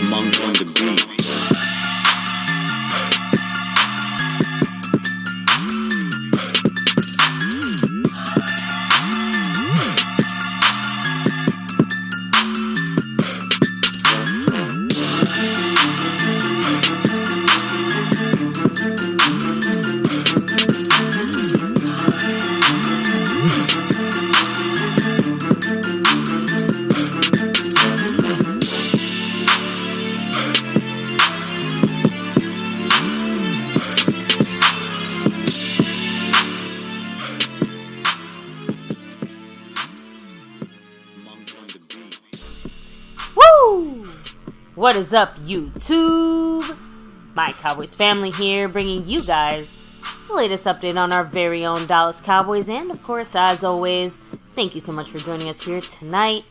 Monk on the beat. What is up, YouTube? My Cowboys family here, bringing you guys the latest update on our very own Dallas Cowboys. And of course, as always, thank you so much for joining us here tonight.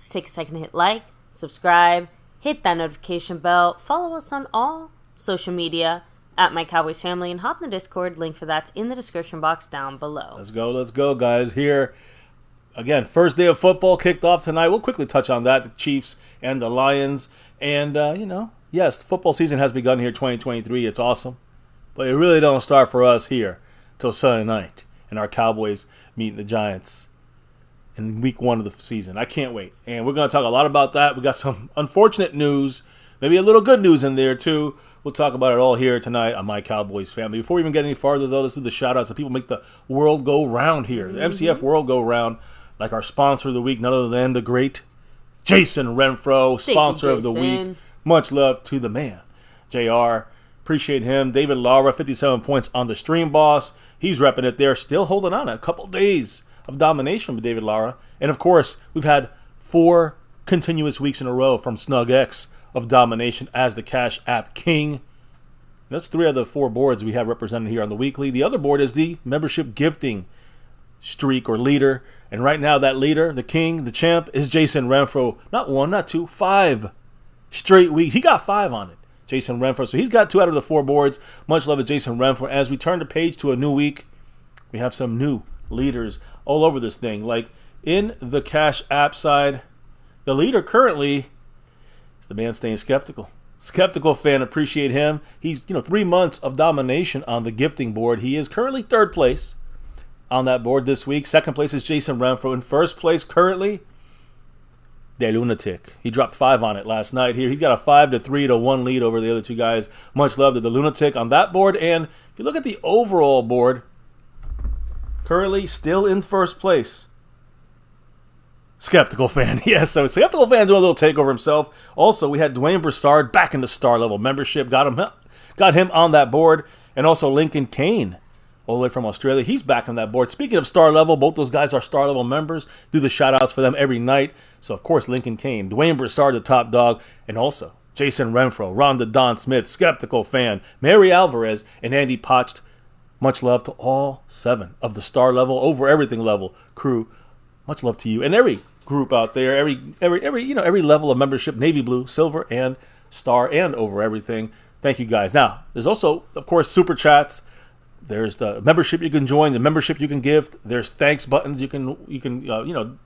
Take a second to hit like, subscribe, hit that notification bell, follow us on all social media at My Cowboys Family, and hop in the Discord. Link for that's in the description box down below. Let's go, guys. Here again, first day of football kicked off tonight. We'll quickly touch on that, the Chiefs and the Lions. And, yes, football season has begun here, 2023. It's awesome. But it really don't start for us here till Sunday night. And our Cowboys meeting the Giants in week 1 of the season. I can't wait. And we're going to talk a lot about that. We got some unfortunate news, maybe a little good news in there, too. We'll talk about it all here tonight on My Cowboys Family. Before we even get any farther, though, this is the shout-outs that people make the world go round here. The MCF world go round. Like our sponsor of the week, none other than the great Jason Renfro, sponsor of the week. Much love to the man, JR. Appreciate him. David Lara, 57 points on the stream, boss. He's repping it there, still holding on a couple days of domination with David Lara. And, of course, we've had 4 continuous weeks in a row from Snug X of domination as the Cash App King. That's 3 of the 4 boards we have represented here on the weekly. The other board is the membership gifting streak or leader, and right now that leader, the king, the champ, is Jason Renfro. Not 1, not 2, 5 straight weeks. He got 5 on it, Jason Renfro. So he's got 2 out of the 4 boards. Much love to Jason Renfro. As we turn the page to a new week, we have some new leaders all over this thing. Like in the Cash App side, the leader currently is the man staying skeptical. Skeptical fan, appreciate him. He's 3 months of domination on the gifting board. He is currently 3rd place on that board this week. 2nd place is Jason Renfro. In 1st place currently, De Lunatic. He dropped 5 on it last night here. He's got a 5-3-1 lead over the other 2 guys. Much love to the Lunatic on that board. And if you look at the overall board, currently still in 1st place, Skeptical fan. Yes, so Skeptical fan doing a little takeover himself. Also, we had Dwayne Broussard back in the star level membership. Got him on that board. And also Lincoln Kane, all the way from Australia. He's back on that board. Speaking of star level, both those guys are star level members. Do the shout outs for them every night. So, of course, Lincoln Kane, Dwayne Broussard, the top dog, and also Jason Renfro, Rhonda Don Smith, Skeptical fan, Mary Alvarez, and Andy Potched. Much love to all 7 of the star level, over everything level crew. Much love to you and every group out there, every level of membership, navy blue, silver, and star, and over everything. Thank you guys. Now, there's also, of course, super chats. There's the membership you can join, the membership you can gift. There's thanks buttons. You can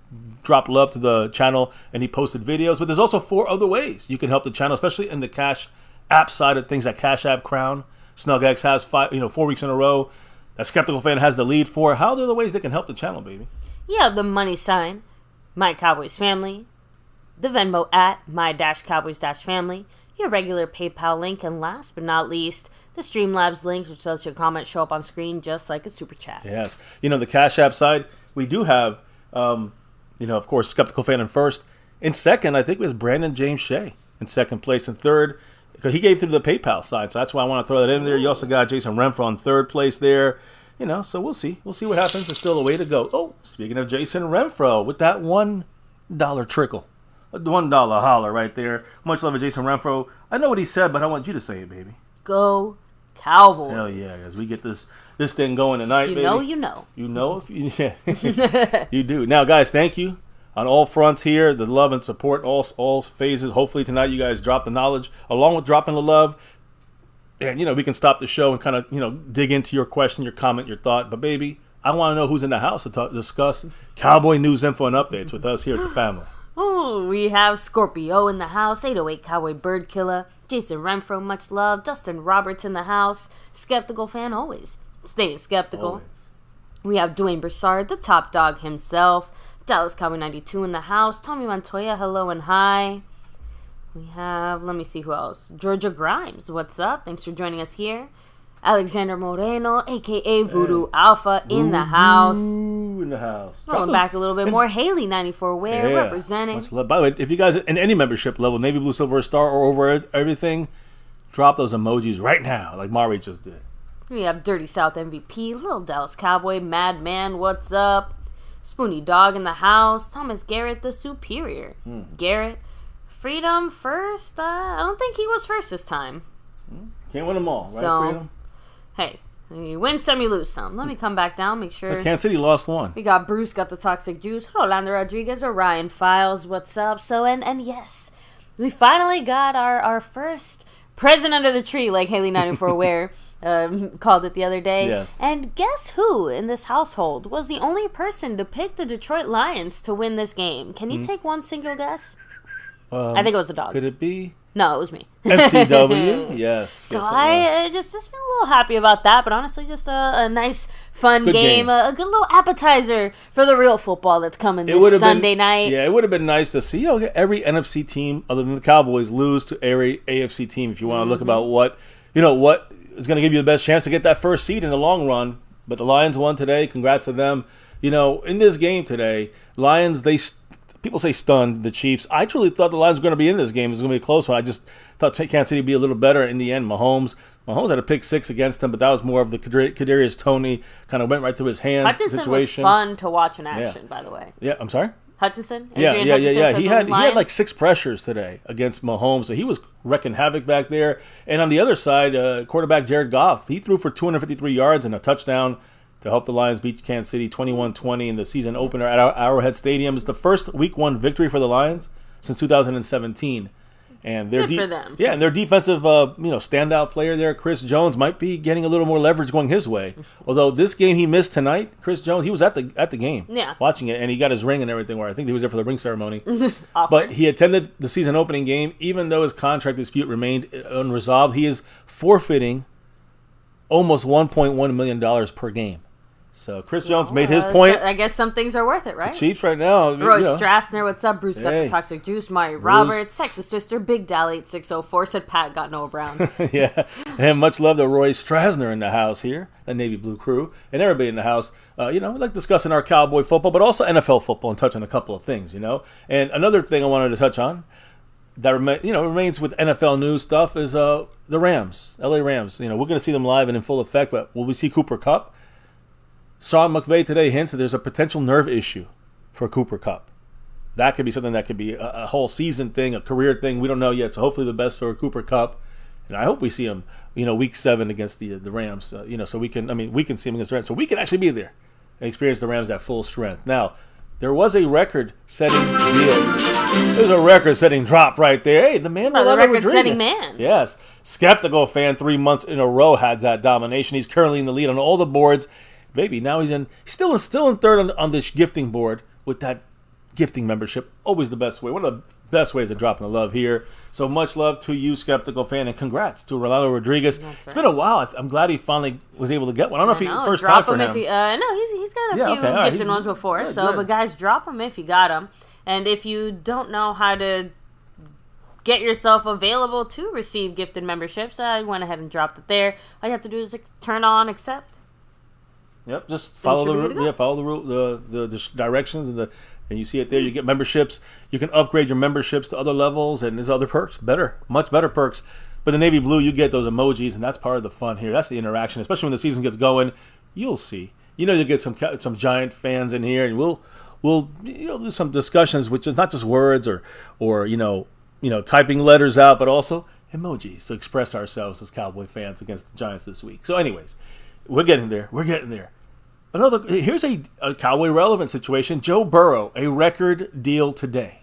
drop love to the channel, any posted videos. But there's also 4 other ways you can help the channel, especially in the Cash App side of things. That Cash App Crown, SnugX has 4 weeks in a row. That Skeptical fan has the lead for. How are the ways they can help the channel, baby? Yeah, the money sign, My Cowboys Family, the Venmo at My-Cowboys-Family, your regular PayPal link, and last but not least, the Streamlabs link, which lets your comments show up on screen just like a super chat. Yes. The Cash App side, we do have, of course, Skeptical fan in 1st. In 2nd, I think it was Brandon James Shea in 2nd place. In 3rd, because he gave through the PayPal side, so that's why I want to throw that in there. You also got Jason Renfro in 3rd place there. So we'll see. We'll see what happens. There's still a way to go. Oh, speaking of Jason Renfro, with that $1 trickle. A $1 holler right there. Much love to Jason Renfro. I know what he said, but I want you to say it, baby. Go Cowboys. Hell yeah, as we get this thing going tonight, baby. You know. You know if you, yeah. You do. Now, guys, thank you on all fronts here. The love and support, all phases. Hopefully tonight you guys drop the knowledge along with dropping the love. And, we can stop the show and kind of, dig into your question, your comment, your thought. But, baby, I want to know who's in the house to discuss Cowboy news, info, and updates with us here at the family. Oh, we have Scorpio in the house, 808 Cowboy Bird Killer, Jason Renfro, much love, Dustin Roberts in the house, skeptical fan always, staying skeptical. Always. We have Dwayne Broussard, the top dog himself, Dallas Cowboy 92 in the house, Tommy Montoya, hello and hi. We have, let me see who else, Georgia Grimes, what's up? Thanks for joining us here. Alexander Moreno, a.k.a. Voodoo Alpha, in the house. In the house. Rolling back a little bit more. Haley, 94 Ware, representing. Much love. By the way, if you guys in any membership level, Navy, Blue, Silver, Star, or over everything, drop those emojis right now, like Mari just did. We have Dirty South MVP, Little Dallas Cowboy, Madman, what's up? Spoony Dog in the house, Thomas Garrett, the Superior. Garrett, Freedom first? I don't think he was first this time. Can't win them all, right, So, Freedom? Hey, you win some, you lose some. Let me come back down, make sure. Kansas City lost one. We got Bruce, got the Toxic Juice, Rolando Rodriguez, Orion Files, what's up? So, and yes, we finally got our first present under the tree, like Haley 94 Ware called it the other day. Yes. And guess who in this household was the only person to pick the Detroit Lions to win this game? Can you take one single guess? I think it was the dog. Could it be? No, it was me. FCW? Yes. So yes, I just been a little happy about that, but honestly, just a nice, fun Good game. A good little appetizer for the real football that's coming this Sunday night. Yeah, it would have been nice to see every NFC team other than the Cowboys lose to every AFC team if you want to look about what is going to give you the best chance to get that first seed in the long run. But the Lions won today. Congrats to them. In this game today, Lions, people say stunned the Chiefs. I truly thought the Lions were going to be in this game. It was going to be a close one. I just thought Kansas City would be a little better in the end. Mahomes had a pick six against him, but that was more of the Kadarius Toney kind of went right through his hand Hutchinson situation. was fun to watch in action, by the way. Yeah, I'm sorry? Hutchinson? Yeah. Hutchinson He had like 6 pressures today against Mahomes, so he was wrecking havoc back there. And on the other side, quarterback Jared Goff, he threw for 253 yards and a touchdown to help the Lions beat Kansas City 21-20 in the season opener at Arrowhead Stadium. It's the first Week 1 victory for the Lions since 2017. And Good for them. Yeah, and their defensive standout player there, Chris Jones, might be getting a little more leverage going his way. Although this game he missed tonight, Chris Jones, he was at the game watching it, and he got his ring and everything, where I think he was there for the ring ceremony. But he attended the season opening game. Even though his contract dispute remained unresolved, he is forfeiting almost $1.1 million per game. So Chris Jones made his point. I guess some things are worth it, right? The Chiefs right now. Roy Strassner, what's up? Bruce got the Toxic Juice. Mari Roberts, Texas Twister, Big Dal 8604 said Pat got Noah Brown. Yeah, and much love to Roy Strassner in the house here, the Navy Blue crew, and everybody in the house. We like discussing our Cowboy football, but also NFL football, and touching a couple of things. And another thing I wanted to touch on that remains with NFL news stuff is the Rams, LA Rams. We're going to see them live and in full effect, but will we see Cooper Kupp? Sean McVay today hints that there's a potential nerve issue for Cooper Kupp. That could be something that could be a whole season thing, a career thing. We don't know yet. So hopefully the best for Cooper Kupp. And I hope we see him, Week 7 against the Rams. So we can see him against the Rams. So we can actually be there and experience the Rams at full strength. Now, there was a record-setting deal. There's a record-setting drop right there. Hey, the man. The record-setting man. Yes. Skeptical fan 3 months in a row had that domination. He's currently in the lead on all the boards. Baby, now he's still in third on this gifting board with that gifting membership. Always the best way. One of the best ways of dropping the love here. So much love to you, skeptical fan, and congrats to Rolando Rodriguez. It's been a while. I'm glad he finally was able to get one. I don't know if first time for him. He's got a few gifted ones before. But guys, drop them if you got them. And if you don't know how to get yourself available to receive gifted memberships, I went ahead and dropped it there. All you have to do is turn on accept. Yep, just follow the directions and you see it there. You get memberships. You can upgrade your memberships to other levels, and there's other perks, much better perks. But the Navy Blue, you get those emojis, and that's part of the fun here. That's the interaction, especially when the season gets going. You'll see. You get some giant fans in here, and we'll do some discussions, which is not just words or typing letters out, but also emojis to express ourselves as Cowboy fans against the Giants this week. So, anyways, we're getting there. Here's a Cowboy relevant situation. Joe Burrow, a record deal today.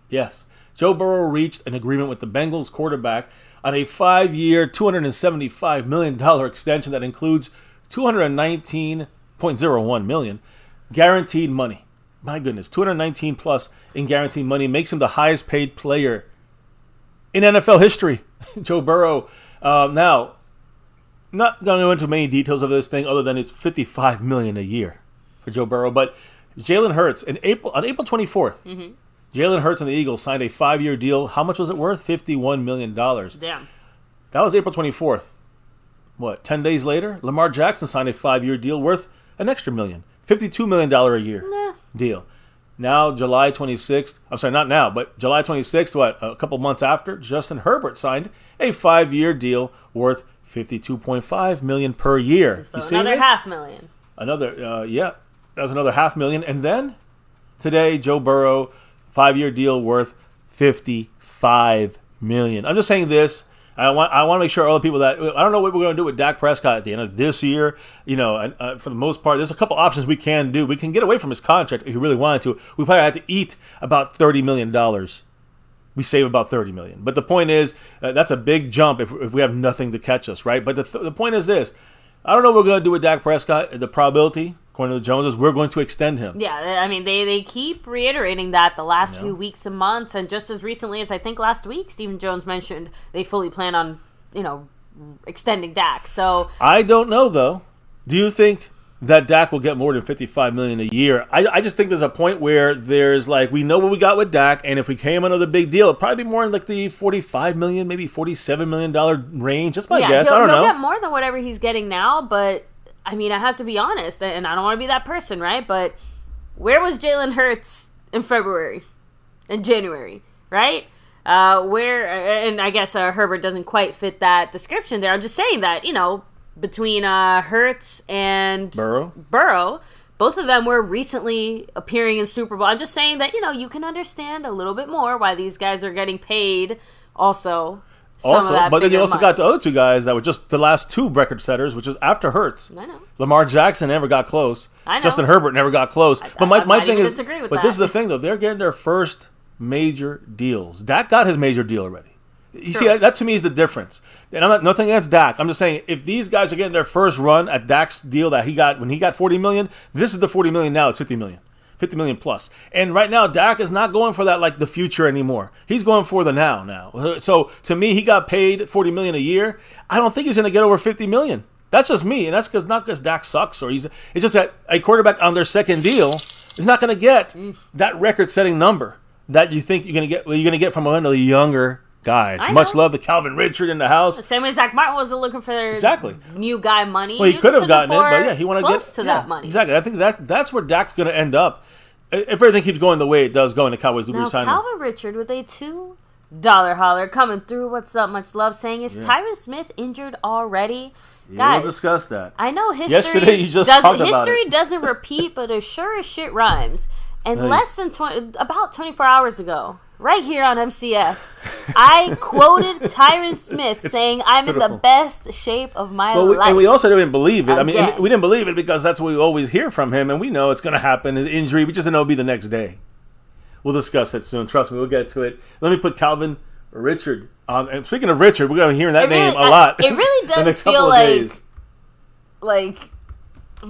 Yes, Joe Burrow reached an agreement with the Bengals quarterback on a 5-year, $275 million extension that includes $219 0.01 million. Guaranteed money. My goodness, 219 plus in guaranteed money makes him the highest paid player in NFL history. Joe Burrow. Now, not going to go into many details of this thing other than it's $55 million a year for Joe Burrow. But Jalen Hurts on April 24th, Jalen Hurts and the Eagles signed a 5-year deal. How much was it worth? $51 million. Damn. That was April 24th. What, 10 days later? Lamar Jackson signed a 5-year deal worth an extra million. $52 million a year deal. Now, July 26th, I'm sorry, not now, but July 26th, a couple months after, Justin Herbert signed a 5-year deal worth $52.5 million per year. So another $500,000. That was another $500,000. And then today, Joe Burrow, 5-year deal worth $55 million. I'm just saying this. I want to make sure all the people that I don't know what we're going to do with Dak Prescott at the end of this year. You know, for the most part, there's a couple options we can do. We can get away from his contract if he really wanted to. We probably had to eat about $30 million. We save about $30 million. But the point is, that's a big jump if we have nothing to catch us, right? But the point is this. I don't know what we're going to do with Dak Prescott. The probability, according to the Joneses, we're going to extend him. Yeah, I mean, they keep reiterating that the last few weeks and months, and just as recently as I think last week, Stephen Jones mentioned they fully plan on, extending Dak. So I don't know, though. Do you think that Dak will get more than $55 million a year? I just think there's a point where there's we know what we got with Dak, and if we came another big deal, it'd probably be more in the $45 million, maybe $47 million range. That's my guess. I don't know. He'll get more than whatever he's getting now, but I mean, I have to be honest, and I don't want to be that person, right? But where was Jalen Hurts in February, in January, right? And I guess Herbert doesn't quite fit that description there. I'm just saying that, between Hurts and Burrow, both of them were recently appearing in Super Bowl. I'm just saying that, you can understand a little bit more why these guys are getting paid also. But then you also got the other two guys that were just the last two record setters, which is after Hurts. I know. Lamar Jackson never got close. I know. Justin Herbert never got close. But my thing is, but this is the thing though, they're getting their first major deals. Dak got his major deal already. You see, that to me is the difference. And I'm not nothing against Dak. I'm just saying if these guys are getting their first run at Dak's deal that he got when he got $40 million, this is the $40 million now. It's $50 million. $50 million plus. And right now, Dak is not going for that the future anymore. He's going for the now. So to me, he got paid $40 million a year. I don't think he's going to get over $50 million. That's just me. And that's not because Dak sucks it's just that a quarterback on their second deal is not going to get that record-setting number that you think you're going to get from one of the younger guys. Much love to Calvin Richard in the house. The same way Zach Martin wasn't looking for new guy money. Well, he could have gotten it, but he wanted to get close to that money. Exactly. I think that's where Dak's going to end up if everything keeps going the way it does go in the Cowboys. Now, Calvin Richard with a $2 holler coming through. What's up? Much love. Saying is Tyron Smith injured already? Guys, we'll discuss that. I know history. Yesterday you just talked about history doesn't repeat, but it sure as shit rhymes. And about 24 hours ago, right here on MCF, I quoted Tyron Smith saying, "I'm in the best shape of my life." And we also didn't believe it. Again. I mean, we didn't believe it because that's what we always hear from him, and we know it's going to happen. An injury, we just know it'll be the next day. We'll discuss it soon. Trust me, we'll get to it. Let me put Calvin Richard on. And speaking of Richard, we're going to be hearing that name a lot. It really does feel like. How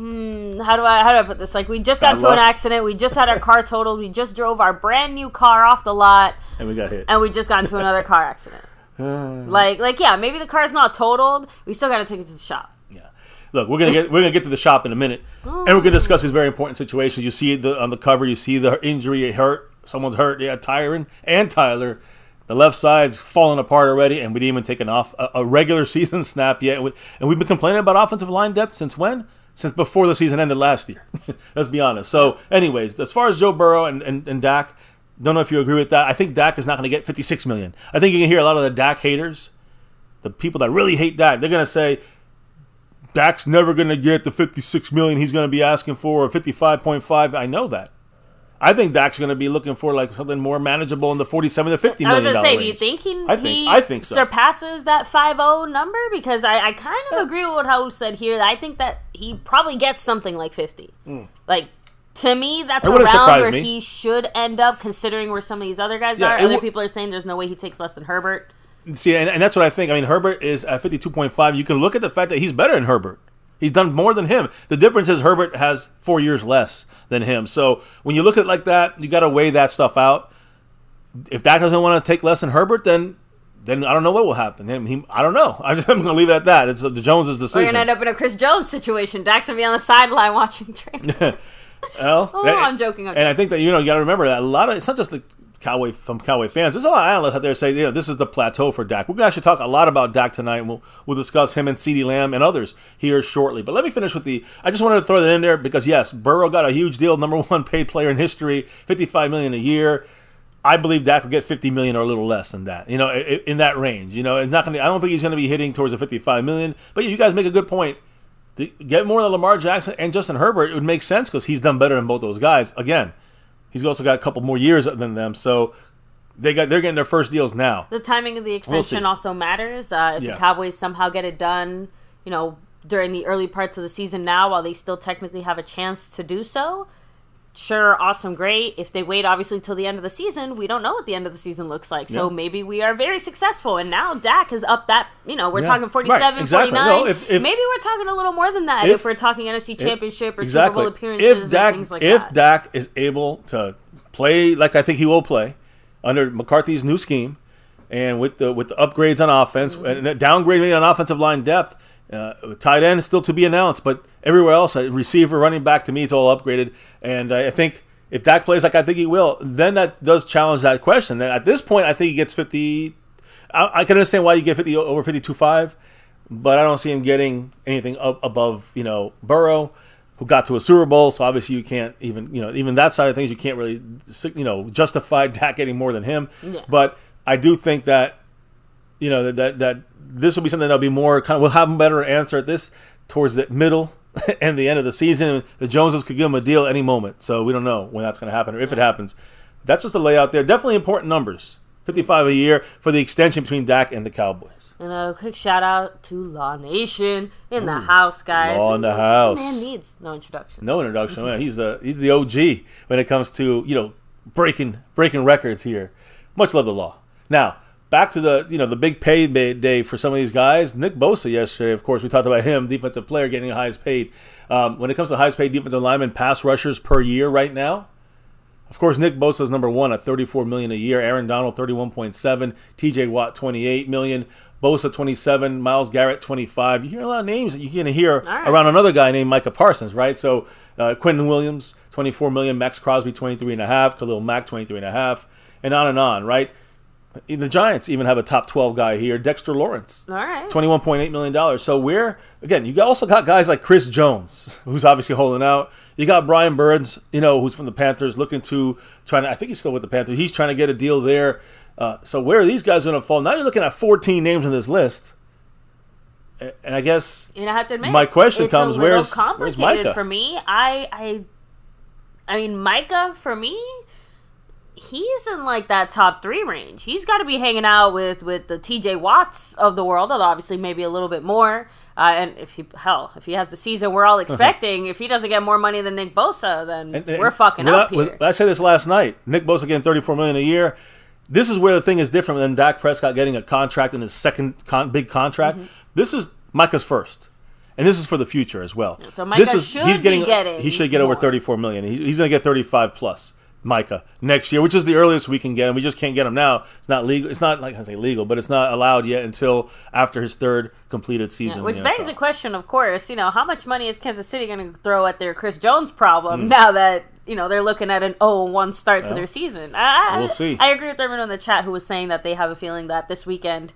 do I put this? We just got into an accident. We just had our car totaled. We just drove our brand new car off the lot, and we got hit. And we just got into another car accident. Maybe the car's not totaled. We still got to take it to the shop. Yeah. Look, we're gonna get to the shop in a minute, and we're gonna discuss these very important situations. You see on the cover. You see the injury. Someone's hurt. Yeah, Tyron and Tyler. The left side's falling apart already, and we didn't even take a regular season snap yet. And we've been complaining about offensive line depth since when? Since before the season ended last year. Let's be honest. So, anyways, as far as Joe Burrow and Dak, don't know if you agree with that. I think Dak is not going to get $56 million. I think you can hear a lot of the Dak haters, the people that really hate Dak, they're going to say, Dak's never going to get the $56 million he's going to be asking for, or $55.5. I know that. I think Dak's going to be looking for something more manageable in the $47 to $50 million. I was going to say, range. do you think I think so. Surpasses that 5-0 number? Because I kind of agree with what Raul said here. I think that he probably gets something like 50. To me, that's around where he should end up, considering where some of these other guys are. Other people are saying there's no way he takes less than Herbert. See, and that's what I think. I mean, Herbert is at 52.5. You can look at the fact that he's better than Herbert. He's done more than him. The difference is Herbert has 4 years less than him. So when you look at it like that, you got to weigh that stuff out. If Dak doesn't want to take less than Herbert, then I don't know what will happen. I don't know. I'm going to leave it at that. It's the Jones' decision. We're going to end up in a Chris Jones situation. Dak's going to be on the sideline watching training. Well, I'm joking. And I think that you got to remember that it's not just the Cowboy fans. There's a lot of analysts out there say this is the plateau for Dak. We're going to actually talk a lot about Dak tonight. And we'll discuss him and CeeDee Lamb and others here shortly. But let me finish with I just wanted to throw that in there because yes, Burrow got a huge deal, number 1 paid player in history, $55 million a year. I believe Dak will get $50 million or a little less than that. In that range. It's not going. I don't think he's going to be hitting towards the $55 million. But you guys make a good point. To get more than Lamar Jackson and Justin Herbert, it would make sense because he's done better than both those guys. Again, he's also got a couple more years than them, so they're getting their first deals now. The timing of the extension also matters. If the Cowboys somehow get it done, during the early parts of the season now, while they still technically have a chance to do so, sure, awesome, great. If they wait, obviously, till the end of the season, we don't know what the end of the season looks like. So maybe we are very successful. And now Dak is up that, we're talking 47, right, exactly. 49. No, maybe we're talking a little more than that if we're talking NFC Championship or Super Bowl appearances or things like that. If Dak is able to play like I think he will play under McCarthy's new scheme and with the upgrades on offense and downgrading on offensive line depth, tight end is still to be announced, but everywhere else, receiver, running back, to me, it's all upgraded. And I think if Dak plays like I think he will, then that does challenge that question. And at this point, I think he gets 50. I can understand why you get 50 over 52.5, but I don't see him getting anything up above, Burrow, who got to a Super Bowl. So obviously you can't even that side of things, you can't really, justify Dak getting more than him. Yeah. But I do think that, that this will be something that'll be more we'll have a better answer at this towards the middle and the end of the season. The Joneses could give him a deal any moment, so we don't know when that's going to happen or if it happens. That's just a layout there. Definitely important numbers. 55 a year for the extension between Dak and the Cowboys. And a quick shout out to Law Nation in the house, guys. Law in the house. Man needs no introduction. No introduction. Man, he's the OG when it comes to breaking records here. Much love the Law. Now, back to the big pay day for some of these guys. Nick Bosa yesterday, of course, we talked about him, defensive player getting the highest paid. When it comes to highest paid defensive lineman pass rushers per year right now, of course, Nick Bosa is number 1 at $34 million a year. Aaron Donald, $31.7. T.J. Watt, $28 million. Bosa, $27. Myles Garrett, $25. You hear a lot of names that you're going to hear around another guy named Micah Parsons, right? So Quentin Williams, $24 million. Max Crosby, $23.5. Khalil Mack, $23.5. And on, right? The Giants even have a top 12 guy here, Dexter Lawrence. All right. $21.8 million. So you also got guys like Chris Jones, who's obviously holding out. You got Brian Burns, who's from the Panthers, I think he's still with the Panthers. He's trying to get a deal there. So where are these guys going to fall? Now you're looking at 14 names on this list. And I guess I have to admit, my question comes, where's Micah? Complicated for me. I mean, Micah, for me, he's in that top 3 range. He's got to be hanging out with the TJ Watts of the world, although obviously maybe a little bit more. And if he has the season we're all expecting, if he doesn't get more money than Nick Bosa, then we're fucking up here. I said this last night. Nick Bosa getting $34 million a year. This is where the thing is different than Dak Prescott getting a contract in his second big contract. Mm-hmm. This is Micah's first. And this is for the future as well. Yeah, so Micah should be getting he should get over $34 million. He's going to get 35 plus. Micah next year, which is the earliest we can get him. We just can't get him now. It's not legal. It's not like I say legal, but it's not allowed yet until after his 3rd completed season. Yeah, which begs the question, of course, how much money is Kansas City going to throw at their Chris Jones problem now that they're looking at an 0-1 start to their season? We'll see. I agree with everyone in the chat who was saying that they have a feeling that this weekend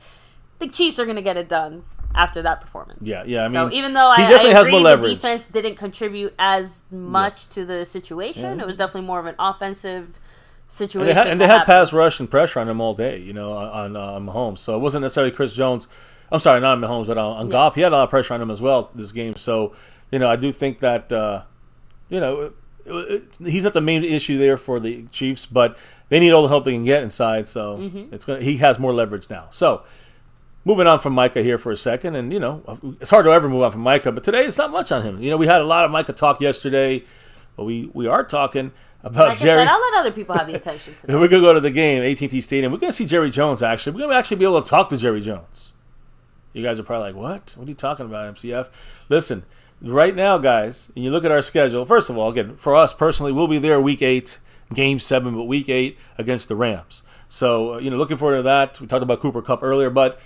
the Chiefs are going to get it done after that performance. Yeah. I mean, so even though I agree the defense didn't contrip as much to the situation, it was definitely more of an offensive situation. And they had pass rush and pressure on him all day, on Mahomes. So it wasn't necessarily Chris Jones. I'm sorry, not on Mahomes, but on Goff. He had a lot of pressure on him as well this game. So, I do think that, he's not the main issue there for the Chiefs, but they need all the help they can get inside. So he has more leverage now. So, moving on from Micah here for a second, and, it's hard to ever move on from Micah, but today it's not much on him. We had a lot of Micah talk yesterday, but we are talking about Jerry. I'll let other people have the attention today. We're going to go to the game, AT&T Stadium. We're going to see Jerry Jones, actually. We're going to actually be able to talk to Jerry Jones. You guys are probably like, what? What are you talking about, MCF? Listen, right now, guys, and you look at our schedule, first of all, again, for us personally, we'll be there week 8, game 7, but week 8 against the Rams. So, looking forward to that. We talked about Cooper Kupp earlier, but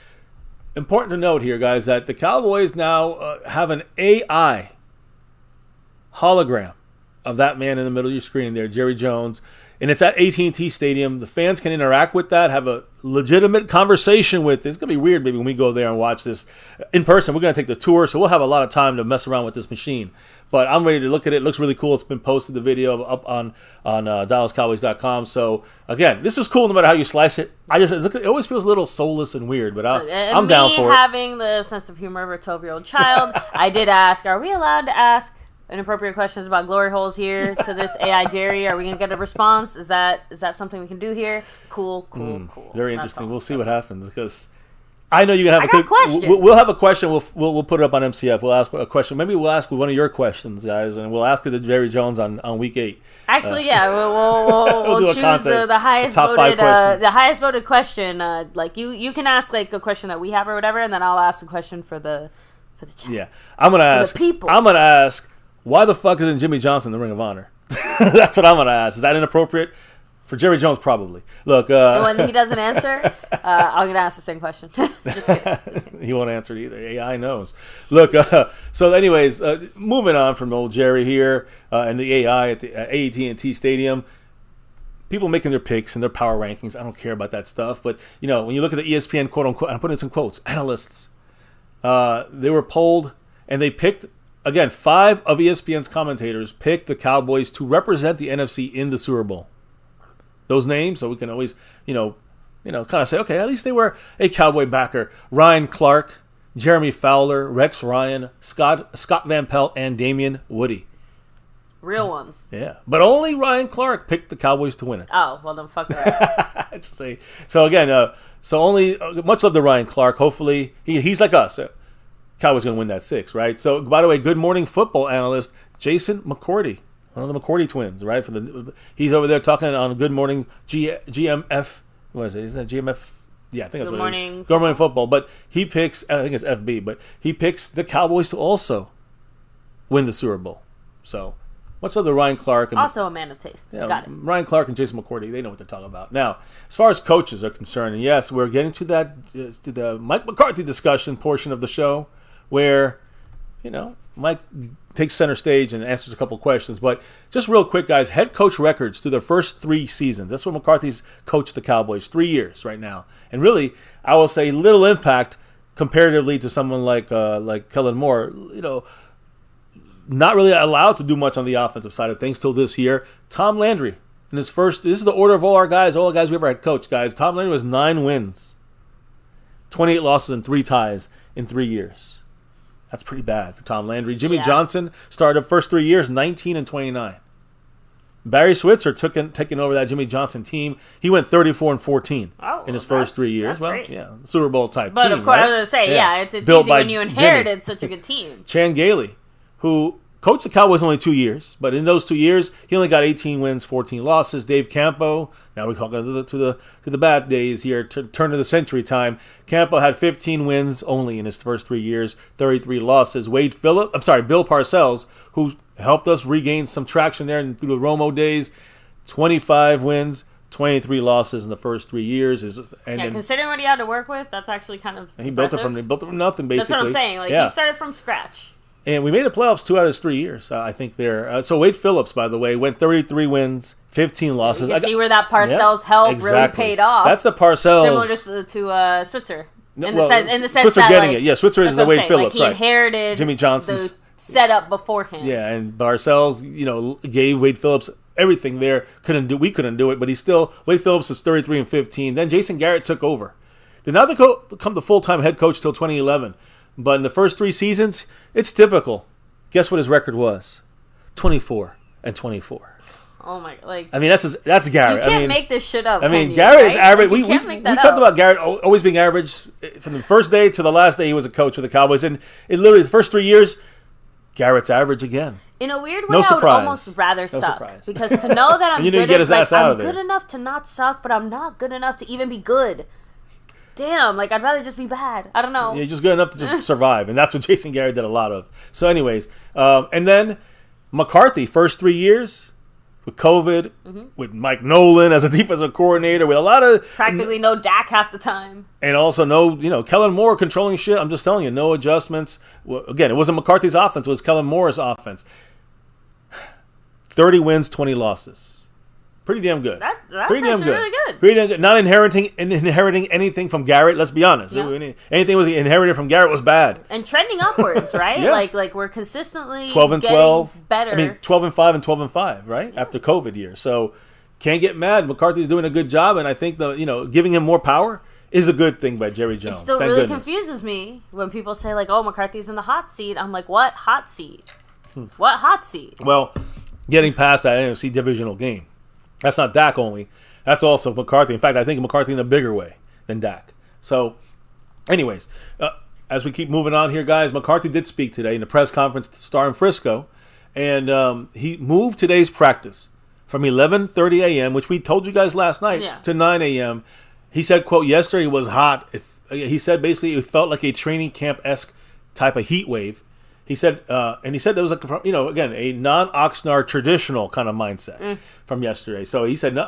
important to note here, guys, that the Cowboys now have an AI hologram of that man in the middle of your screen there, Jerry Jones, and it's at AT&T Stadium. The fans can interact with that, have a legitimate conversation with it. It's going to be weird maybe when we go there and watch this in person. We're going to take the tour, so we'll have a lot of time to mess around with this machine. But I'm ready to look at it. It looks really cool. It's been posted, the video, up on DallasCowboys.com. So, again, this is cool no matter how you slice it. It always feels a little soulless and weird, but I'm down for it. Me having the sense of humor of a 12-year-old child, I did ask, are we allowed to ask inappropriate questions about glory holes here to this AI Jerry? Are we going to get a response? Is that something we can do here? Cool. Very interesting. We'll see what happens, because I know you're going to have a question. We'll have a question. We'll put it up on MCF. We'll ask a question. Maybe we'll ask one of your questions, guys, and we'll ask it to Jerry Jones on week 8. Actually, we'll choose the highest voted question. Like you can ask like a question that we have or whatever, and then I'll ask the question for the chat. Yeah, I'm going to ask. People. I'm going to ask, why the fuck isn't Jimmy Johnson in the Ring of Honor? That's what I'm going to ask. Is that inappropriate? For Jerry Jones, probably. Look, when he doesn't answer, I'm going to ask the same question. Just kidding. He won't answer it either. AI knows. Look, so anyways, moving on from old Jerry here and the AI at the AT&T Stadium. People making their picks and their power rankings. I don't care about that stuff. But, when you look at the ESPN, quote-unquote, I'm putting this in quotes, analysts, they were polled and they picked, again, 5 of ESPN's commentators picked the Cowboys to represent the NFC in the Super Bowl. Those names, so we can always, kind of say, okay, at least they were a Cowboy backer. Ryan Clark, Jeremy Fowler, Rex Ryan, Scott Van Pelt, and Damian Woody. Real ones. Yeah, but only Ryan Clark picked the Cowboys to win it. Oh, well then fuck the rest. So again, only much love to Ryan Clark. Hopefully, he's like us. Cowboys going to win that 6, right? So, by the way, Good Morning Football analyst Jason McCourty, one of the McCourty twins, right? He's over there talking on Good Morning GMF. What is it? Isn't it GMF? Yeah, I think that's Good what Morning it is. Good Morning Football. But he picks, I think it's FB, but he picks the Cowboys to also win the Super Bowl. So, much love to Ryan Clark. Also a man of taste. Got it. Ryan Clark and Jason McCourty, they know what they're talking about. Now, as far as coaches are concerned, and yes, we're getting to the Mike McCarthy discussion portion of the show, where, Mike takes center stage and answers a couple questions. But just real quick, guys, head coach records through their first 3 seasons. That's what McCarthy's coached the Cowboys, 3 years right now. And really, I will say little impact comparatively to someone like Kellen Moore, not really allowed to do much on the offensive side of things till this year. Tom Landry, in his first, this is the order of all the guys we ever had coached, guys. Tom Landry was 9 wins, 28 losses, and 3 ties in 3 years. That's pretty bad for Tom Landry. Jimmy Johnson started the first 3 years, 19-29. Barry Switzer taking over that Jimmy Johnson team. He went 34-14 in his first 3 years. Well, great. yeah, Super Bowl type but team. But of course, right? I was going to say, it's Built easy when you inherited Jimmy. such a good team. Chan Gailey, who coached the Cowboys only 2 years, but in those 2 years, he only got 18 wins, 14 losses. Dave Campo, now we're talking to the bad days here, turn of the century time. Campo had 15 wins only in his first 3 years, 33 losses. Bill Parcells, who helped us regain some traction there through the Romo days, 25 wins, 23 losses in the first 3 years. Considering what he had to work with, that's actually kind of he built it from nothing, basically. That's what I'm saying. He started from scratch. And we made the playoffs 2 out of his 3 years, I think, there. So Wade Phillips, by the way, went 33 wins, 15 losses. You can see where that Parcells help really paid off. That's the Parcells. Similar to Switzer. In the sense Switzer that, getting it. Yeah, Switzer is the Wade Phillips, he inherited Jimmy Johnson's the setup beforehand. Yeah, and Parcells, gave Wade Phillips everything there. We couldn't do it, but Wade Phillips was 33-15. Then Jason Garrett took over. Did not become the full-time head coach till 2011. But in the first 3 seasons, it's typical. Guess what his record was? 24-24. Oh my! I mean, that's Garrett. You can't make this shit up. Garrett is average. We talked up. about Garrett always being average from the first day to the last day he was a coach for the Cowboys, and literally the first 3 years, Garrett's average again. In a weird way, I would almost rather suck. Because to know that I'm good enough to not suck, but I'm not good enough to even be good. damn, like, I'd rather just be bad. I don't know. You're just good enough to just survive. And that's what Jason Garrett did a lot of. So anyways, and then McCarthy, first 3 years with COVID, with Mike Nolan as a defensive coordinator, with a lot of... Practically no Dak half the time. And also no, Kellen Moore controlling shit. I'm just telling you, no adjustments. Well, again, it wasn't McCarthy's offense. It was Kellen Moore's offense. 30 wins, 20 losses. Pretty damn good. That's pretty damn actually good. really good. Pretty damn good. Not inheriting anything from Garrett. Let's be honest. Yeah. Anything was inherited from Garrett was bad. And trending upwards, right? Yeah. Like we're consistently 12 and 12. better. I mean, 12 and 5 and 12 and 5, right? Yeah. After COVID year. So can't get mad. McCarthy's doing a good job, and I think giving him more power is a good thing by Jerry Jones. It still Thank really goodness. confuses me when people say like, "Oh, McCarthy's in the hot seat." I'm like, "What hot seat? What hot seat?" Well, getting past that NFC divisional game. That's not Dak only. That's also McCarthy. In fact, I think McCarthy in a bigger way than Dak. So, anyways, as we keep moving on here, guys, McCarthy did speak today in the press conference to Star in Frisco, and he moved today's practice from 11:30 a.m., which we told you guys last night, to 9 a.m. He said, quote, yesterday was hot. He said basically it felt like a training camp-esque type of heat wave. He said, and he said there was again, a non-Oxnard traditional kind of mindset from yesterday. So he said,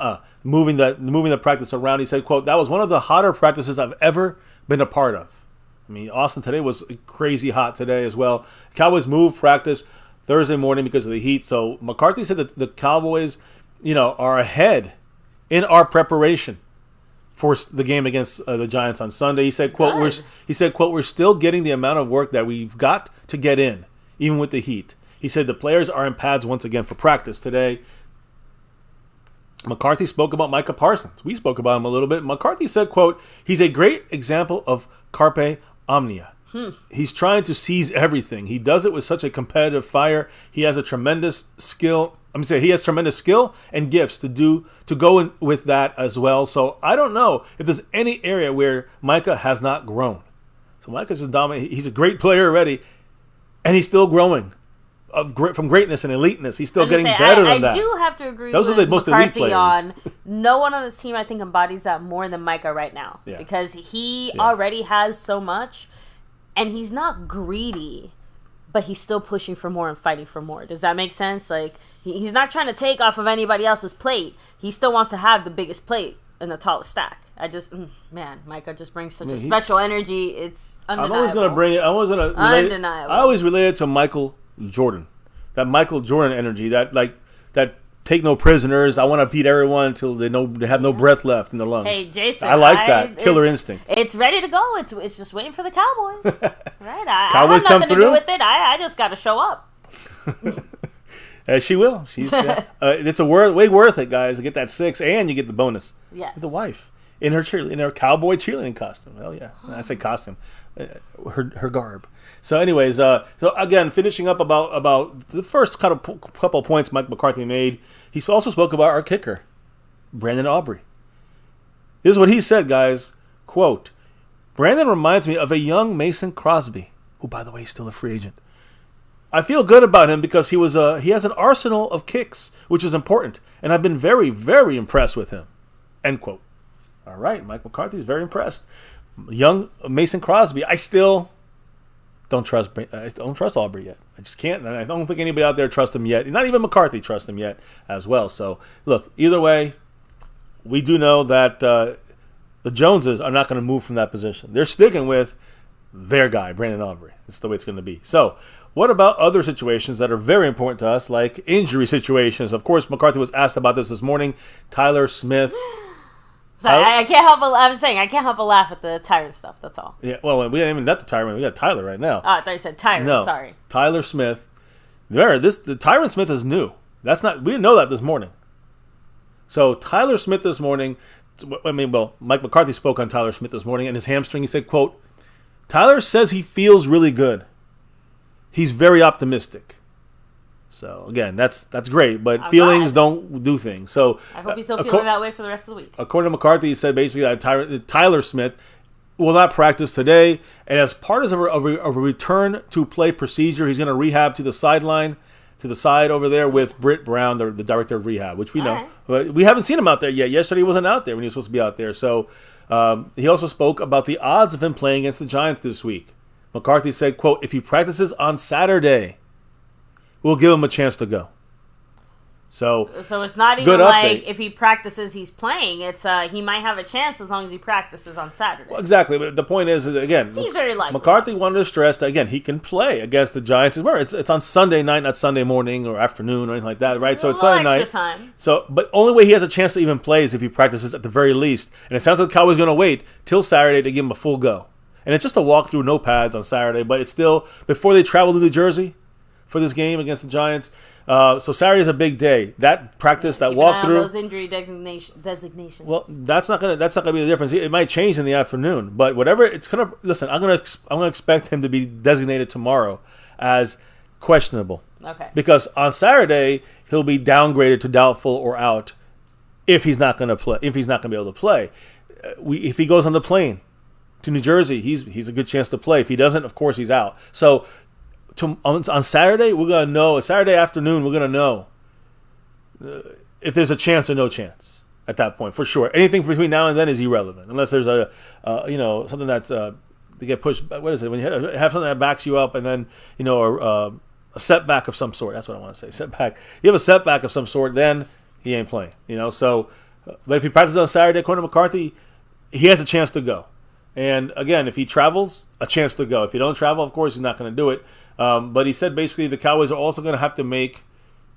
moving the practice around. He said, quote, that was one of the hotter practices I've ever been a part of. I mean, Austin today was crazy hot today as well. Cowboys moved practice Thursday morning because of the heat. So McCarthy said that the Cowboys, are ahead in our preparation for the game against the Giants on Sunday. He said, quote, we're still getting the amount of work that we've got to get in, even with the heat. He said the players are in pads once again for practice today. McCarthy spoke about Micah Parsons. We spoke about him a little bit. McCarthy said, quote, he's a great example of carpe omnia. He's trying to seize everything. He does it with such a competitive fire. He has a tremendous skill. He has tremendous skill and gifts to go in with that as well. So I don't know if there's any area where Micah has not grown. So Micah's a dominant. He's a great player already, and he's still growing from greatness and eliteness. He's still getting better than that. I do have to agree Those with are the most elite McCarthy players. on no one on this team I think embodies that more than Micah right now. Yeah. Because he already has so much, and he's not greedy, but he's still pushing for more and fighting for more. Does that make sense? Like, he's not trying to take off of anybody else's plate. He still wants to have the biggest plate and the tallest stack. Micah just brings such a special energy. It's undeniable. I'm always going to bring it. I always relate it to Michael Jordan. That Michael Jordan energy. That take no prisoners. I want to beat everyone until they have no breath left in their lungs. Hey, Jason. I like that. Killer instinct. It's ready to go. It's just waiting for the Cowboys. Right? I Cowboys have nothing come to do with it. I just got to show up. She will. It's way worth it, guys, to get that 6, and you get the bonus. Yes. The wife in her cowboy cheerleading costume. Hell yeah. I say costume. Her garb. So anyways, so again, finishing up about the first couple points Mike McCarthy made, he also spoke about our kicker, Brandon Aubrey. This is what he said, guys. Quote, Brandon reminds me of a young Mason Crosby, who, by the way, is still a free agent. I feel good about him because he has an arsenal of kicks, which is important, and I've been very, very impressed with him. End quote. All right, Mike McCarthy is very impressed. Young Mason Crosby, I still don't trust Aubrey yet. I just can't, and I don't think anybody out there trusts him yet. Not even McCarthy trusts him yet as well. So, look, either way, we do know that the Joneses are not going to move from that position. They're sticking with their guy, Brandon Aubrey. That's the way it's going to be. So, what about other situations that are very important to us, like injury situations? Of course, McCarthy was asked about this morning. Tyler Smith. So I can't help but laugh at the Tyron stuff. That's all. Yeah, well, we haven't even got the Tyron. We got Tyler right now. Oh, I thought you said Tyron. No, sorry. Tyler Smith. The Tyron Smith is new. We didn't know that this morning. So Tyler Smith this morning. Mike McCarthy spoke on Tyler Smith this morning and his hamstring. He said, "Quote: Tyler says he feels really good. He's very optimistic." So again, that's great, but feelings don't do things. So I hope he's still feeling that way for the rest of the week. According to McCarthy, he said basically that Tyler Smith will not practice today, and as part of a return to play procedure, he's going to rehab to the side over there with Britt Brown, the director of rehab, which we know. Right. But we haven't seen him out there yet. Yesterday he wasn't out there when he was supposed to be out there. So He also spoke about the odds of him playing against the Giants this week. McCarthy said, quote, if he practices on Saturday, we'll give him a chance to go. So it's not even like if he practices, he's playing. It's he might have a chance as long as he practices on Saturday. Well, exactly. But the point is, again, seems very likely. McCarthy wanted to stress that, again, he can play against the Giants. It's on Sunday night, not Sunday morning or afternoon or anything like that, right? So it's Sunday night. Time. So, but only way he has a chance to even play is if he practices at the very least. And it sounds like the Cowboys going to wait till Saturday to give him a full go. And it's just a walkthrough, no pads on Saturday, but it's still before they travel to New Jersey for this game against the Giants. So Saturday is a big day. That practice, that walkthrough, those injury designations. Well, that's not gonna be the difference. It might change in the afternoon, but whatever it's gonna. Listen, I'm gonna expect him to be designated tomorrow as questionable. Okay. Because on Saturday he'll be downgraded to doubtful or out if he's not gonna play. If he's not gonna be able to play, if he goes on the plane to New Jersey, he's a good chance to play. If he doesn't, of course he's out. So. On Saturday, we're going to know. Saturday afternoon, we're going to know if there's a chance or no chance at that point, for sure. Anything between now and then is irrelevant, unless there's something that's to get pushed. What is it? When you have something that backs you up, and then a setback of some sort. That's what I want to say. Setback. You have a setback of some sort, then he ain't playing. So, but if he practices on Saturday, according to McCarthy, he has a chance to go. And again, if he travels, a chance to go. If he don't travel, of course, he's not going to do it. But he said basically the Cowboys are also going to have to make,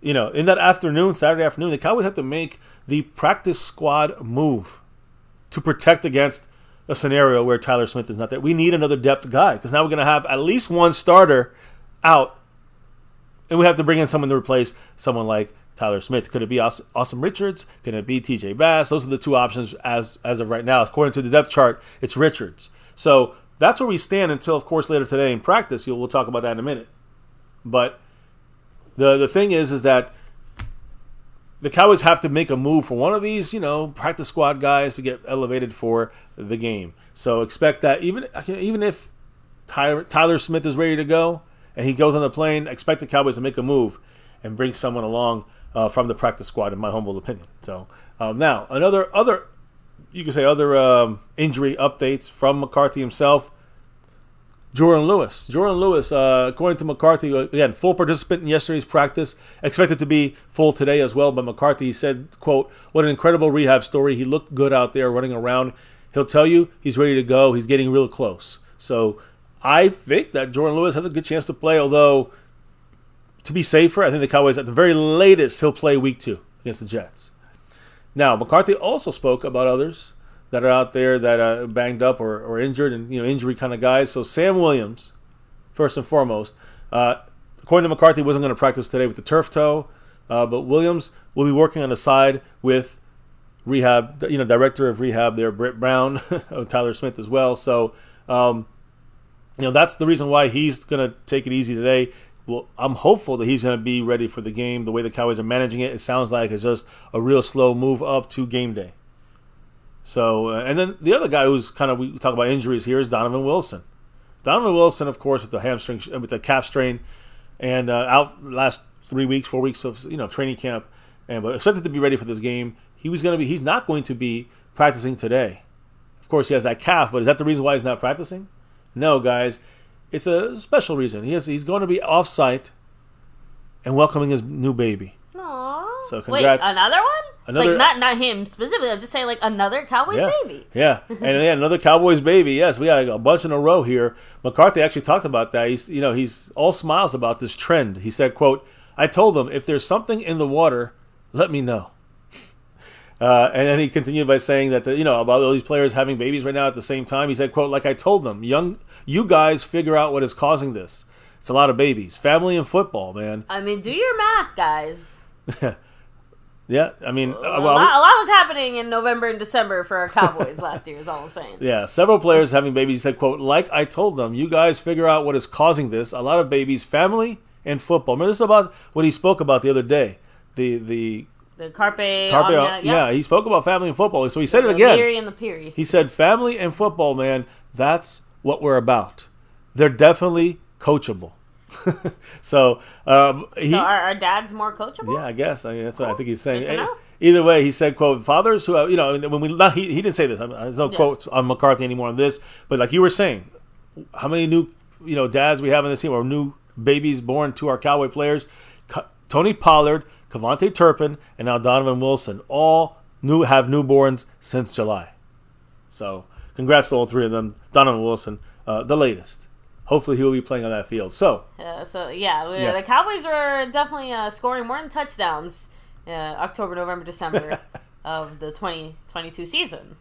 in that afternoon, Saturday afternoon, the Cowboys have to make the practice squad move to protect against a scenario where Tyler Smith is not there. We need another depth guy because now we're going to have at least one starter out, and we have to bring in someone to replace someone like Tyler Smith. Could it be Austin Richards? Can it be TJ Bass? Those are the two options as of right now. According to the depth chart, it's Richards. So that's where we stand until, of course, later today in practice. We'll talk about that in a minute. But the thing is that the Cowboys have to make a move for one of these, practice squad guys to get elevated for the game. So expect that even if Tyler Smith is ready to go and he goes on the plane, expect the Cowboys to make a move and bring someone along from the practice squad, in my humble opinion. So now other injury updates from McCarthy himself. Jordan Lewis, according to McCarthy, again, full participant in yesterday's practice, expected to be full today as well. But McCarthy said, quote, what an incredible rehab story. He looked good out there running around. He'll tell you he's ready to go. He's getting real close. So I think that Jordan Lewis has a good chance to play, although to be safer, I think the Cowboys, at the very latest, he'll play week 2 against the Jets. Now, McCarthy also spoke about others that are out there that are banged up or injured and injury kind of guys. So Sam Williams, first and foremost, according to McCarthy, wasn't going to practice today with the turf toe, but Williams will be working on the side with rehab, director of rehab there, Britt Brown, Tyler Smith as well. So, that's the reason why he's going to take it easy today. Well, I'm hopeful that he's going to be ready for the game. The way the Cowboys are managing it, it sounds like it's just a real slow move up to game day. So, and then the other guy who's we talk about injuries here is Donovan Wilson. Donovan Wilson, of course, with the calf strain, and out last 4 weeks of training camp, but expected to be ready for this game. He's not going to be practicing today. Of course, he has that calf, but is that the reason why he's not practicing? No, guys. It's a special reason. He's going to be off-site and welcoming his new baby. Aww. So congrats. Wait, another one? Not him specifically. I'm just saying another Cowboys baby. Yeah, and another Cowboys baby. Yes, we got a bunch in a row here. McCarthy actually talked about that. He's all smiles about this trend. He said, quote, I told them, if there's something in the water, let me know. And then he continued by saying that about all these players having babies right now at the same time. He said, quote, like I told them, you guys figure out what is causing this. It's a lot of babies. Family and football, man. I mean, do your math, guys. Yeah, I mean... a lot was happening in November and December for our Cowboys last year is all I'm saying. Yeah, several players having babies. He said, quote, like I told them, you guys figure out what is causing this. A lot of babies, family and football. Remember, this is about what he spoke about the other day. The Carpe yeah, he spoke about family and football. So he said it again. The and the period. He said, family and football, man, that's what we're about. They're definitely coachable. So are dads more coachable? Yeah, I guess. I mean, that's what I think he's saying. Either way, he said, "quote fathers who have, when we not, he didn't say this. There's no quotes on McCarthy anymore on this, but like you were saying, how many new dads we have in this team or new babies born to our Cowboy players? Tony Pollard, Kevontae Turpin, and now Donovan Wilson all have newborns since July. So congrats to all three of them. Donovan Wilson, the latest. Hopefully he will be playing on that field. So the Cowboys are definitely scoring more than touchdowns October, November, December of the 2022 season.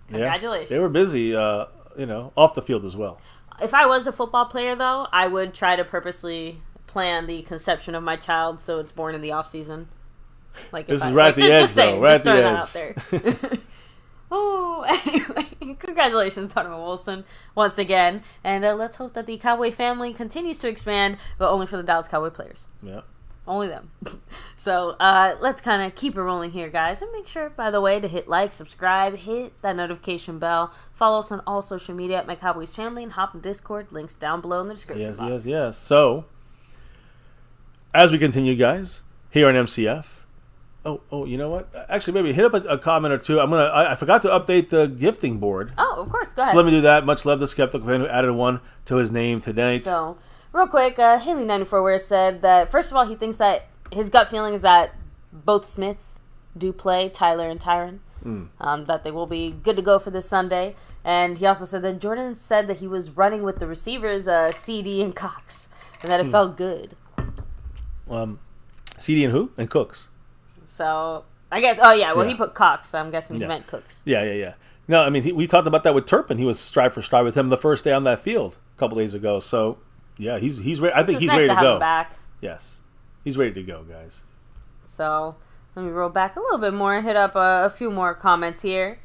Congratulations. Yeah, they were busy, off the field as well. If I was a football player, though, I would try to purposely plan the conception of my child so it's born in the off season. Like this is right at the edge, though. Right at the edge. Out there. Oh, anyway, congratulations, Donovan Wilson, once again. And let's hope that the Cowboy family continues to expand, but only for the Dallas Cowboy players. Yeah. Only them. So let's kind of keep it rolling here, guys. And make sure, by the way, to hit like, subscribe, hit that notification bell. Follow us on all social media at MyCowboysFamily and hop in Discord. Links down below in the description box. Yes. So, as we continue, guys, here on MCF. Oh, you know what? Actually, maybe hit up a comment or two. I forgot to update the gifting board. Oh, of course. Go ahead. So let me do that. Much love to Skeptical fan who added one to his name tonight. So, real quick, Haley94 said that, first of all, he thinks that his gut feeling is that both Smiths do play, Tyler and Tyron, that they will be good to go for this Sunday. And he also said that Jordan said that he was running with the receivers, CD and Cox, and that it felt good. CD and who? And Cooks. So, I guess, he put Cox, so I'm guessing he meant Cooks. Yeah. No, I mean, we talked about that with Turpin. He was stride for stride with him the first day on that field a couple days ago. So, yeah, he's ready. I think he's ready to go. Him back. Yes. He's ready to go, guys. So, let me roll back a little bit more and hit up a few more comments here.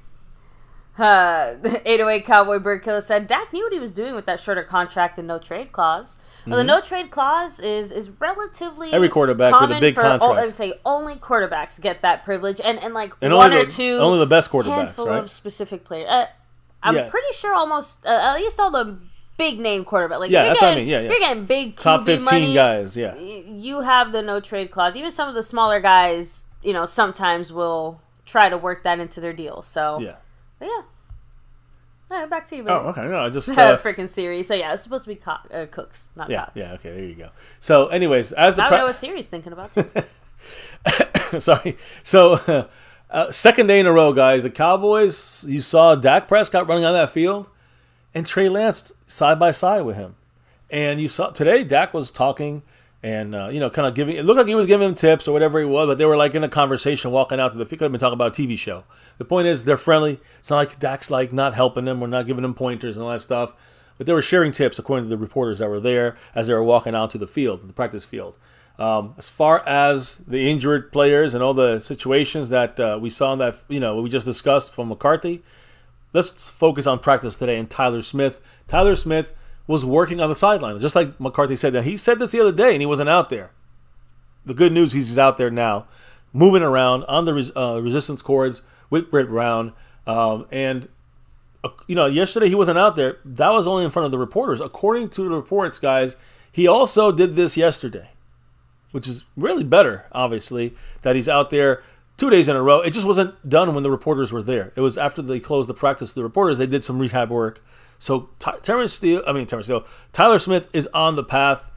The 808 Cowboy Bird Killer said, Dak knew what he was doing with that shorter contract and no trade clause. Well, the no trade clause is relatively every quarterback common with a big contract. I would say only quarterbacks get that privilege, and one or two, only the best quarterbacks, handful right? of specific players. I'm pretty sure almost at least all the big name quarterback. Like that's what I mean. If you're getting big QB top 15 money, guys. Yeah, you have the no trade clause. Even some of the smaller guys, sometimes will try to work that into their deal. So but yeah. All right, back to you, baby. Oh, okay. No, I just freaking series. So yeah, it's supposed to be Cooks, not Cox. Yeah. Okay, there you go. So, anyways, as the I know what Siri's thinking about too. Sorry. So, second day in a row, guys. The Cowboys. You saw Dak Prescott running on that field, and Trey Lance side by side with him. And you saw today, Dak was talking and kind of giving. It looked like he was giving him tips or whatever he was, but they were like in a conversation, walking out to the. Could have been talking about a TV show. The point is, they're friendly. It's not like Dak's like not helping them or not giving them pointers and all that stuff. But they were sharing tips according to the reporters that were there as they were walking out to the field, the practice field. As far as the injured players and all the situations that we saw in that, we just discussed from McCarthy, let's focus on practice today and Tyler Smith. Tyler Smith was working on the sideline, just like McCarthy said that. He said this the other day, and he wasn't out there. The good news is he's out there now, moving around on the resistance cords with Britt Brown. Yesterday he wasn't out there. That was only in front of the reporters. According to the reports, guys, he also did this yesterday, which is really better, obviously, that he's out there 2 days in a row. It just wasn't done when the reporters were there. It was after they closed the practice. The reporters, they did some rehab work. So Tyler Smith is on the path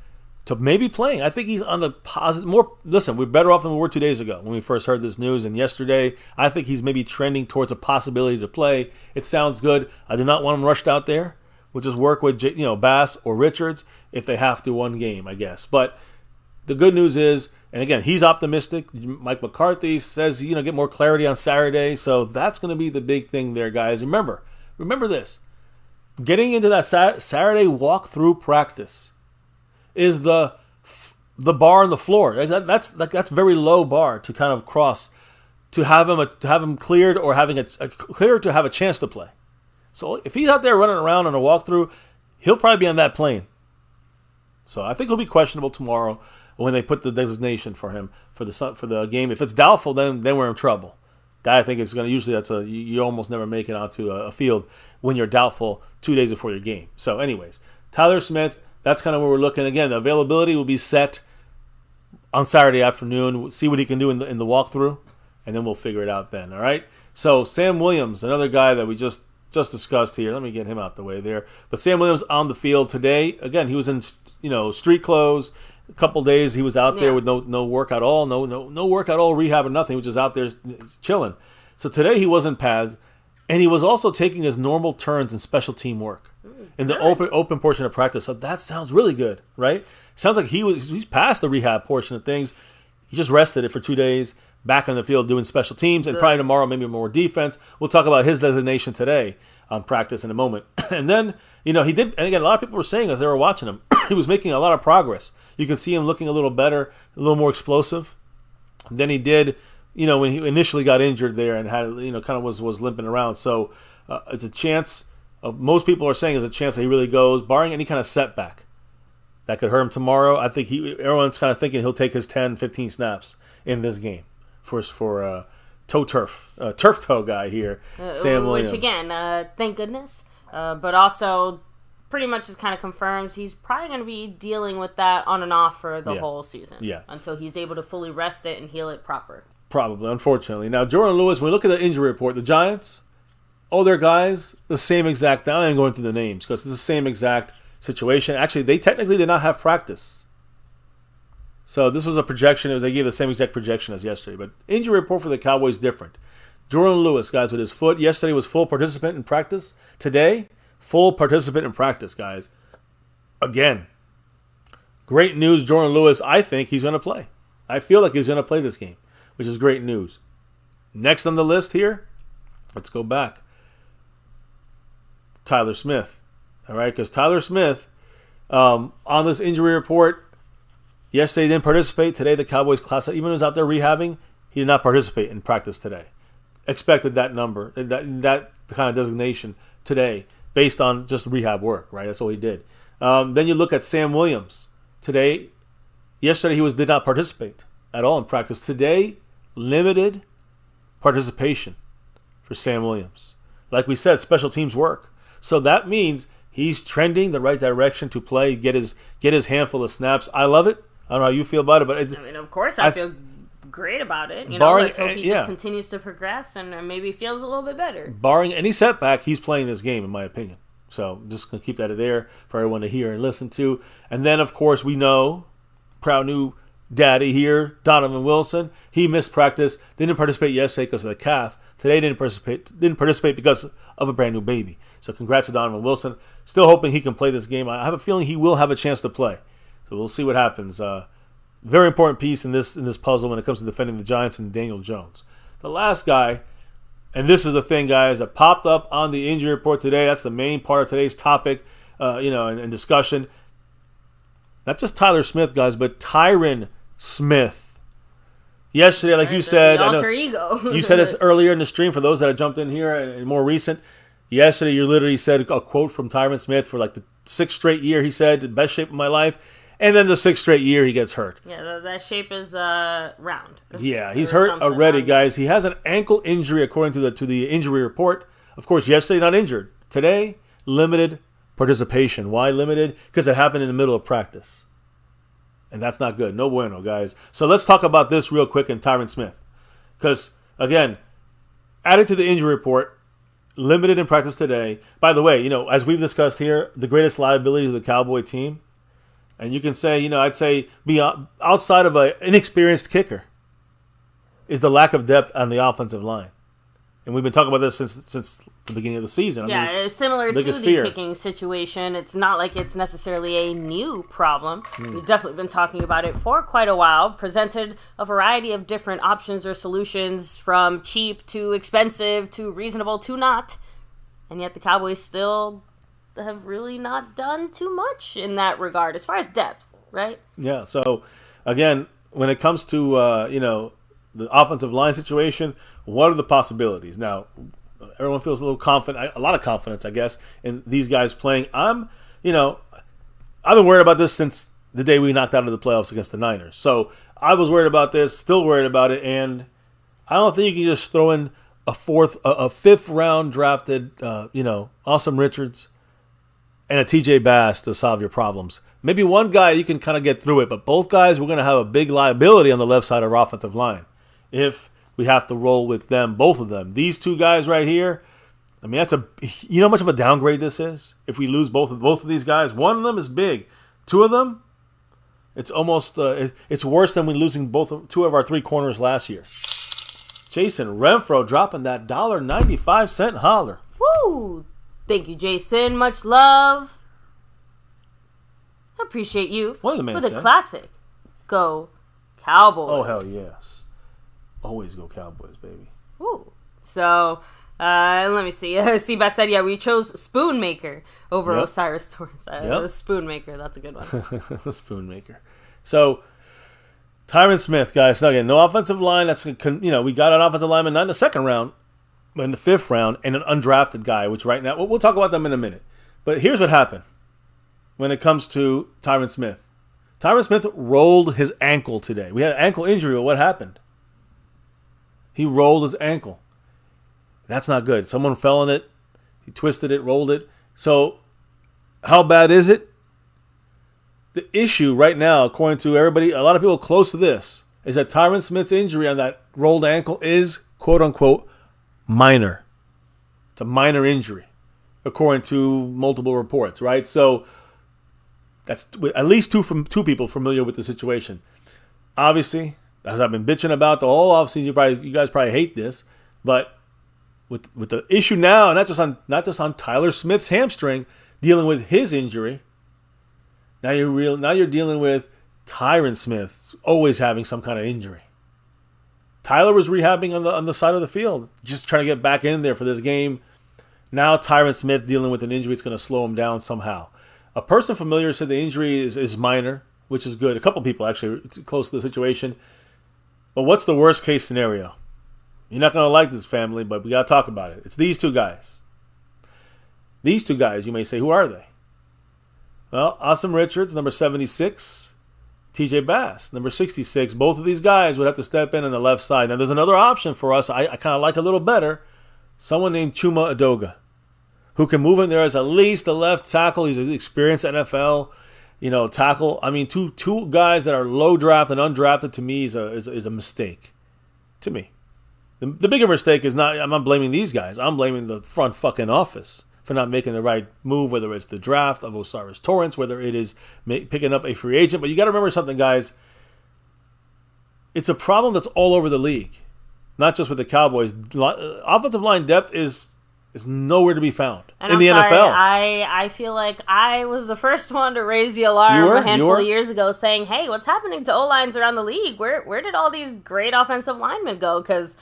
to maybe playing. I think he's on the positive. Listen, we're better off than we were 2 days ago when we first heard this news. And yesterday, I think he's maybe trending towards a possibility to play. It sounds good. I do not want him rushed out there. We'll just work with Bass or Richards if they have to one game, I guess. But the good news is, and again, he's optimistic. Mike McCarthy says get more clarity on Saturday. So that's going to be the big thing there, guys. Remember this. Getting into that Saturday walkthrough practice is the bar on the floor. That's very low bar to kind of cross to have him cleared or having a cleared to have a chance to play. So if he's out there running around on a walkthrough, he'll probably be on that plane. So I think he'll be questionable tomorrow when they put the designation for him for the game. If it's doubtful, then we're in trouble. That I think is going to usually you almost never make it onto a field when you're doubtful 2 days before your game. So anyways, Tyler Smith, that's kind of where we're looking. Again, the availability will be set on Saturday afternoon. We'll see what he can do in the walkthrough, and then we'll figure it out then. All right. So Sam Williams, another guy that we just discussed here. Let me get him out the way there. But Sam Williams on the field today. Again, he was in street clothes. A couple days he was out there with no work at all, no work at all, rehab or nothing. He was just out there chilling. So today he was in pads, and he was also taking his normal turns in special team work in the open portion of practice. So that sounds really good, right? Sounds like he's past the rehab portion of things. He just rested it for 2 days, back on the field doing special teams, and probably tomorrow maybe more defense. We'll talk about his designation today on practice in a moment. And then, he did, and again, a lot of people were saying as they were watching him, he was making a lot of progress. You can see him looking a little better, a little more explosive than he did, when he initially got injured there and had, kind of was limping around. So it's a chance, most people are saying there's a chance that he really goes, barring any kind of setback that could hurt him tomorrow. I think everyone's kind of thinking he'll take his 10, 15 snaps in this game for turf toe guy here, Sam Williams. Which again, thank goodness, but also pretty much just kind of confirms he's probably going to be dealing with that on and off for the whole season. Yeah, until he's able to fully rest it and heal it proper. Probably, unfortunately. Now, Jordan Lewis, when we look at the injury report, the Giants, all their guys, the same exact. I'm not even going through the names because it's the same exact situation. Actually, they technically did not have practice. So this was a projection. They gave the same exact projection as yesterday. But injury report for the Cowboys different. Jordan Lewis, guys, with his foot. Yesterday was full participant in practice. Today, full participant in practice, guys. Again, great news. Jordan Lewis, I think he's going to play. I feel like he's going to play this game, which is great news. Next on the list here, let's go back. Tyler Smith. All right, because Tyler Smith, on this injury report, yesterday he didn't participate. Today the Cowboys class, even when he was out there rehabbing, he did not participate in practice today. Expected that number, that kind of designation today based on just rehab work, right? That's all he did. Then you look at Sam Williams. Yesterday he did not participate at all in practice. Today, limited participation for Sam Williams. Like we said, special teams work. So that means he's trending the right direction to play, get his handful of snaps. I love it. I don't know how you feel about it, but of course, I feel great about it. Let's hope he just continues to progress and maybe feels a little bit better. Barring any setback, he's playing this game, in my opinion. So just going to keep that there for everyone to hear and listen to. And then, of course, we know, proud new daddy here, Donovan Wilson. He missed practice. Didn't participate yesterday because of the calf. Today didn't participate because of a brand new baby. So congrats to Donovan Wilson. Still hoping he can play this game. I have a feeling he will have a chance to play. So we'll see what happens. Very important piece in this puzzle when it comes to defending the Giants and Daniel Jones. The last guy, and this is the thing, guys, that popped up on the injury report today. That's the main part of today's topic, and discussion. Not just Tyler Smith, guys, but Tyron Smith. Yesterday, like you said, alter ego. You said this earlier in the stream for those that have jumped in here and more recent. Yesterday, you literally said a quote from Tyron Smith for like the 6th straight year. He said, "The best shape of my life." And then the 6th straight year, he gets hurt. Yeah, that shape is round. Yeah, he's hurt already, guys. He has an ankle injury according to the injury report. Of course, yesterday, not injured. Today, limited participation. Why limited? Because it happened in the middle of practice. And that's not good. No bueno, guys. So let's talk about this real quick in Tyron Smith. Because, again, added to the injury report, limited in practice today. By the way, as we've discussed here, the greatest liability to the Cowboy team, and you can say, I'd say outside of an inexperienced kicker, is the lack of depth on the offensive line. And we've been talking about this since the beginning of the season. It's similar to the kicking situation. It's not like it's necessarily a new problem. We've definitely been talking about it for quite a while. Presented a variety of different options or solutions, from cheap to expensive to reasonable to not. And yet the Cowboys still have really not done too much in that regard as far as depth, right? Yeah, so again, when it comes to, the offensive line situation, what are the possibilities? Now, everyone feels a lot of confidence, I guess, in these guys playing. I've been worried about this since the day we knocked out of the playoffs against the Niners. So I was worried about this, still worried about it, and I don't think you can just throw in a fifth round drafted, Awesome Richards and a TJ Bass to solve your problems. Maybe one guy you can kind of get through it, but both guys, we're going to have a big liability on the left side of our offensive line if we have to roll with them, both of them. These two guys right here, I mean, you know how much of a downgrade this is? If we lose both of these guys, one of them is big. Two of them, it's almost, it's worse than we losing two of our three corners last year. Jason Renfro dropping that $1.95 holler. Woo! Thank you, Jason. Much love. Appreciate you. What did the man with say? a classic. Go Cowboys. Oh, hell yes. Always go Cowboys, baby. Ooh. So, let me see. Seabass said, yeah, we chose Spoonmaker over Osiris Torres. Spoonmaker, that's a good one. Spoonmaker. So, Tyron Smith, guys. Again, no offensive line. That's, we got an offensive lineman not in the second round, but in the fifth round, and an undrafted guy, which right now, we'll talk about them in a minute. But here's what happened when it comes to Tyron Smith. Tyron Smith rolled his ankle today. We had an ankle injury, but what happened? He rolled his ankle. That's not good. Someone fell on it. He twisted it, rolled it. So, how bad is it? The issue right now, according to everybody, a lot of people close to this, is that Tyron Smith's injury on that rolled ankle is, quote-unquote, minor. It's a minor injury, according to multiple reports, right? So, that's at least two people familiar with the situation. Obviously, as I've been bitching about the whole offseason, you guys probably hate this, but with the issue now, not just on Tyler Smith's hamstring, dealing with his injury, now you're dealing with Tyron Smith always having some kind of injury. Tyler was rehabbing on the side of the field, just trying to get back in there for this game. Now Tyron Smith dealing with an injury that's going to slow him down somehow. A person familiar said the injury is minor, which is good. A couple people actually close to the situation. But what's the worst case scenario? You're not going to like this, family, but we got to talk about it. It's these two guys. These two guys, you may say, who are they? Well, Awesome Richards, number 76. TJ Bass, number 66. Both of these guys would have to step in on the left side. Now, there's another option for us I kind of like a little better. Someone named Chuma Edoga, who can move in there as at least a left tackle. He's an experienced NFL, tackle. I mean, two guys that are low draft and undrafted to me is a mistake. To me. The bigger mistake is I'm not blaming these guys. I'm blaming the front fucking office for not making the right move, whether it's the draft of Osiris Torrance, whether it is picking up a free agent. But you got to remember something, guys. It's a problem that's all over the league, not just with the Cowboys. Offensive line depth is nowhere to be found in the NFL. I feel like I was the first one to raise the alarm a handful of years ago saying, hey, what's happening to O-lines around the league? Where did all these great offensive linemen go? Because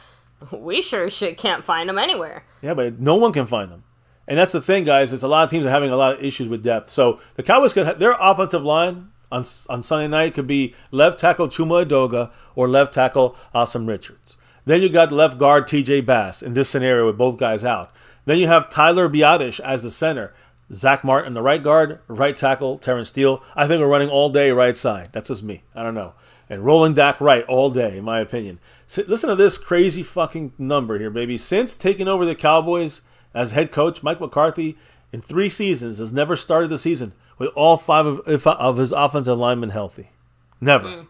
we sure as shit can't find them anywhere. Yeah, but no one can find them. And that's the thing, guys. It's a lot of teams are having a lot of issues with depth. So the Cowboys could have their offensive line on Sunday night could be left tackle Chuma Edoga or left tackle Awesome Richards. Then you got left guard TJ Bass in this scenario with both guys out. Then you have Tyler Biadasz as the center. Zach Martin, the right guard, right tackle, Terrence Steele. I think we're running all day right side. That's just me. I don't know. And rolling Dak right all day, in my opinion. So, listen to this crazy fucking number here, baby. Since taking over the Cowboys as head coach, Mike McCarthy, in 3 seasons, has never started the season with all 5 of his offensive linemen healthy. Never.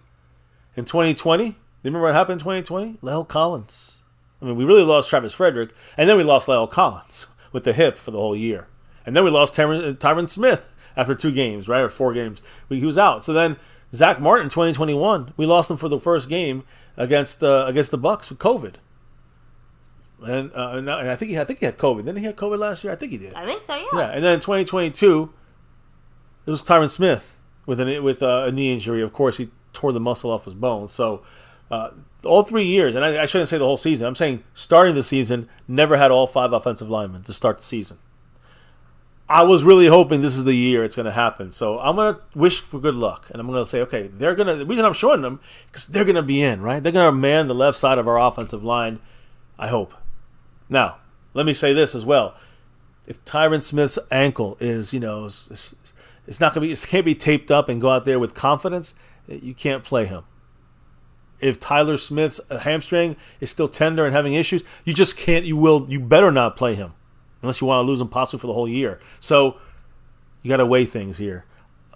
In 2020, you remember what happened in 2020? La'el Collins. I mean, we really lost Travis Frederick, and then we lost La'el Collins with the hip for the whole year. And then we lost Tyron Smith after 2 games, right, or 4 games. He was out. So then Zach Martin, 2021, we lost him for the first game against the Bucks with COVID. And I think he had COVID. Didn't he have COVID last year? I think he did. I think so, yeah. Yeah, and then in 2022, it was Tyron Smith with a knee injury. Of course, he tore the muscle off his bone. So all 3 years, and I shouldn't say the whole season. I'm saying starting the season, never had all 5 offensive linemen to start the season. I was really hoping this is the year it's going to happen. So I'm going to wish for good luck. And I'm going to say, okay, the reason I'm showing them, because they're going to be in, right? They're going to man the left side of our offensive line, I hope. Now, let me say this as well. If Tyron Smith's ankle is, it's not going to be, it can't be taped up and go out there with confidence, you can't play him. If Tyler Smith's hamstring is still tender and having issues, you just can't, you better not play him. Unless you want to lose him possibly for the whole year. So, you got to weigh things here.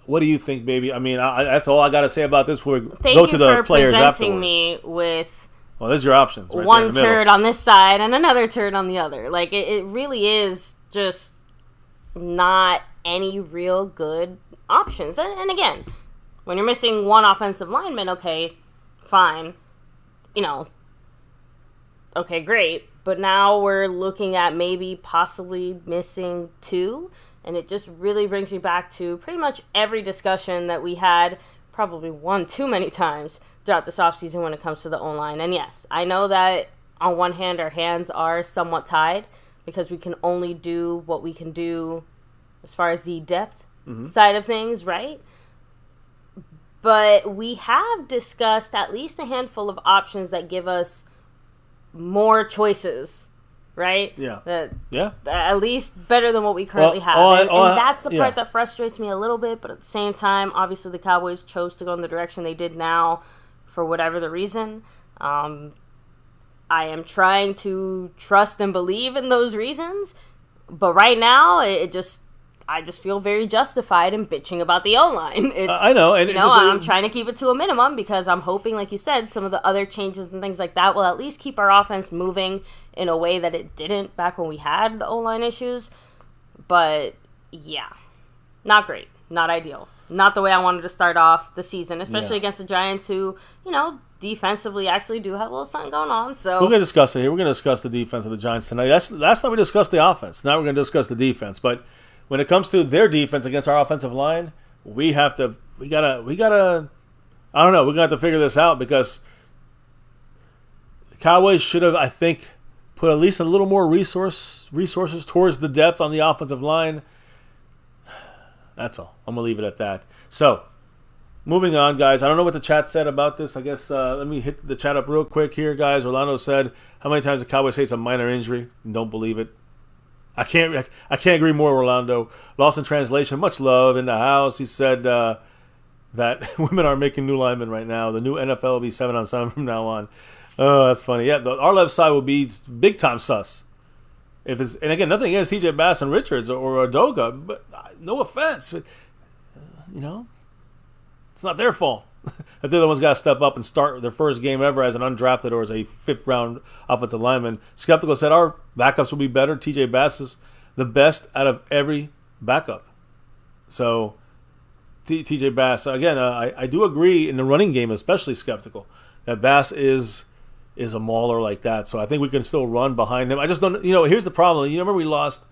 What do you think, baby? I mean, that's all I got to say about this. We'll go to the players afterwards. Thank you for presenting me with Well, there's your options. Right one there in the turd middle. on this side and another turd on the other. Like, it really is just not any real good options. And again, when you're missing one offensive lineman, okay, fine. Okay, great. But now we're looking at maybe possibly missing two. And it just really brings me back to pretty much every discussion that we had, probably one too many times throughout this offseason when it comes to the O-line. And yes, I know that on one hand, our hands are somewhat tied because we can only do what we can do as far as the depth side of things, right? But we have discussed at least a handful of options that give us more choices, right? Yeah. At least better than what we currently have. And that's the part that frustrates me a little bit, but at the same time, obviously the Cowboys chose to go in the direction they did now for whatever the reason. I am trying to trust and believe in those reasons, but right now, I just feel very justified in bitching about the O-line. I know. And I'm trying to keep it to a minimum because I'm hoping, like you said, some of the other changes and things like that will at least keep our offense moving in a way that it didn't back when we had the O-line issues. But, yeah, not great. Not ideal. Not the way I wanted to start off the season, especially against the Giants who, defensively actually do have a little something going on. So we're going to discuss it here. We're going to discuss the defense of the Giants tonight. Last night we discussed the offense. Now we're going to discuss the defense. But when it comes to their defense against our offensive line, we gotta, I don't know, we're gonna have to figure this out because the Cowboys should have, I think, put at least a little more resources towards the depth on the offensive line. That's all. I'm gonna leave it at that. So, moving on, guys. I don't know what the chat said about this. I guess let me hit the chat up real quick here, guys. Orlando said, "How many times the Cowboys say it's a minor injury? Don't believe it." I can't agree more, Orlando. Lost in translation. Much love in the house. He said that women are making new linemen right now. The new NFL will be 7-on-7 from now on. Oh, that's funny. Yeah, our left side will be big time sus. And again, nothing against TJ Bass and Richards or Odoga, but no offense. It's not their fault. If they're the ones got to step up and start their first game ever as an undrafted or as a fifth-round offensive lineman. Skeptical said our backups will be better. TJ Bass is the best out of every backup. So, TJ Bass, again, I do agree in the running game, especially Skeptical, that Bass is a mauler like that. So I think we can still run behind him. I just don't, here's the problem. You remember we lost,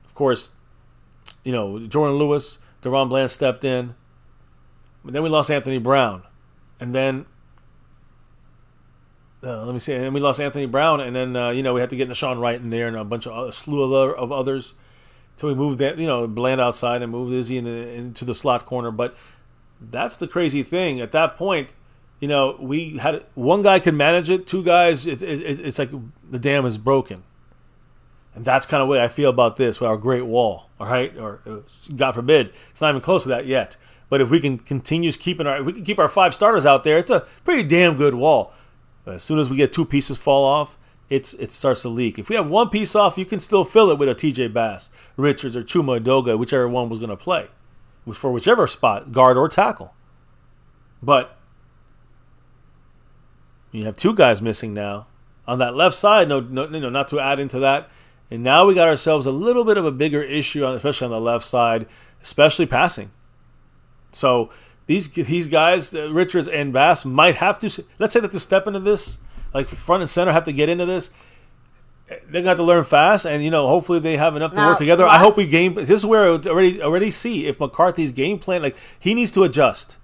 of course, Jordan Lewis, Deron Bland stepped in. But then we lost Anthony Brown. And then, and we lost Anthony Brown. And then, we had to get Nashawn Wright in there and a slew of others. So we moved that, Bland outside and moved Izzy into the slot corner. But that's the crazy thing. At that point, we had one guy could manage it. Two guys, it's like the dam is broken. And that's kind of the way I feel about this with our Great Wall. All right? Or God forbid, it's not even close to that yet. But if we can if we can keep our 5 starters out there, it's a pretty damn good wall. But as soon as we get 2 pieces fall off, it starts to leak. If we have 1 piece off, you can still fill it with a TJ Bass, Richards, or Chuma Edoga, whichever one was going to play, for whichever spot, guard or tackle. But you have 2 guys missing now on that left side. No, not to add into that. And now we got ourselves a little bit of a bigger issue, especially on the left side, especially passing. So these guys, Richards and Bass, might have to, let's say that to step into this, like front and center, have to get into this. They got to learn fast, and hopefully they have enough to work together. I hope we game. This is where I would already see if McCarthy's game plan, like he needs to adjust.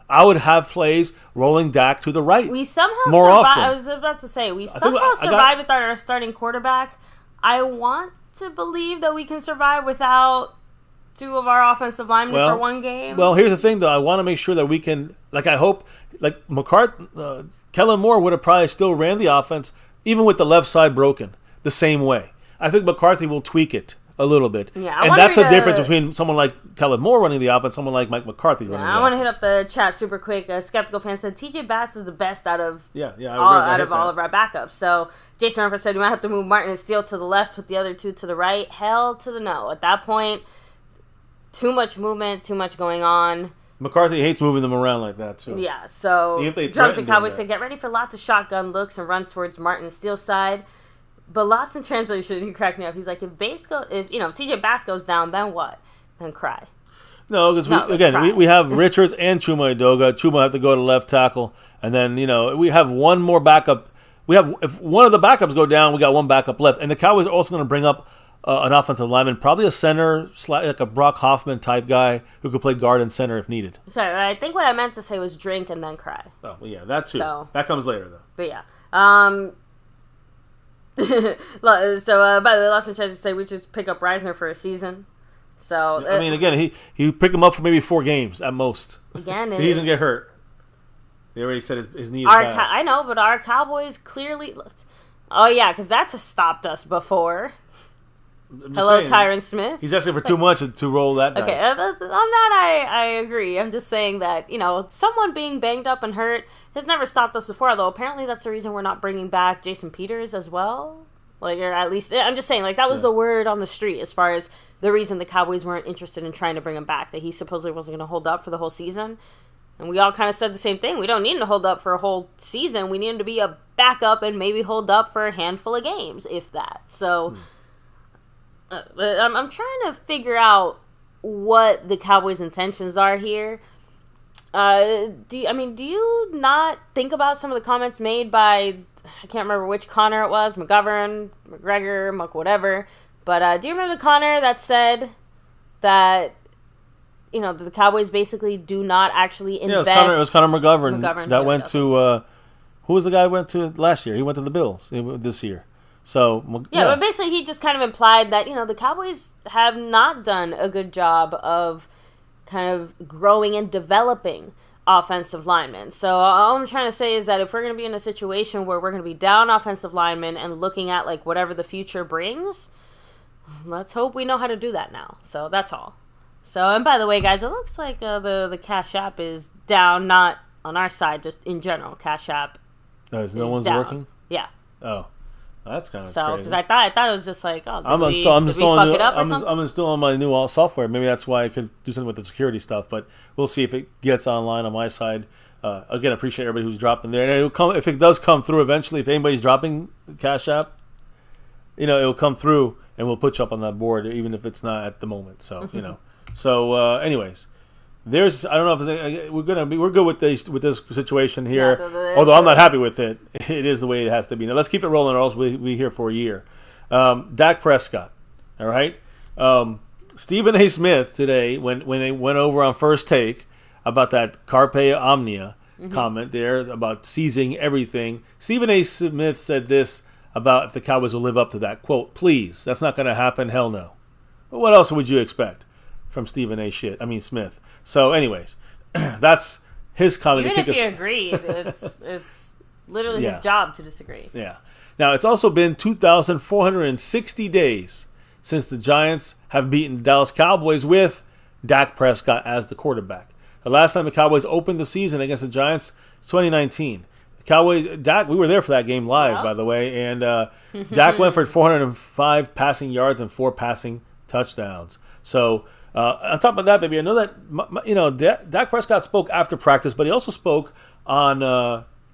I would have plays rolling Dak to the right. We somehow more survived. often. I was about to say we somehow survived with our starting quarterback. I want to believe that we can survive without 2 of our offensive linemen for one game. Well, here's the thing, though. I want to make sure that we can, I hope, McCarthy, Kellen Moore would have probably still ran the offense, even with the left side broken, the same way. I think McCarthy will tweak it a little bit. Yeah, and that's the difference between someone like Kellen Moore running the offense, someone like Mike McCarthy running the offense. I want to hit up the chat super quick. A Skeptical fan said TJ Bass is the best out of all of our backups. So Jason Renfro said we might have to move Martin and Steele to the left, put the other 2 to the right. Hell to the no. At that point, too much movement, too much going on. McCarthy hates moving them around like that, too. Yeah, so Even if they Drums and threaten Cowboys doing say, get ready for lots of shotgun looks and run towards Martin Steele's side. But lost in translation, he cracked me up. He's like, if TJ Bass goes down, then what? Then cry. No, because we have Richards and Chuma Edoga. Chuma have to go to left tackle, and then we have one more backup. If one of the backups go down, we got one backup left, and the Cowboys are also going to bring up an offensive lineman, probably a center, like a Brock Hoffman type guy who could play guard and center if needed. Sorry, I think what I meant to say was drink and then cry. Oh, well, yeah, that too. That comes later, though. But yeah. So, by the way, Lawson tries to say we just pick up Reisner for a season. So I mean, again, he pick him up for maybe 4 games at most. Again, he doesn't get hurt. They already said his knee is bad. I know, but our Cowboys clearly looked. Oh yeah, because that's stopped us before. Hello, saying, Tyron Smith. He's asking for too much to roll that dice. Okay, on that I agree. I'm just saying that someone being banged up and hurt has never stopped us before. Although apparently that's the reason we're not bringing back Jason Peters as well. Like, or at least, I'm just saying, like, that was the word on the street as far as the reason the Cowboys weren't interested in trying to bring him back, that he supposedly wasn't going to hold up for the whole season. And we all kind of said the same thing. We don't need him to hold up for a whole season. We need him to be a backup and maybe hold up for a handful of games, if that. So, I'm trying to figure out what the Cowboys' intentions are here. Do you not think about some of the comments made by, I can't remember which Connor it was, McGovern, McGregor, whatever, but do you remember the Connor that said that, the Cowboys basically do not actually invest? Yeah, it was Connor McGovern that went to, who was the guy who went to last year? He went to the Bills this year. So, but basically he just kind of implied that, the Cowboys have not done a good job of kind of growing and developing offensive linemen. So all I'm trying to say is that if we're going to be in a situation where we're going to be down offensive linemen and looking at like whatever the future brings, let's hope we know how to do that now. So that's all. So, and by the way, guys, it looks like the Cash App is down, not on our side, just in general. Cash App. No one's down. Working? Yeah. Oh. That's kind of crazy. Because I thought it was just like, I'm installing my new software. Maybe that's why I could do something with the security stuff. But we'll see if it gets online on my side. Again, I appreciate everybody who's dropping there. And it'll come, if it does come through eventually, if anybody's dropping Cash App, it'll come through and we'll put you up on that board, even if it's not at the moment. So So, anyways. I don't know if we're good with this situation here. Although I'm not happy with it, it is the way it has to be. Now let's keep it rolling, or else we here for a year. Dak Prescott, all right. Stephen A. Smith today, when they went over on First Take about that Carpe Omnia comment there about seizing everything, Stephen A. Smith said this about if the Cowboys will live up to that quote. Please, that's not going to happen. Hell no. But what else would you expect from Stephen A. Smith? So, anyways, that's his comment. Even if you agree, it's literally his job to disagree. Yeah. Now, it's also been 2,460 days since the Giants have beaten the Dallas Cowboys with Dak Prescott as the quarterback. The last time the Cowboys opened the season against the Giants, 2019. The Cowboys, Dak, we were there for that game live, by the way, and Dak went for 405 passing yards and 4 passing touchdowns. So, on top of that, baby, I know that Dak Prescott spoke after practice, but he also spoke on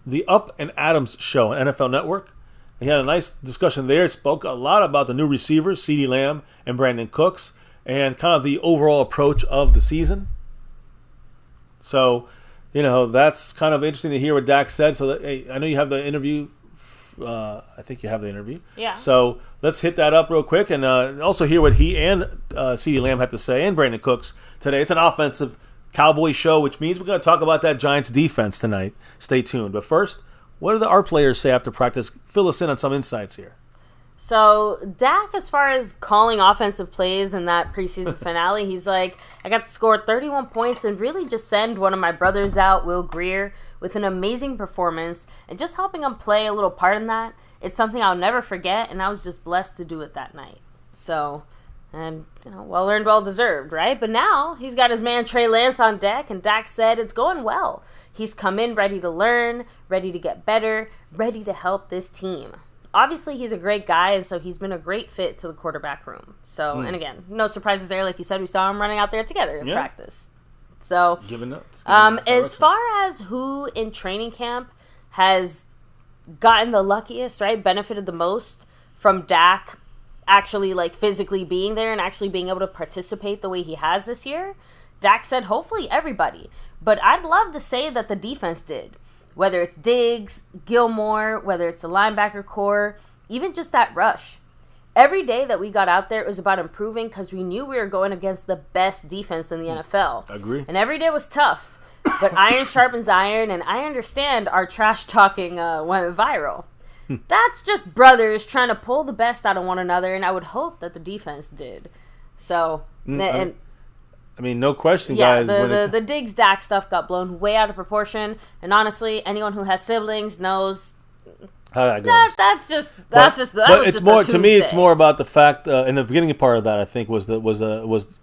the Up and Adams show on NFL Network. He had a nice discussion there. He spoke a lot about the new receivers, CeeDee Lamb and Brandon Cooks, and kind of the overall approach of the season. So, that's kind of interesting to hear what Dak said. So, I know you have the interview. I think you have the interview. Yeah. So let's hit that up real quick and also hear what he and CeeDee Lamb had to say and Brandon Cooks today. It's an offensive Cowboy show, which means we're going to talk about that Giants defense tonight. Stay tuned. But first, what do our players say after practice? Fill us in on some insights here. So Dak, as far as calling offensive plays in that preseason finale, he's like, I got to score 31 points and really just send one of my brothers out, Will Greer, with an amazing performance, and just helping him play a little part in that. It's something I'll never forget, and I was just blessed to do it that night. So, and, well earned, well deserved, right? But now he's got his man Trey Lance on deck, and Dak said it's going well. He's come in ready to learn, ready to get better, ready to help this team. Obviously, he's a great guy, and so he's been a great fit to the quarterback room. So, and again, no surprises there. Like you said, we saw him running out there together in practice. So, Giving nuts. as far as who in training camp has gotten the luckiest, right, benefited the most from Dak actually, like, physically being there and actually being able to participate the way he has this year, Dak said hopefully everybody. But I'd love to say that the defense did. Whether it's Diggs, Gilmore, whether it's the linebacker core, even just that rush. Every day that we got out there, it was about improving because we knew we were going against the best defense in the NFL. Agree. And every day was tough. But iron sharpens iron, and I understand our trash talking went viral. That's just brothers trying to pull the best out of one another, and I would hope that the defense did. So, I mean, no question, guys. The Diggs Dak stuff got blown way out of proportion, and honestly, anyone who has siblings knows how that goes. But it's more to me. It's more about the fact in the beginning part of that. I think was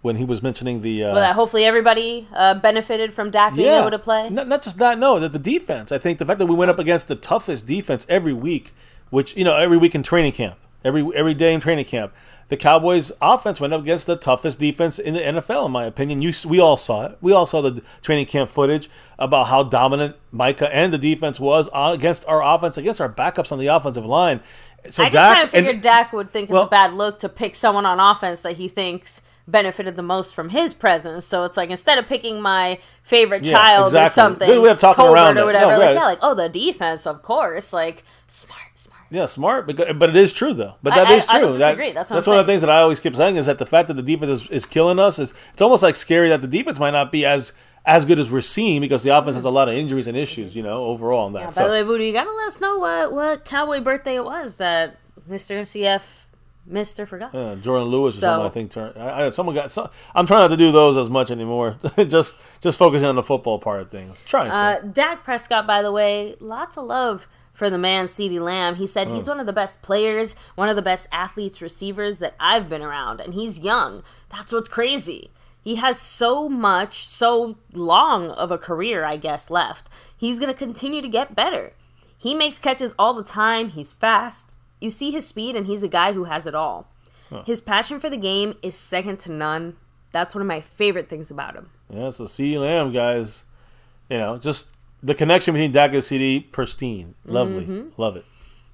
when he was mentioning the. That hopefully everybody benefited from Dak being able to play. Not just that. No, that the defense. I think the fact that we went up against the toughest defense every week, which every week in training camp, every day in training camp. The Cowboys' offense went up against the toughest defense in the NFL, in my opinion. We all saw it. We all saw the training camp footage about how dominant Micah and the defense was against our offense, against our backups on the offensive line. So I just kind of figured Dak would think it's a bad look to pick someone on offense that he thinks benefited the most from his presence. So it's like, instead of picking my favorite child or something, we have talking around or whatever, the defense, of course, like, smart. Yeah, smart, but it is true, though. But that is true. I don't disagree. That's one of the things that I always keep saying is that the fact that the defense is killing us, it's almost like scary that the defense might not be as good as we're seeing because the offense has a lot of injuries and issues, overall on that. By the way, Voodoo, you got to let us know what Cowboy birthday it was that Mr. MCF forgot. Jordan Lewis or something, I think. I'm trying not to do those as much anymore. just focusing on the football part of things. Dak Prescott, by the way, lots of love for the man, CeeDee Lamb. He said he's one of the best players, one of the best athletes, receivers that I've been around, and he's young. That's what's crazy. He has so long of a career, I guess, left. He's going to continue to get better. He makes catches all the time. He's fast. You see his speed, and he's a guy who has it all. His passion for the game is second to none. That's one of my favorite things about him. Yeah, so CeeDee Lamb, guys, just the connection between Dak and CD, pristine. Lovely. Mm-hmm. Love it.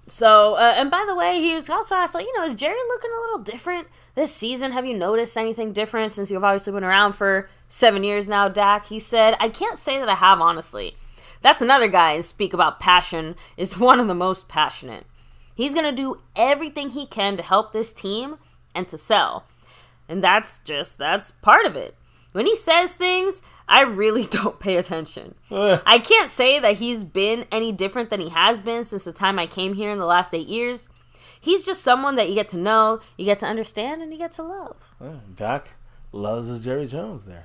So, and by the way, he was also asked, is Jerry looking a little different this season? Have you noticed anything different since you've obviously been around for 7 years now, Dak? He said, I can't say that I have, honestly. That's another guy and speak about passion, is one of the most passionate. He's going to do everything he can to help this team and to sell. And that's part of it. When he says things, I really don't pay attention. I can't say that he's been any different than he has been since the time I came here in the last 8 years. He's just someone that you get to know, you get to understand, and you get to love. Dak loves his Jerry Jones there.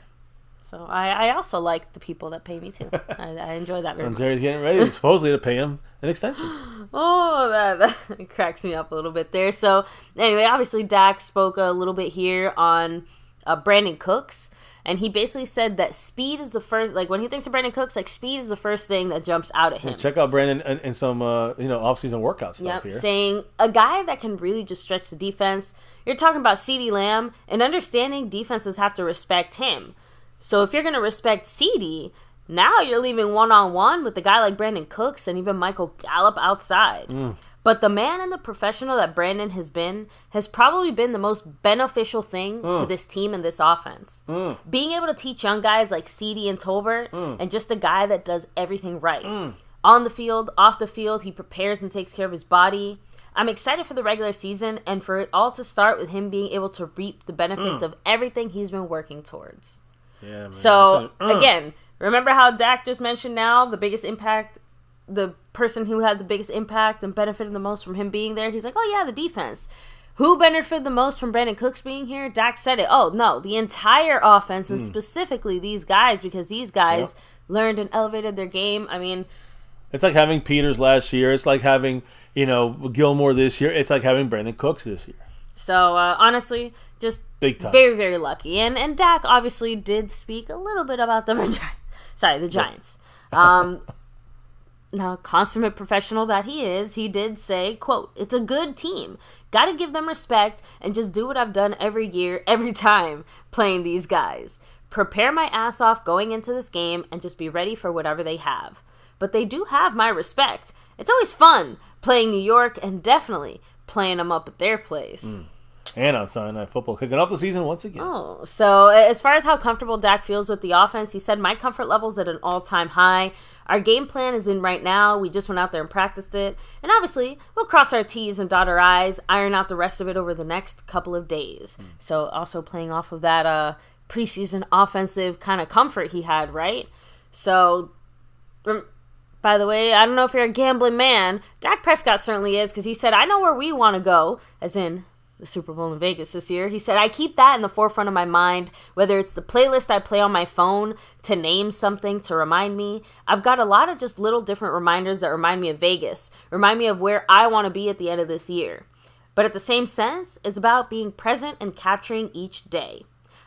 So I also like the people that pay me too. I enjoy that very much. Jerry's getting ready supposedly to pay him an extension. Oh, that cracks me up a little bit there. So anyway, obviously Dak spoke a little bit here on Brandon Cooks. And he basically said that speed is the first, when he thinks of Brandon Cooks, speed is the first thing that jumps out at him. Yeah, check out Brandon and some, off-season workout stuff here. Saying a guy that can really just stretch the defense. You're talking about CeeDee Lamb and understanding defenses have to respect him. So if you're going to respect CeeDee, now you're leaving one-on-one with a guy like Brandon Cooks and even Michael Gallup outside. But the man and the professional that Brandon has probably been the most beneficial thing to this team and this offense. Being able to teach young guys like CeeDee and Tolbert and just a guy that does everything right. On the field, off the field, he prepares and takes care of his body. I'm excited for the regular season and for it all to start with him being able to reap the benefits of everything he's been working towards. Yeah, man. So, again, remember how Dak just mentioned now the biggest impact, the person who had the biggest impact and benefited the most from him being there? He's like, oh, yeah, the defense. Who benefited the most from Brandon Cooks being here? Dak said it. Oh, no, the entire offense and specifically these guys, because these guys learned and elevated their game. I mean, it's like having Peters last year. It's like having, Gilmore this year. It's like having Brandon Cooks this year. So, honestly, just big time. Very, very lucky. And Dak obviously did speak a little bit about the Giants. Now, consummate professional that he is, he did say, quote, it's a good team. Got to give them respect and just do what I've done every year, every time playing these guys. prepare my ass off going into this game and just be ready for whatever they have. But they do have my respect. It's always fun playing New York and definitely playing them up at their place. And on Sunday Night Football, kicking off the season once again. Oh, so as far as how comfortable Dak feels with the offense, he said, my comfort level's at an all-time high. Our game plan is in right now. We just went out there and practiced it. And obviously, we'll cross our T's and dot our I's, iron out the rest of it over the next couple of days. So also playing off of that preseason offensive kind of comfort he had, right? So, by the way, I don't know if you're a gambling man. Dak Prescott certainly is, because he said, I know where we want to go, as in the Super Bowl in Vegas this year. He said, I keep that in the forefront of my mind, whether it's the playlist I play on my phone to name something to remind me. I've got a lot of just little different reminders that remind me of Vegas, remind me of where I want to be at the end of this year. But at the same sense, it's about being present and capturing each day.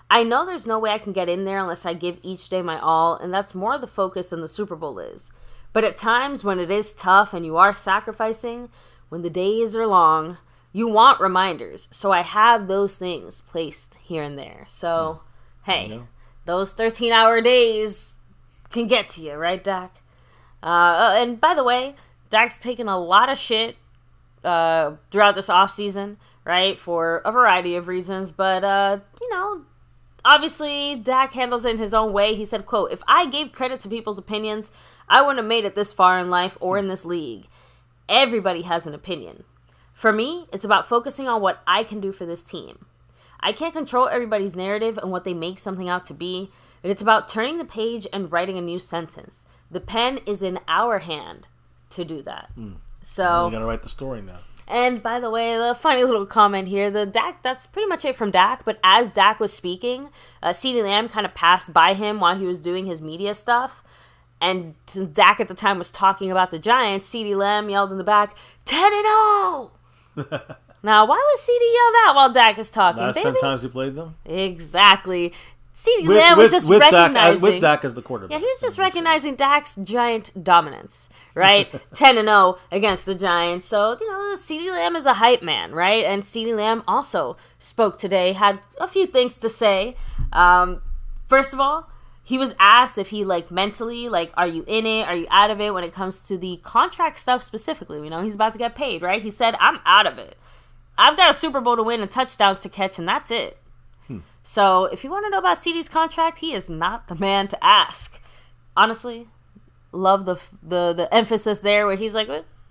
I know there's no way I can get in there unless I give each day my all, and that's more the focus than the Super Bowl is. But at times when it is tough and you are sacrificing, when the days are long, you want reminders. So I have those things placed here and there. So, hey, those 13-hour days can get to you, right, Dak? And by the way, Dak's taken a lot of shit throughout this offseason, right, for a variety of reasons. But, obviously, Dak handles it in his own way. He said, quote, if I gave credit to people's opinions, I wouldn't have made it this far in life or in this league. Everybody has an opinion. For me, it's about focusing on what I can do for this team. I can't control everybody's narrative and what they make something out to be, but it's about turning the page and writing a new sentence. The pen is in our hand to do that. So we got to write the story now. And by the way, the funny little comment here, the Dak, that's pretty much it from Dak, but as Dak was speaking, CeeDee Lamb kind of passed by him while he was doing his media stuff. And since Dak at the time was talking about the Giants, CeeDee Lamb yelled in the back, 10-0! Now, why would CD yell that while Dak is talking, Last baby? 10 times he played them? Exactly. CD Lamb was just recognizing... with Dak as the quarterback. Yeah, he was just recognizing Dak's giant dominance, right? 10-0 against the Giants. So, CD Lamb is a hype man, right? And CD Lamb also spoke today, had a few things to say. First of all, he was asked if he, mentally, are you in it? Are you out of it when it comes to the contract stuff specifically? He's about to get paid, right? He said, I'm out of it. I've got a Super Bowl to win and touchdowns to catch, and that's it. So if you want to know about CD's contract, he is not the man to ask. Honestly, love the emphasis there where he's like,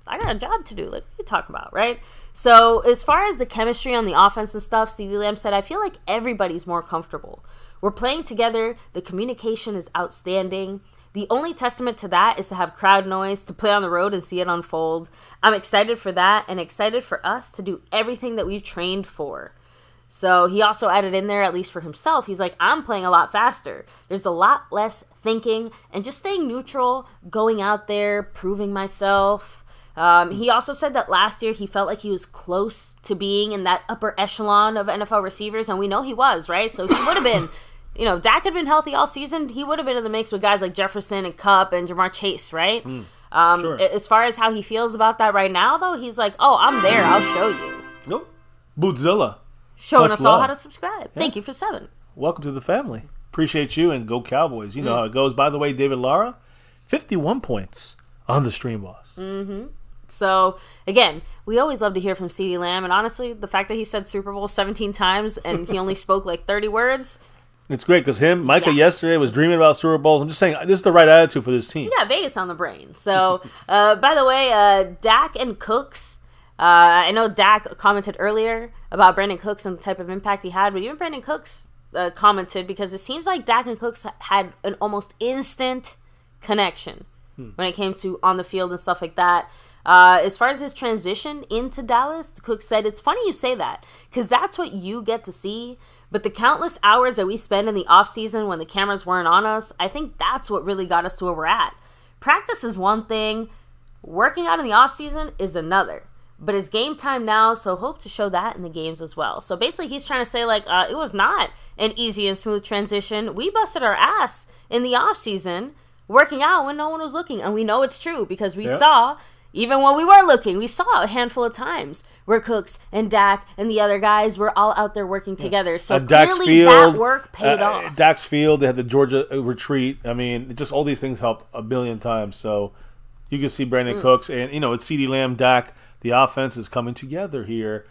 I got a job to do. What are you talking about, right? So as far as the chemistry on the offense and stuff, CD Lamb said, I feel like everybody's more comfortable. We're playing together. The communication is outstanding. The only testament to that is to have crowd noise, to play on the road and see it unfold. I'm excited for that and excited for us to do everything that we've trained for. So he also added in there, at least for himself, he's like, I'm playing a lot faster. There's a lot less thinking and just staying neutral, going out there, proving myself. He also said that last year he felt like he was close to being in that upper echelon of NFL receivers, and we know he was, right? So he would have been, Dak had been healthy all season. He would have been in the mix with guys like Jefferson and Kupp and Jamar Chase, right? Sure. As far as how he feels about that right now, though, he's like, oh, I'm there. I'll show you. Nope. Bootzilla. Showing Much us all love. how to subscribe. Yeah. Thank you for 7. Welcome to the family. Appreciate you and go Cowboys. You know how it goes. By the way, David Lara, 51 points on the Stream Boss. So, again, we always love to hear from CeeDee Lamb. And honestly, the fact that he said Super Bowl 17 times and he only spoke 30 words. It's great because Micah yesterday was dreaming about Super Bowls. I'm just saying, this is the right attitude for this team. He got Vegas on the brain. So, by the way, Dak and Cooks. I know Dak commented earlier about Brandon Cooks and the type of impact he had, but even Brandon Cooks commented because it seems like Dak and Cooks had an almost instant connection when it came to on the field and stuff like that. As far as his transition into Dallas, Cooks said, it's funny you say that because that's what you get to see. But the countless hours that we spend in the offseason when the cameras weren't on us, I think that's what really got us to where we're at. Practice is one thing. Working out in the offseason is another. But it's game time now, so hope to show that in the games as well. So basically, he's trying to say, it was not an easy and smooth transition. We busted our ass in the offseason working out when no one was looking. And we know it's true because we saw even when we were looking, we saw a handful of times where Cooks and Dak and the other guys were all out there working together. So clearly that work paid off. Dak's Field, they had the Georgia retreat. I mean, just all these things helped a billion times. So you can see Brandon Cooks and, it's CeeDee Lamb, Dak. The offense is coming together here.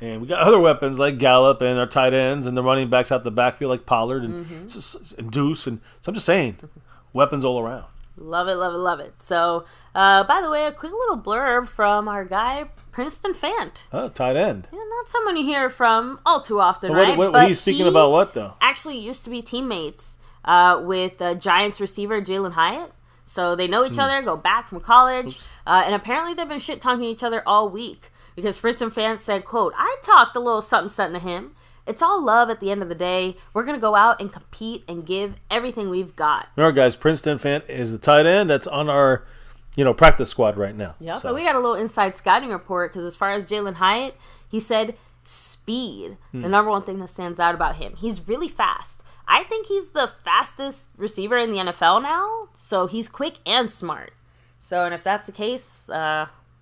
And we got other weapons like Gallup and our tight ends and the running backs out the backfield like Pollard and Deuce. And so I'm just saying, weapons all around. Love it, love it, love it. So, by the way, a quick little blurb from our guy, Princeton Fant. Oh, tight end. Yeah, not someone you hear from all too often, right? What he's speaking about what, though? Actually used to be teammates with Giants receiver Jalen Hyatt. So they know each other, go back from college. And apparently they've been shit-talking each other all week. Because Princeton Fant said, quote, I talked a little something to him. It's all love at the end of the day. We're going to go out and compete and give everything we've got. Remember, guys, Princeton Fant is the tight end that's on our, practice squad right now. Yeah, so. But we got a little inside scouting report because as far as Jalen Hyatt, he said speed, the number one thing that stands out about him. He's really fast. I think he's the fastest receiver in the NFL now, so he's quick and smart. So, and if that's the case,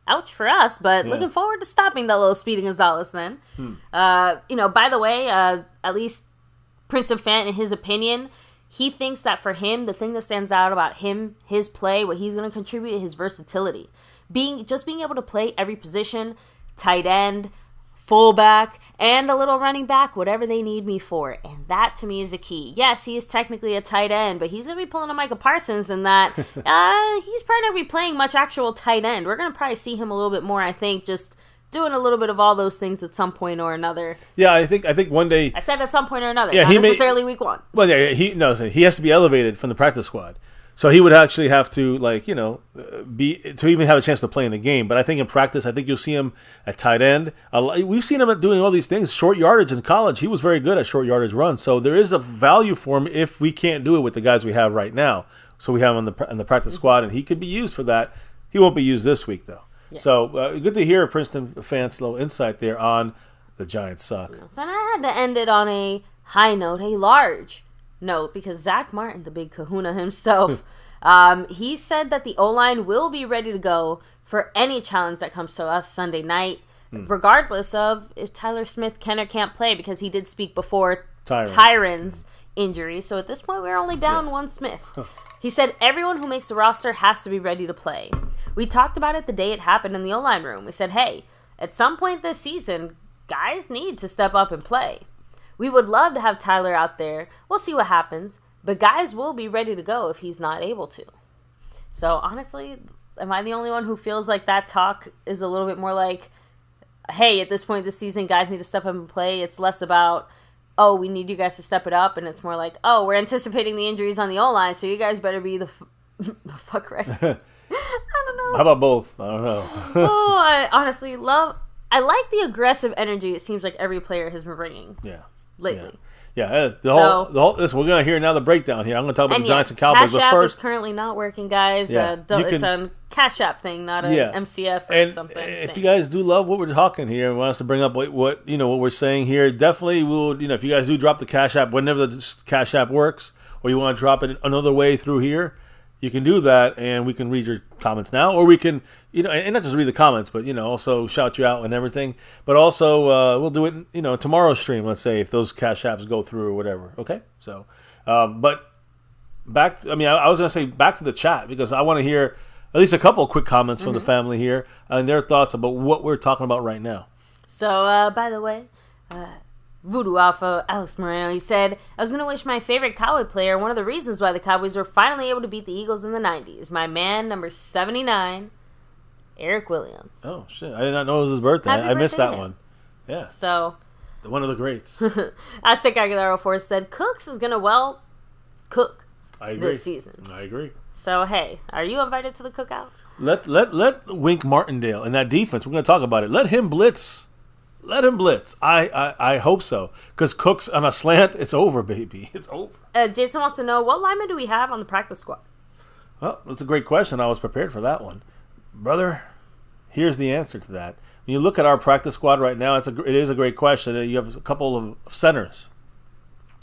ouch for us, but looking forward to stopping that little Speedy Gonzalez then. By the way, at least Princeton Fant, in his opinion, he thinks that for him, the thing that stands out about him, his play, what he's going to contribute, his versatility. Being able to play every position, tight end, fullback, and a little running back, whatever they need me for. And that, to me, is a key. Yes, he is technically a tight end, but he's going to be pulling a Micah Parsons in that he's probably not going to be playing much actual tight end. We're going to probably see him a little bit more, I think, just doing a little bit of all those things at some point or another. Yeah, I think one day... I said at some point or another, not necessarily week one. Well, yeah, he has to be elevated from the practice squad. So he would actually have to, to even have a chance to play in the game. But I think in practice, I think you'll see him at tight end. We've seen him doing all these things. Short yardage in college, he was very good at short yardage runs. So there is a value for him if we can't do it with the guys we have right now. So we have him on the practice squad, and he could be used for that. He won't be used this week, though. Yes. So good to hear Princeton Fant's little insight there on the Giants suck. And I had to end it on a high note, a large note, because Zach Martin, the big kahuna himself, he said that the O-line will be ready to go for any challenge that comes to us Sunday night, regardless of if Tyler Smith can or can't play, because he did speak before Tyron's injury. So at this point, we're only down one Smith. He said everyone who makes the roster has to be ready to play. We talked about it the day it happened in the O-line room. We said, hey, at some point this season, guys need to step up and play. We would love to have Tyler out there. We'll see what happens. But guys will be ready to go if he's not able to. So, honestly, am I the only one who feels like that talk is a little bit more like, hey, at this point this season, guys need to step up and play. It's less about, oh, we need you guys to step it up. And it's more like, oh, we're anticipating the injuries on the O-line, so you guys better be the fuck ready. I don't know. How about both? I don't know. I honestly I like the aggressive energy it seems like every player has been bringing. Yeah. Lately. Yeah, the whole listen, we're going to hear now the breakdown here. I'm going to talk about the Giants and Cowboys, Cash but App first... is currently not working, guys. It's a Cash App thing, not an MCF or something. If you guys do love what we're talking here and want us to bring up what we're saying here, definitely we'll, if you guys do drop the Cash App whenever the Cash App works, or you want to drop it another way through here, you can do that, and we can read your comments now, or we can, and not just read the comments, but, also shout you out and everything. But also, we'll do it, tomorrow's stream, let's say, if those Cash Apps go through or whatever. Okay? So, but back, I was going to say back to the chat, because I want to hear at least a couple of quick comments from the family here and their thoughts about what we're talking about right now. So, by the way, Voodoo Alpha, Alex Moreno, he said, I was going to wish my favorite Cowboy player one of the reasons why the Cowboys were finally able to beat the Eagles in the 90s. My man, number 79, Eric Williams. Oh, shit. I did not know it was his birthday. I missed that one. Yeah. So. One of the greats. Aztec Aguilera 4 said, Cooks is going to, cook this season. I agree. So, hey, are you invited to the cookout? Let Wink Martindale and that defense, we're going to talk about it. Let him blitz. Let him blitz. I hope so. Because Cook's on a slant, it's over, baby. It's over. Jason wants to know, what linemen do we have on the practice squad? Well, that's a great question. I was prepared for that one. Brother, here's the answer to that. When you look at our practice squad right now, it is a great question. You have a couple of centers.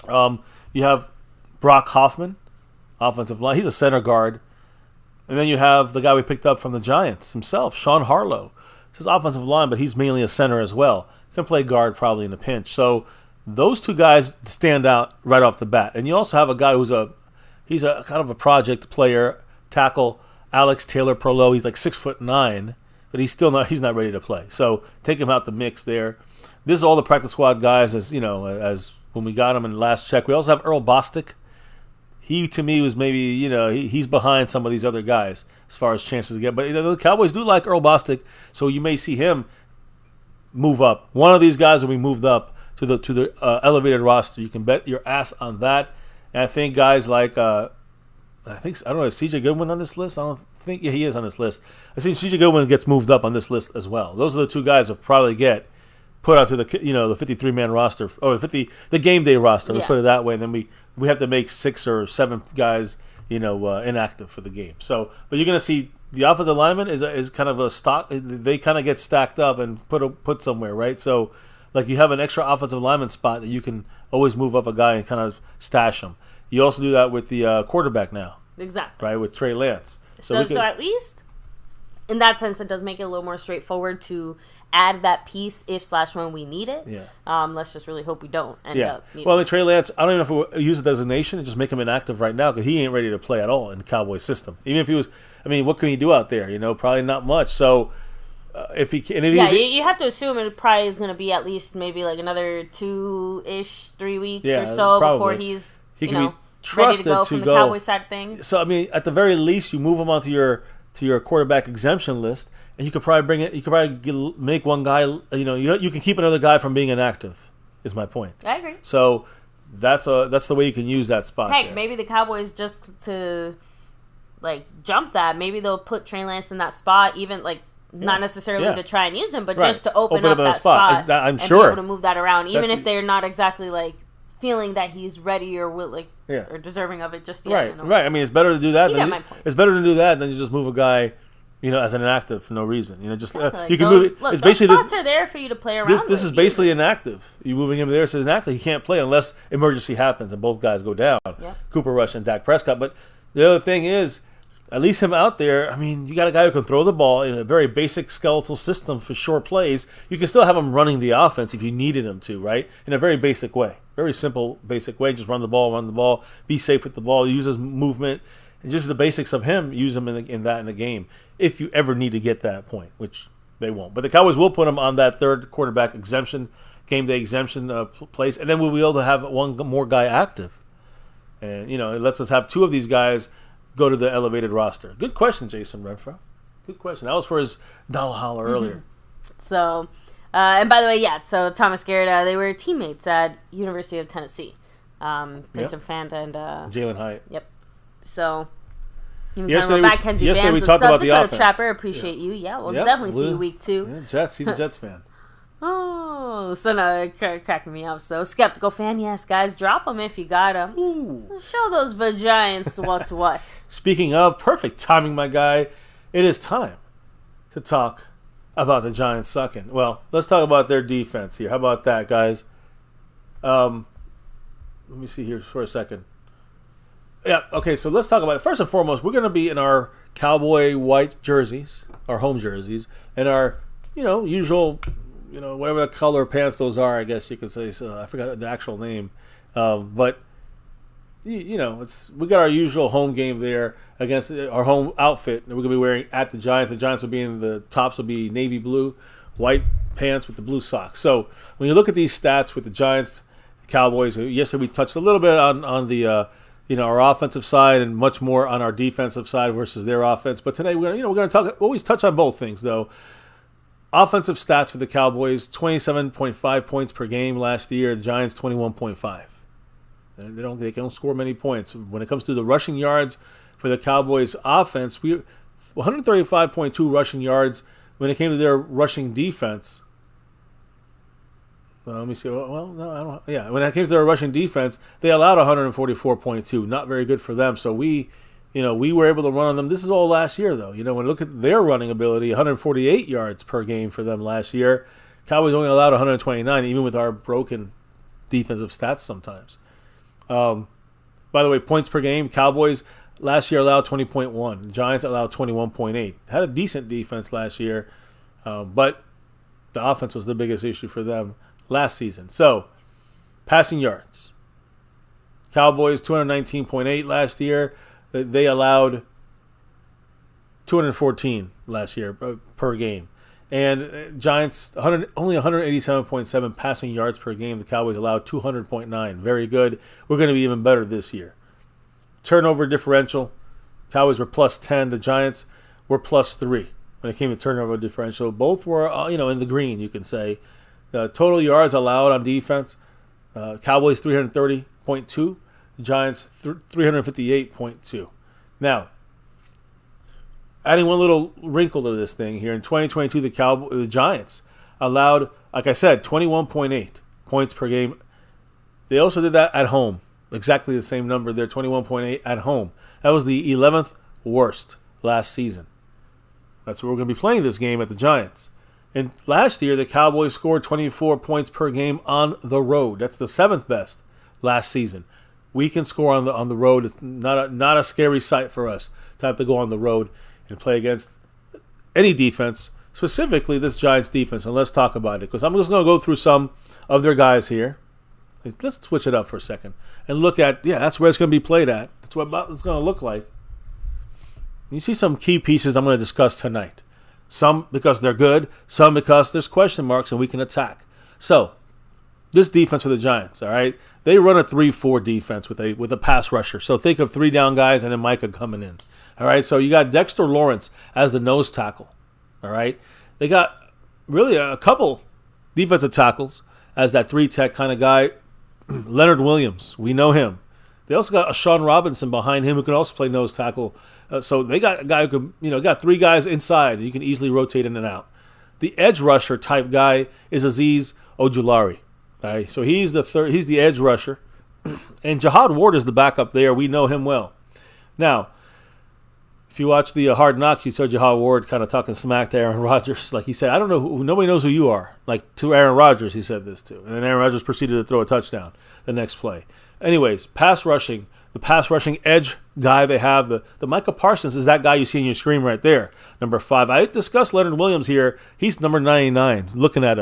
You have Brock Hoffman, offensive line. He's a center guard. And then you have the guy we picked up from the Giants himself, Sean Harlow. He's offensive line, but he's mainly a center as well. Can play guard probably in a pinch. So those two guys stand out right off the bat. And you also have a guy he's a kind of a project player, tackle, Alex Taylor Perlow. He's like 6'9", but he's not ready to play. So take him out the mix there. This is all the practice squad guys as when we got him in the last check. We also have Earl Bostic. He, to me, was maybe, he's behind some of these other guys as far as chances to get. But the Cowboys do like Earl Bostic, so you may see him move up. One of these guys will be moved up to the elevated roster. You can bet your ass on that. And I think guys like, I don't know, is CJ Goodwin on this list? I don't think, he is on this list. I think CJ Goodwin gets moved up on this list as well. Those are the two guys that probably get put onto the 53-man roster, or the game day roster. Let's put it that way. And then we have to make 6 or 7 guys, inactive for the game. So, but you're going to see the offensive lineman is kind of a stock. They kind of get stacked up and put somewhere, right? So, like you have an extra offensive lineman spot that you can always move up a guy and kind of stash him. You also do that with the quarterback now, exactly, right? With Trey Lance. So at least in that sense, it does make it a little more straightforward to add that piece if/when we need it. Yeah. Let's just really hope we don't end up needing Well, I mean, Trey Lance, I don't even know if we'll use a designation and just make him inactive right now because he ain't ready to play at all in the Cowboys system. Even if he was, what can he do out there? Probably not much. So if he can, you have to assume it probably is going to be at least maybe like another 2-ish, 3 weeks or so before he can be trusted ready to go from the Cowboys side of things. So at the very least, you move him onto your quarterback exemption list. And you could probably bring it. You could probably make one guy. You can keep another guy from being inactive. Is my point. I agree. So that's the way you can use that spot. Heck, maybe the Cowboys just to jump that. Maybe they'll put Trey Lance in that spot, even not necessarily to try and use him, but just to open up that spot. I'm and sure be able to move that around, even if they're not exactly feeling that he's ready or or deserving of it just yet. Right. It's better to do that. My point. It's better to do that than you just move a guy. As an inactive for no reason. You can move it. Look, it's basically those spots are there for you to play around. This is basically inactive. You moving him there, so inactive. He can't play unless emergency happens and both guys go down. Yeah. Cooper Rush and Dak Prescott. But the other thing is, at least him out there. You got a guy who can throw the ball in a very basic skeletal system for short plays. You can still have him running the offense if you needed him to, right? In a very basic way, very simple, basic way. Just run the ball, be safe with the ball, use his movement. And just the basics of him, use him in the game if you ever need to get that point, which they won't. But the Cowboys will put him on that third quarterback exemption, game day exemption place, and then we'll be able to have one more guy active. And, it lets us have 2 of these guys go to the elevated roster. Good question, Jason Renfro. Good question. That was for his dollar holler earlier. So, and by the way, so Thomas Garrett, they were teammates at University of Tennessee. Played some Fanta and Jalen Hyatt. Yep. So, yesterday we talked about the offense. Trapper, appreciate you. Yeah, we'll definitely see you week 2. Yeah, Jets. He's a Jets fan. Oh, so no, cracking me up. So, skeptical fan, yes, guys, drop them if you got them. Ooh. Show those Vagiants what's what. Speaking of, perfect timing, my guy. It is time to talk about the Giants sucking. Well, let's talk about their defense here. How about that, guys? Let me see here for a second. Yeah, okay, so let's talk about it. First and foremost, we're going to be in our Cowboy white jerseys, our home jerseys, and our, usual, whatever color pants those are, I guess you could say. So I forgot the actual name. But, we got our usual home game there against our home outfit that we're going to be wearing at the Giants. The Giants will be the tops will be navy blue, white pants with the blue socks. So when you look at these stats with the Giants, Cowboys, yesterday we touched a little bit on the our offensive side and much more on our defensive side versus their offense. But today we're going to always touch on both things though. Offensive stats for the Cowboys: 27.5 points per game last year. The Giants 21.5. They don't score many points. When it comes to the rushing yards for the Cowboys offense, we 135.2 rushing yards. When it came to their rushing defense. Let me see. Well, no, I don't. Yeah, when it came to their rushing defense, they allowed 144.2. Not very good for them. So we were able to run on them. This is all last year, though. When you look at their running ability, 148 yards per game for them last year. Cowboys only allowed 129, even with our broken defensive stats sometimes. By the way, points per game, Cowboys last year allowed 20.1. The Giants allowed 21.8. Had a decent defense last year, but the offense was the biggest issue for them last season. So, passing yards. Cowboys 219.8 last year. They allowed 214 last year per game. And Giants only 187.7 passing yards per game. The Cowboys allowed 200.9. Very good. We're going to be even better this year. Turnover differential. Cowboys were plus 10. The Giants were plus 3 when it came to turnover differential. Both were in the green, you can say. Total yards allowed on defense. Cowboys 330.2. Giants 358.2. Now, adding one little wrinkle to this thing here, in 2022, the Giants allowed, like I said, 21.8 points per game. They also did that at home. Exactly the same number there, 21.8 at home. That was the 11th worst last season. That's where we're going to be playing this game at the Giants. And last year, the Cowboys scored 24 points per game on the road. That's the 7th best last season. We can score on the road. It's not a scary sight for us to have to go on the road and play against any defense, specifically this Giants defense. And let's talk about it, because I'm just going to go through some of their guys here. Let's switch it up for a second and look at, that's where it's going to be played at. That's what it's going to look like. You see some key pieces I'm going to discuss tonight. Some because they're good, some because there's question marks and we can attack. So, this defense for the Giants, all right, they run a 3-4 defense with a pass rusher. So think of 3 down guys and then Micah coming in. All right, so you got Dexter Lawrence as the nose tackle. All right, they got really a couple defensive tackles as that 3-tech kind of guy. Leonard Williams, we know him. They also got a Sean Robinson behind him who can also play nose tackle. So they got a guy who can, got 3 guys inside and you can easily rotate in and out. The edge rusher type guy is Azeez Ojulari. All right, so he's the edge rusher, and Jihad Ward is the backup there. We know him well. Now, if you watch the Hard Knocks, you saw Jihad Ward kind of talking smack to Aaron Rodgers. Like he said, I don't know, nobody knows who you are. Like to Aaron Rodgers, he said this to. And then Aaron Rodgers proceeded to throw a touchdown the next play. Anyways, pass rushing, the pass rushing edge guy they have, the Micah Parsons is that guy you see on your screen right there, number 5. I discussed Leonard Williams here. He's number 99, looking right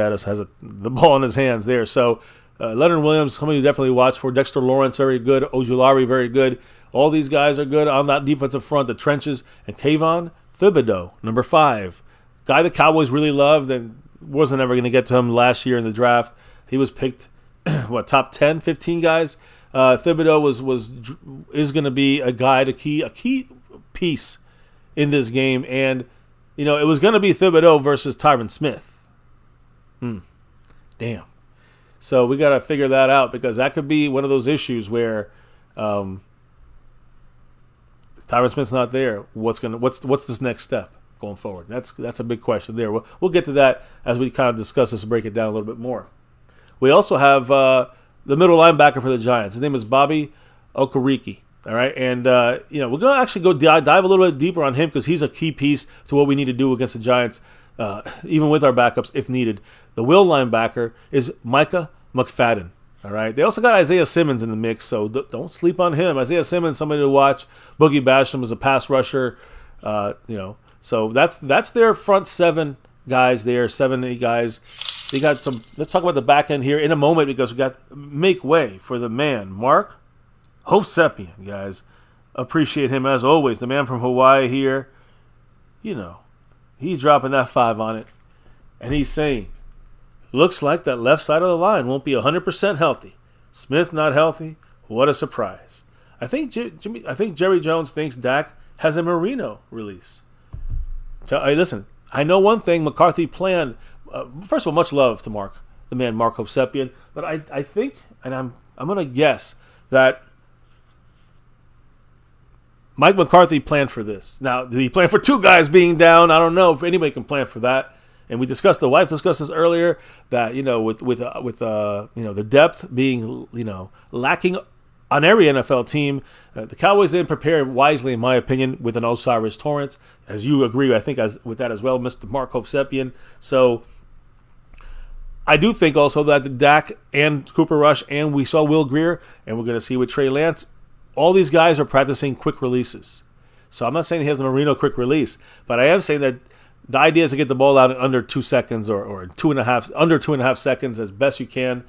at us, has the ball in his hands there. So Leonard Williams, somebody you definitely watch for. Dexter Lawrence, very good. Ojulari, very good. All these guys are good on that defensive front, the trenches. And Kayvon Thibodeau, number 5. Guy the Cowboys really loved and wasn't ever going to get to him last year in the draft. He was picked, top 10, 15 guys? Thibodeau is going to be a guy, a key piece in this game. And, it was going to be Thibodeau versus Tyron Smith. Damn. So we got to figure that out, because that could be one of those issues where Tyron Smith's not there. What's this next step going forward? That's a big question there. We'll get to that as we kind of discuss this and break it down a little bit more. We also have the middle linebacker for the Giants. His name is Bobby Okereke. All right, and we're going to actually go dive a little bit deeper on him, because he's a key piece to what we need to do against the Giants. Even with our backups, if needed. The will linebacker is Micah McFadden. All right. They also got Isaiah Simmons in the mix, so don't sleep on him. Isaiah Simmons, somebody to watch. Boogie Basham is a pass rusher. So that's their front 7 guys there, 7, 8 guys. They got some. Let's talk about the back end here in a moment, because we got make way for the man, Mark Hovsepian, guys. Appreciate him as always. The man from Hawaii here. He's dropping that 5 on it, and he's saying, looks like that left side of the line won't be 100% healthy. Smith not healthy. What a surprise. I think Jerry Jones thinks Dak has a Marino release. So, listen, I know one thing McCarthy planned. First of all, much love to Mark, the man Mark Hovsepian, but I think, and I'm going to guess that Mike McCarthy planned for this. Now, did he plan for 2 guys being down? I don't know if anybody can plan for that. And we discussed, the wife discussed this earlier, that with the depth being lacking on every NFL team, the Cowboys didn't prepare wisely, in my opinion, with an Osiris Torrance, as you agree, I think, with that as well, Mr. Mark Hovsepian. So I do think also that the Dak and Cooper Rush, and we saw Will Grier, and we're going to see with Trey Lance, all these guys are practicing quick releases. So I'm not saying he has a Marino quick release, but I am saying that the idea is to get the ball out in under 2 seconds or under 2.5 seconds as best you can,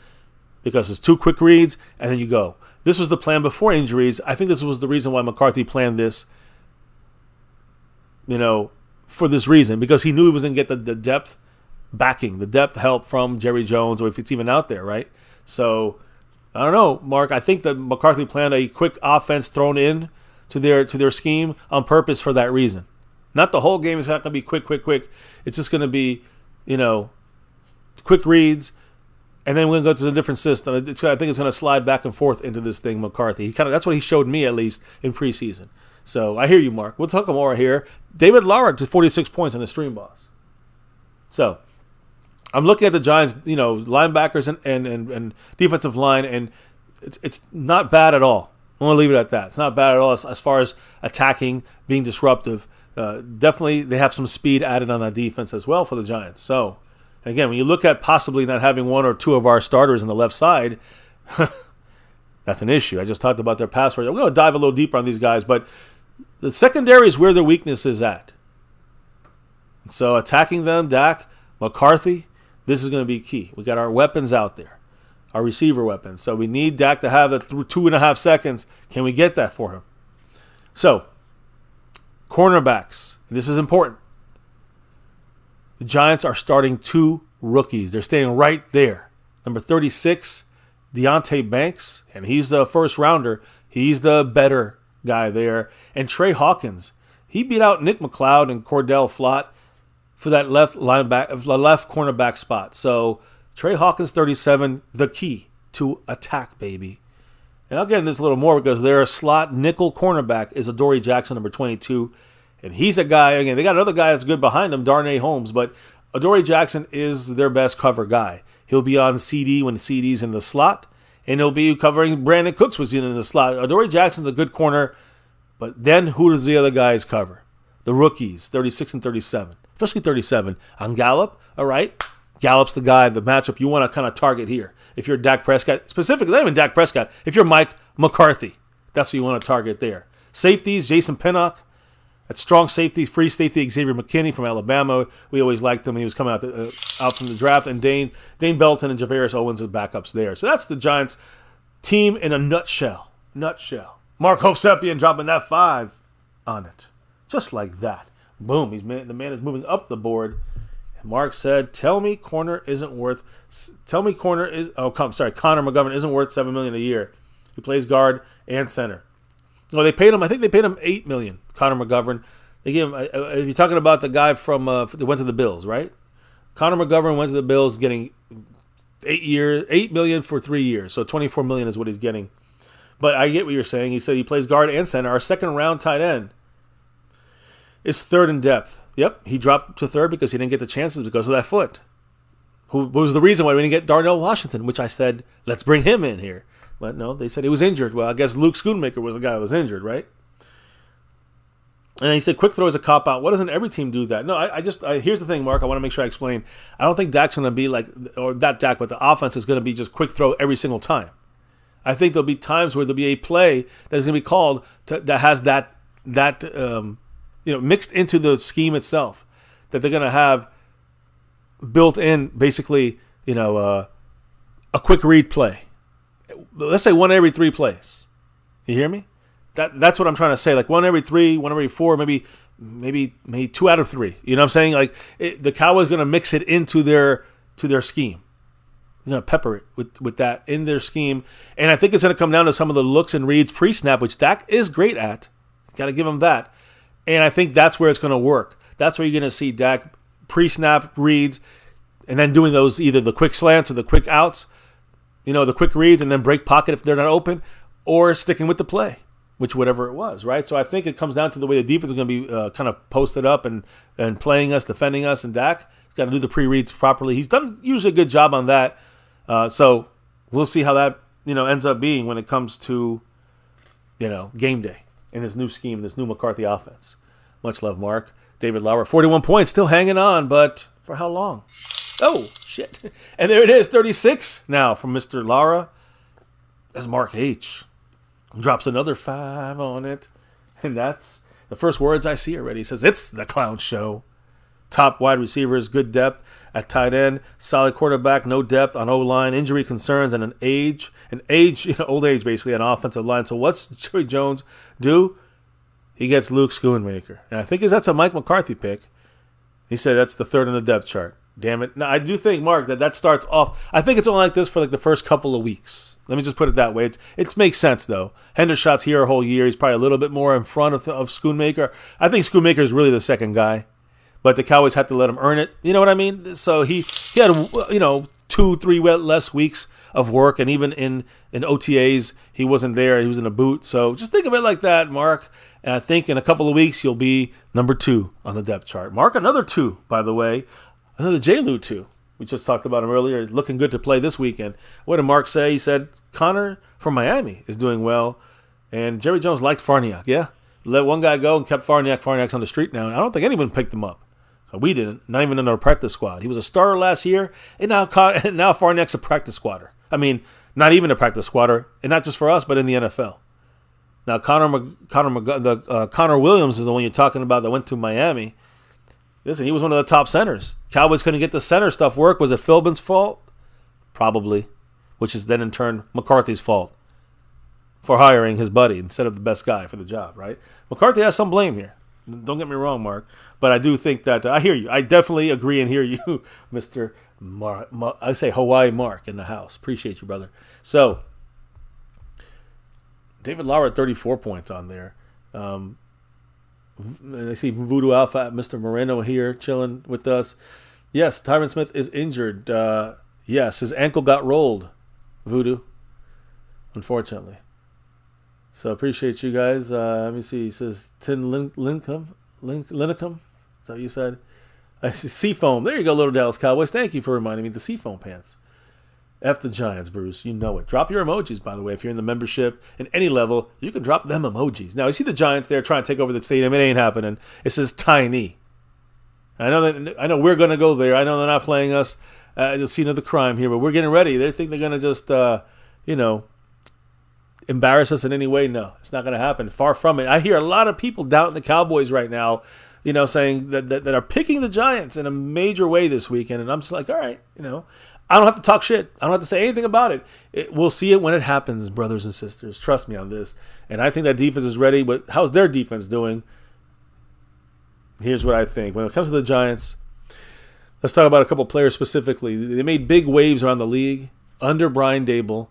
because it's 2 quick reads and then you go. This was the plan before injuries. I think this was the reason why McCarthy planned this, for this reason, because he knew he was going to get the depth backing, the depth help from Jerry Jones, or if it's even out there, right? So, I don't know, Mark. I think that McCarthy planned a quick offense thrown in to their scheme on purpose for that reason. Not the whole game is not going to be quick. It's just going to be, quick reads, and then we're going to go to a different system. I think it's going to slide back and forth into this thing, McCarthy. That's what he showed me, at least, in preseason. So I hear you, Mark. We'll talk more here. David Lauer to 46 points on the Stream Boss. So I'm looking at the Giants, linebackers and defensive line, and it's not bad at all. I'm going to leave it at that. It's not bad at all as far as attacking, being disruptive. Definitely they have some speed added on that defense as well for the Giants. So, again, when you look at possibly not having 1 or 2 of our starters on the left side, that's an issue. I just talked about their pass rush. We're going to dive a little deeper on these guys, but the secondary is where their weakness is at. So attacking them, Dak, McCarthy, this is going to be key. We got our weapons out there, our receiver weapons. So we need Dak to have it through 2.5 seconds. Can we get that for him? So, cornerbacks. This is important. The Giants are starting 2 rookies. They're staying right there. Number 36, Deonte Banks, and he's the first rounder. He's the better guy there. And Trey Hawkins, he beat out Nick McLeod and Cordell Flott for that left cornerback spot. So Trey Hawkins, 37, the key to attack, baby. And I'll get into this a little more because their slot nickel cornerback is Adoree Jackson, number 22. And he's a guy, again, they got another guy that's good behind him, Darnay Holmes, but Adoree Jackson is their best cover guy. He'll be on CD when CD's in the slot, and he'll be covering Brandon Cooks was in the slot. Adoree Jackson's a good corner, but then who does the other guys cover? The rookies, 36 and 37, especially 37. On Gallup, all right? Gallup's the guy, the matchup you want to kind of target here. If you're Dak Prescott, specifically, not even Dak Prescott, if you're Mike McCarthy, that's what you want to target there. Safeties, Jason Pinnock. At strong safety, free safety, Xavier McKinney from Alabama. We always liked him when he was coming out from the draft. And Dane Belton and Javarius Owens as backups there. So that's the Giants team in a nutshell. Mark Hovsepian dropping that 5 on it. Just like that. Boom. The man is moving up the board. And Mark said, Connor McGovern isn't worth $7 million a year. He plays guard and center. No, they paid him. I think they paid him $8 million. Connor McGovern. They gave him. If you're talking about the guy from that went to the Bills, right? Connor McGovern went to the Bills, getting $8 million for 3 years. So $24 million is what he's getting. But I get what you're saying. He said he plays guard and center. Our second round tight end is third in depth. Yep, he dropped to third because he didn't get the chances because of that foot. Who was the reason why we didn't get Darnell Washington? Which I said, let's bring him in here. But no, they said he was injured. Well, I guess Luke Schoonmaker was the guy that was injured, right? And he said quick throw is a cop-out. Why doesn't every team do that? No, here's the thing, Mark. I want to make sure I explain. I don't think Dak's going to be like, or not Dak, but the offense is going to be just quick throw every single time. I think there'll be times where there'll be a play that's going to be called that has that mixed into the scheme itself, that they're going to have built in basically, a quick read play. Let's say 1 every 3 plays. You hear me? That's what I'm trying to say. Like 1 every 3, 1 every 4, maybe 2 out of 3. You know what I'm saying? Like the Cowboys going to mix it into their scheme. They're going to pepper it with that in their scheme. And I think it's going to come down to some of the looks and reads pre-snap, which Dak is great at. Got to give him that. And I think that's where it's going to work. That's where you're going to see Dak pre-snap reads and then doing those either the quick slants or the quick outs, the quick reads and then break pocket if they're not open, or sticking with the play, which whatever it was, right? So I think it comes down to the way the defense is going to be kind of posted up and playing us, defending us, and Dak has got to do the pre-reads properly. He's done usually a good job on that. So we'll see how that ends up being when it comes to game day in this new scheme, this new McCarthy offense. Much love, Mark. David Lauer, 41 points, still hanging on, but for how long? Oh, shit. And there it is, 36 now from Mr. Lara. That's Mark H. drops another 5 on it. And that's the first words I see already. He says, it's the clown show. Top wide receivers, good depth at tight end, solid quarterback, no depth on O-line, injury concerns, and old age basically on offensive line. So what's Jerry Jones do? He gets Luke Schoonmaker. And I think that's a Mike McCarthy pick. He said that's the third on the depth chart. Damn it. Now, I do think, Mark, that starts off. I think it's only like this for like the first couple of weeks. Let me just put it that way. It makes sense, though. Hendershot's here a whole year. He's probably a little bit more in front of Schoonmaker. I think Schoonmaker is really the second guy. But the Cowboys have to let him earn it. You know what I mean? So he had, 2-3 less weeks of work. And even in OTAs, he wasn't there. He was in a boot. So just think of it like that, Mark. And I think in a couple of weeks, you'll be number 2 on the depth chart. Mark, another 2, by the way. Another J-Lu 2. We just talked about him earlier. Looking good to play this weekend. What did Mark say? He said Connor from Miami is doing well. And Jerry Jones liked Farniok. Yeah. Let one guy go and kept Farniok. Farniok's on the street now. And I don't think anyone picked him up. We didn't. Not even in our practice squad. He was a starter last year. And now Farniok's a practice squatter. I mean, not even a practice squatter. And not just for us, but in the NFL. Now, Connor Williams is the one you're talking about that went to Miami. Listen, he was one of the top centers. Cowboys couldn't get the center stuff work. Was it Philbin's fault? Probably. Which is then in turn McCarthy's fault for hiring his buddy instead of the best guy for the job, right? McCarthy has some blame here. Don't get me wrong, Mark. But I do think that I hear you. I definitely agree and hear you, Mr. I say Hawaii Mark in the house. Appreciate you, brother. So, David Lauer at 34 points on there. And I see Voodoo Alpha, Mr. Moreno here chilling with us. Yes, Tyron Smith is injured. Yes, his ankle got rolled, Voodoo, unfortunately. So appreciate you guys. Let me see. He says Tin Lincom. Is that what you said? I see Seafoam. There you go, Little Dallas Cowboys. Thank you for reminding me. The Seafoam pants. F the Giants, Bruce. You know it. Drop your emojis, by the way. If you're in the membership in any level, you can drop them emojis. Now, you see the Giants there trying to take over the stadium. It ain't happening. It says tiny. I know we're going to go there. I know they're not playing us at the scene of the crime here, but we're getting ready. They think they're going to just, embarrass us in any way. No, it's not going to happen. Far from it. I hear a lot of people doubting the Cowboys right now, saying that are picking the Giants in a major way this weekend. And I'm just like, all right, I don't have to talk shit. I don't have to say anything about it. We'll see it when it happens, brothers and sisters. Trust me on this. And I think that defense is ready. But how's their defense doing? Here's what I think. When it comes to the Giants, let's talk about a couple players specifically. They made big waves around the league under Brian Daboll.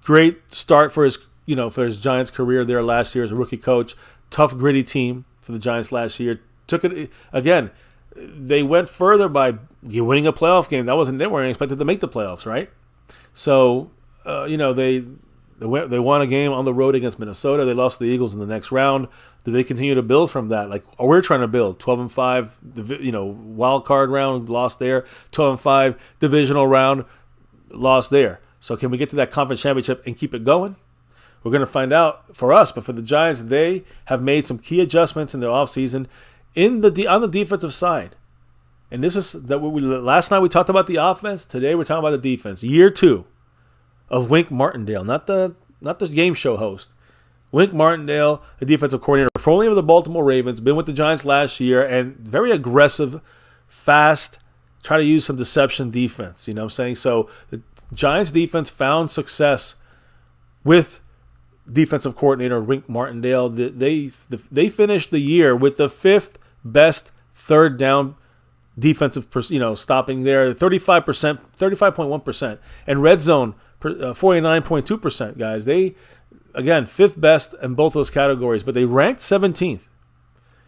Great start for his Giants career there last year as a rookie coach. Tough, gritty team for the Giants last year. Took it again. They went further by winning a playoff game. They weren't expected to make the playoffs, right? So, they won a game on the road against Minnesota. They lost to the Eagles in the next round. Do they continue to build from that? Like we're trying to build 12-5, wild card round lost there. 12-5 divisional round lost there. So can we get to that conference championship and keep it going? We're going to find out for us, but for the Giants, they have made some key adjustments in their offseason on the defensive side. And this is that last night we talked about the offense. Today we're talking about the defense. Year 2 of Wink Martindale, not the game show host. Wink Martindale, the defensive coordinator, formerly of the Baltimore Ravens, been with the Giants last year, and very aggressive, fast, try to use some deception defense. You know what I'm saying? So the Giants defense found success with defensive coordinator Wink Martindale. They finished the year with the 5th best third down defensive, stopping there, 35.1%, and red zone 49.2%. Guys, they again 5th best in both those categories, but they ranked 17th.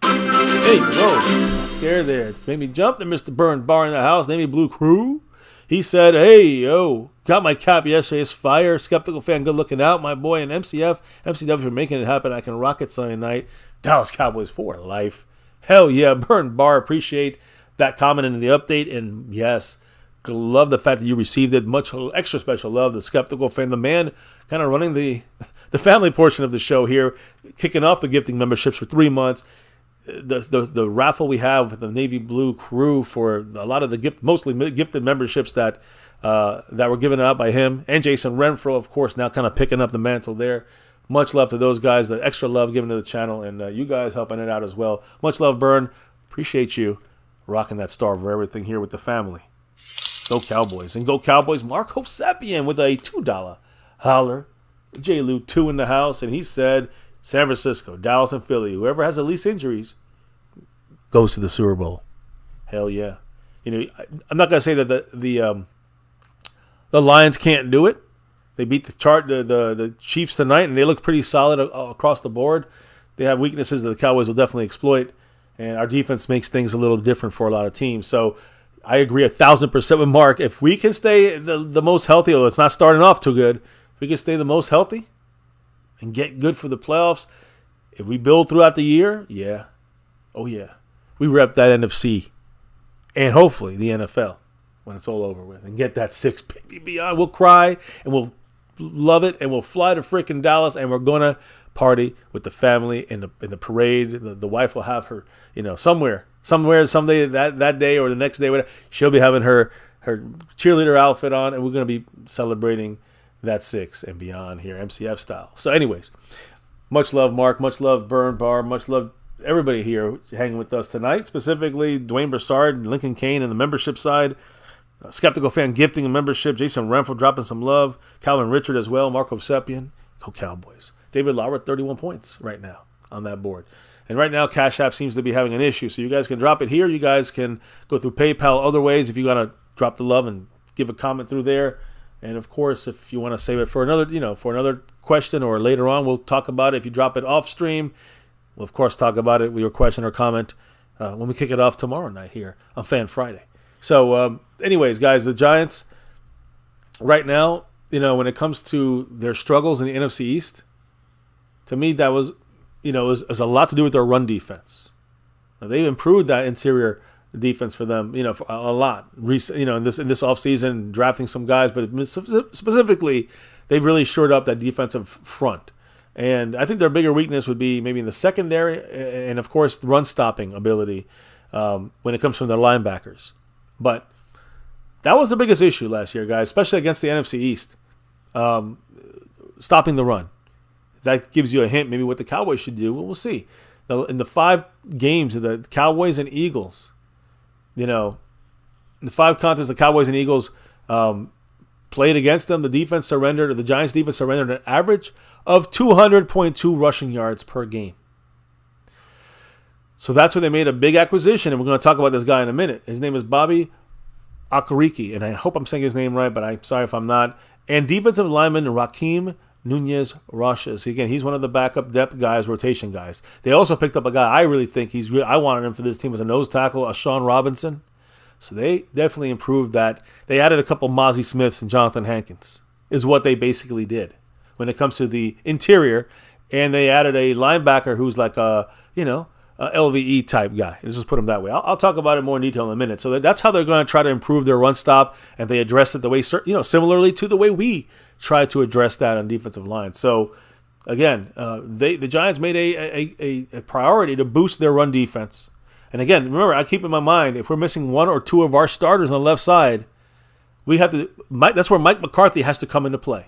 Hey, whoa, scared there. It made me jump. There, Mr. Burn Bar in the house, named me Blue Crew. He said, hey, yo, got my cap yesterday. It's fire. Skeptical fan, good looking out. My boy and MCW for making it happen. I can rock it Sunday night. Dallas Cowboys for life. Hell yeah, Burn Bar. Appreciate that comment in the update. And yes, love the fact that you received it. Much extra special love. The Skeptical fan, the man kind of running the family portion of the show here, kicking off the gifting memberships for 3 months. The raffle we have with the Navy Blue crew for a lot of the mostly gifted memberships that were given out by him and Jason Renfro, of course, now kind of picking up the mantle there Much love to those guys, the extra love given to the channel, and you guys helping it out as well. Much love, Burn. Appreciate you rocking that star for everything here with the family. Go Cowboys. And go Cowboys. Marco Sapien with a $2 holler. J. Lou 2 in the house, and he said San Francisco, Dallas, and Philly. Whoever has the least injuries goes to the Super Bowl. Hell yeah. You know, I'm not gonna say that the Lions can't do it. They beat the Chiefs tonight, and they look pretty solid across the board. They have weaknesses that the Cowboys will definitely exploit, and our defense makes things a little different for a lot of teams. So I agree 1,000% with Mark. If we can stay the most healthy, although it's not starting off too good, if we can stay the most healthy and get good for the playoffs, if we build throughout the year, yeah. Oh, yeah. We rep that NFC and hopefully the NFL when it's all over with and get that 6 baby beyond. We'll cry and we'll love it and we'll fly to freaking Dallas and we're going to party with the family in the parade. The wife will have her, somewhere, someday that day or the next day, whatever, she'll be having her cheerleader outfit on and we're going to be celebrating that 6 and beyond here, MCF style. So anyways, much love, Mark. Much love, Burn Bar. Much love, everybody here hanging with us tonight, specifically Dwayne Broussard, Lincoln Kane, and the membership side. Skeptical Fan gifting a membership. Jason Renfro dropping some love. Calvin Richard as well. Marco Sepien. Go Cowboys. David Lauer, 31 points right now on that board. And right now, Cash App seems to be having an issue. So you guys can drop it here. You guys can go through PayPal, other ways if you want to drop the love and give a comment through there. And of course, if you want to save it for another question or later on, we'll talk about it. If you drop it off stream, we'll of course talk about it with your question or comment when we kick it off tomorrow night here on Fan Friday. So anyways, guys, the Giants right now, when it comes to their struggles in the NFC East, to me that was a lot to do with their run defense. Now, they've improved that interior defense for them, for a lot. In this offseason, drafting some guys, but specifically, they've really shored up that defensive front. And I think their bigger weakness would be maybe in the secondary and, of course, the run-stopping ability when it comes from their linebackers. But that was the biggest issue last year, guys, especially against the NFC East, stopping the run. That gives you a hint maybe what the Cowboys should do. Well, we'll see. In the 5 games of the Cowboys and Eagles, in the 5 contests the Cowboys and Eagles played against them, the Giants defense surrendered an average of 200.2 rushing yards per game. So that's where they made a big acquisition, and we're going to talk about this guy in a minute. His name is Bobby Okereke, and I hope I'm saying his name right, but I'm sorry if I'm not. And defensive lineman Raheem Nunez-Roches. Again, he's one of the backup depth guys, rotation guys. They also picked up a guy I really think I wanted him for this team as a nose tackle, Sean Robinson. So they definitely improved that. They added a couple Mozzie Smiths and Jonathan Hankins, is what they basically did when it comes to the interior. And they added a linebacker who's like a LVE type guy. Let's just put him that way. I'll talk about it more in detail in a minute. So that's how they're going to try to improve their run stop, and they address it the way, similarly to the way we try to address that on defensive line. So again, the Giants made a priority to boost their run defense. And again, remember, I keep in my mind, if we're missing 1 or 2 of our starters on the left side, that's where Mike McCarthy has to come into play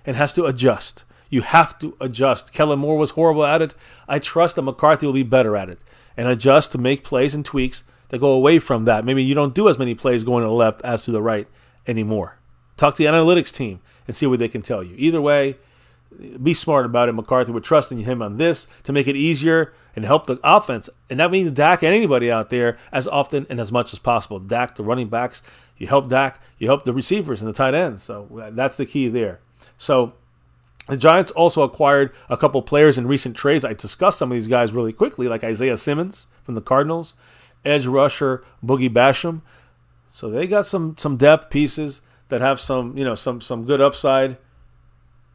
and has to adjust. You have to adjust. Kellen Moore was horrible at it. I trust that McCarthy will be better at it and adjust to make plays and tweaks that go away from that. Maybe you don't do as many plays going to the left as to the right anymore. Talk to the analytics team and see what they can tell you. Either way, be smart about it, McCarthy. We're trusting him on this to make it easier and help the offense. And that means Dak and anybody out there as often and as much as possible. Dak, the running backs, you help Dak, you help the receivers and the tight ends. So that's the key there. So the Giants also acquired a couple players in recent trades. I discussed some of these guys really quickly, like Isaiah Simmons from the Cardinals, edge rusher Boogie Basham. So they got some depth pieces that have some good upside.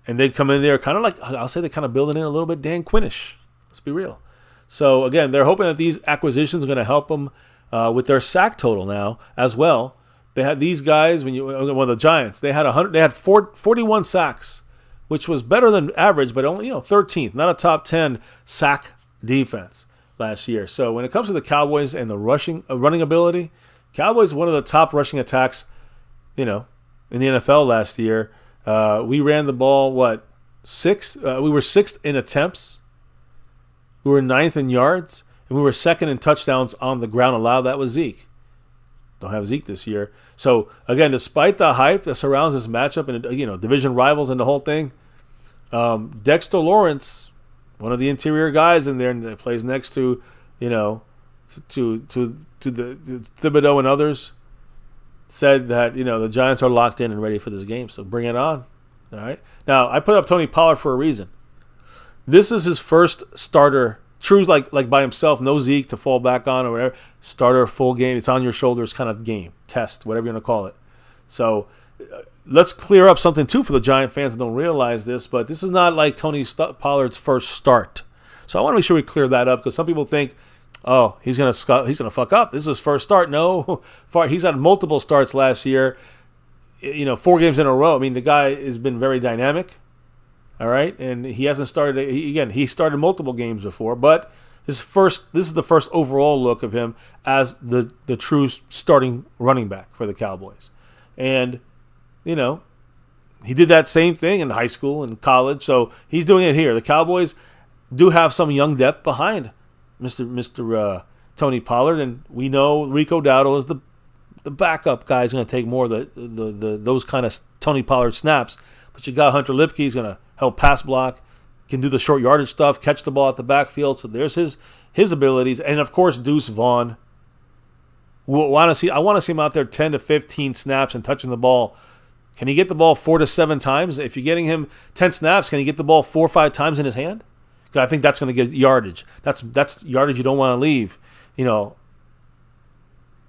And they come in there kind of like, I'll say they're kind of building in a little bit Dan Quinn-ish. Let's be real. So, again, they're hoping that these acquisitions are going to help them with their sack total now as well. They had these guys, the Giants, they had 41 sacks, which was better than average, but only 13th, not a top 10 sack defense last year. So when it comes to the Cowboys and the running ability, Cowboys one of the top rushing attacks, in the NFL last year. We ran the ball, We were sixth in attempts. We were ninth in yards, and we were second in touchdowns on the ground allowed. That was Zeke. Don't have Zeke this year. So again, despite the hype that surrounds this matchup and division rivals and the whole thing, Dexter Lawrence, one of the interior guys in there, and plays next to the Thibodeau and others, said that the Giants are locked in and ready for this game. So bring it on. All right. Now I put up Tony Pollard for a reason. This is his first starter, true like by himself, no Zeke to fall back on or whatever. Starter, full game, it's on your shoulders kind of game, test, whatever you want to call it. So let's clear up something too for the Giant fans that don't realize this, but this is not like Tony Pollard's first start. So I want to make sure we clear that up because some people think, oh, he's gonna fuck up. This is his first start. No, he's had multiple starts last year. 4 games in a row. I mean, the guy has been very dynamic. All right, and he hasn't started. He started multiple games before, but this is the first overall look of him as the true starting running back for the Cowboys. And he did that same thing in high school and college, so he's doing it here. The Cowboys do have some young depth behind Mr. Tony Pollard, and we know Rico Dowdle is the backup guy. Is going to take more of those kind of Tony Pollard snaps. But you got Hunter Lipke. He's going to help pass block, can do the short yardage stuff, catch the ball at the backfield. So there's his abilities, and of course Deuce Vaughn. I want to see him out there 10 to 15 snaps and touching the ball. Can he get the ball 4 to 7 times? If you're getting him 10 snaps, can he get the ball 4 or 5 times in his hand? Because I think that's going to get yardage. That's yardage you don't want to leave,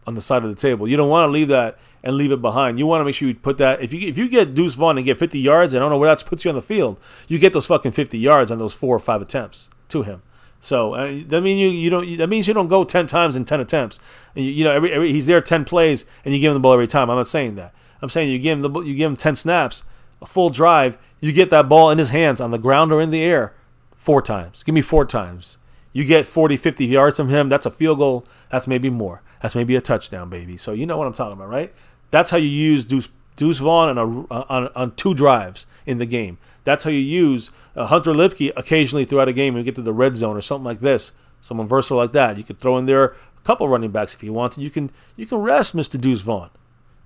on the side of the table. You don't want to leave that and leave it behind. You want to make sure you put that. If you get Deuce Vaughn and get 50 yards, I don't know where that puts you on the field. You get those fucking 50 yards on those 4 or 5 attempts to him. So that means That means you don't go 10 times in 10 attempts. He's there 10 plays and you give him the ball every time. I'm not saying that. I'm saying you give him 10 snaps, a full drive. You get that ball in his hands on the ground or in the air 4 times. Give me 4 times. You get 40, 50 yards from him. That's a field goal. That's maybe more. That's maybe a touchdown, baby. So you know what I'm talking about, right? That's how you use Deuce Vaughn on 2 drives in the game. That's how you use Hunter Lipke occasionally throughout a game when you get to the red zone or something like this. Someone versatile like that. You could throw in there a couple running backs if you want to. You can rest Mr. Deuce Vaughn.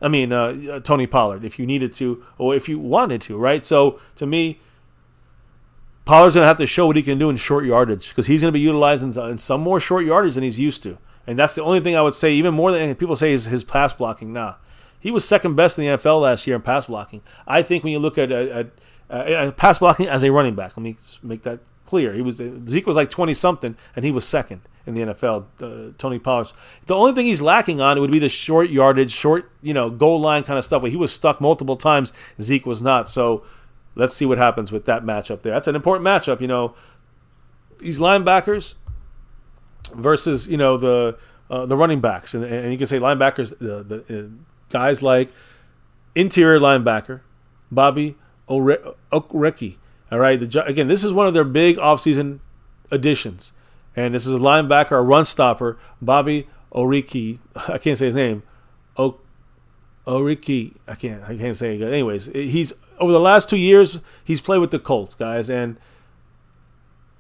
I mean, Tony Pollard if you needed to or if you wanted to, right? So to me, Pollard's going to have to show what he can do in short yardage because he's going to be utilized in some more short yardage than he's used to. And that's the only thing I would say, even more than people say, is his pass blocking. Nah. He was second best in the NFL last year in pass blocking. I think when you look at pass blocking as a running back, let me make that clear. Zeke was like 20-something, and he was second in the NFL, Tony Pollard. The only thing he's lacking on would be the short yardage, goal line kind of stuff. Where he was stuck multiple times, Zeke was not. So let's see what happens with that matchup there. That's an important matchup. These linebackers versus the running backs, and you can say linebackers, the guys like interior linebacker Bobby Okereke. All right, again, this is one of their big offseason additions, and this is a linebacker, a run stopper, Bobby Okereke. I can't say his name. Okereke. I can't say it. Anyways, he's over the last 2 years he's played with the Colts, guys, and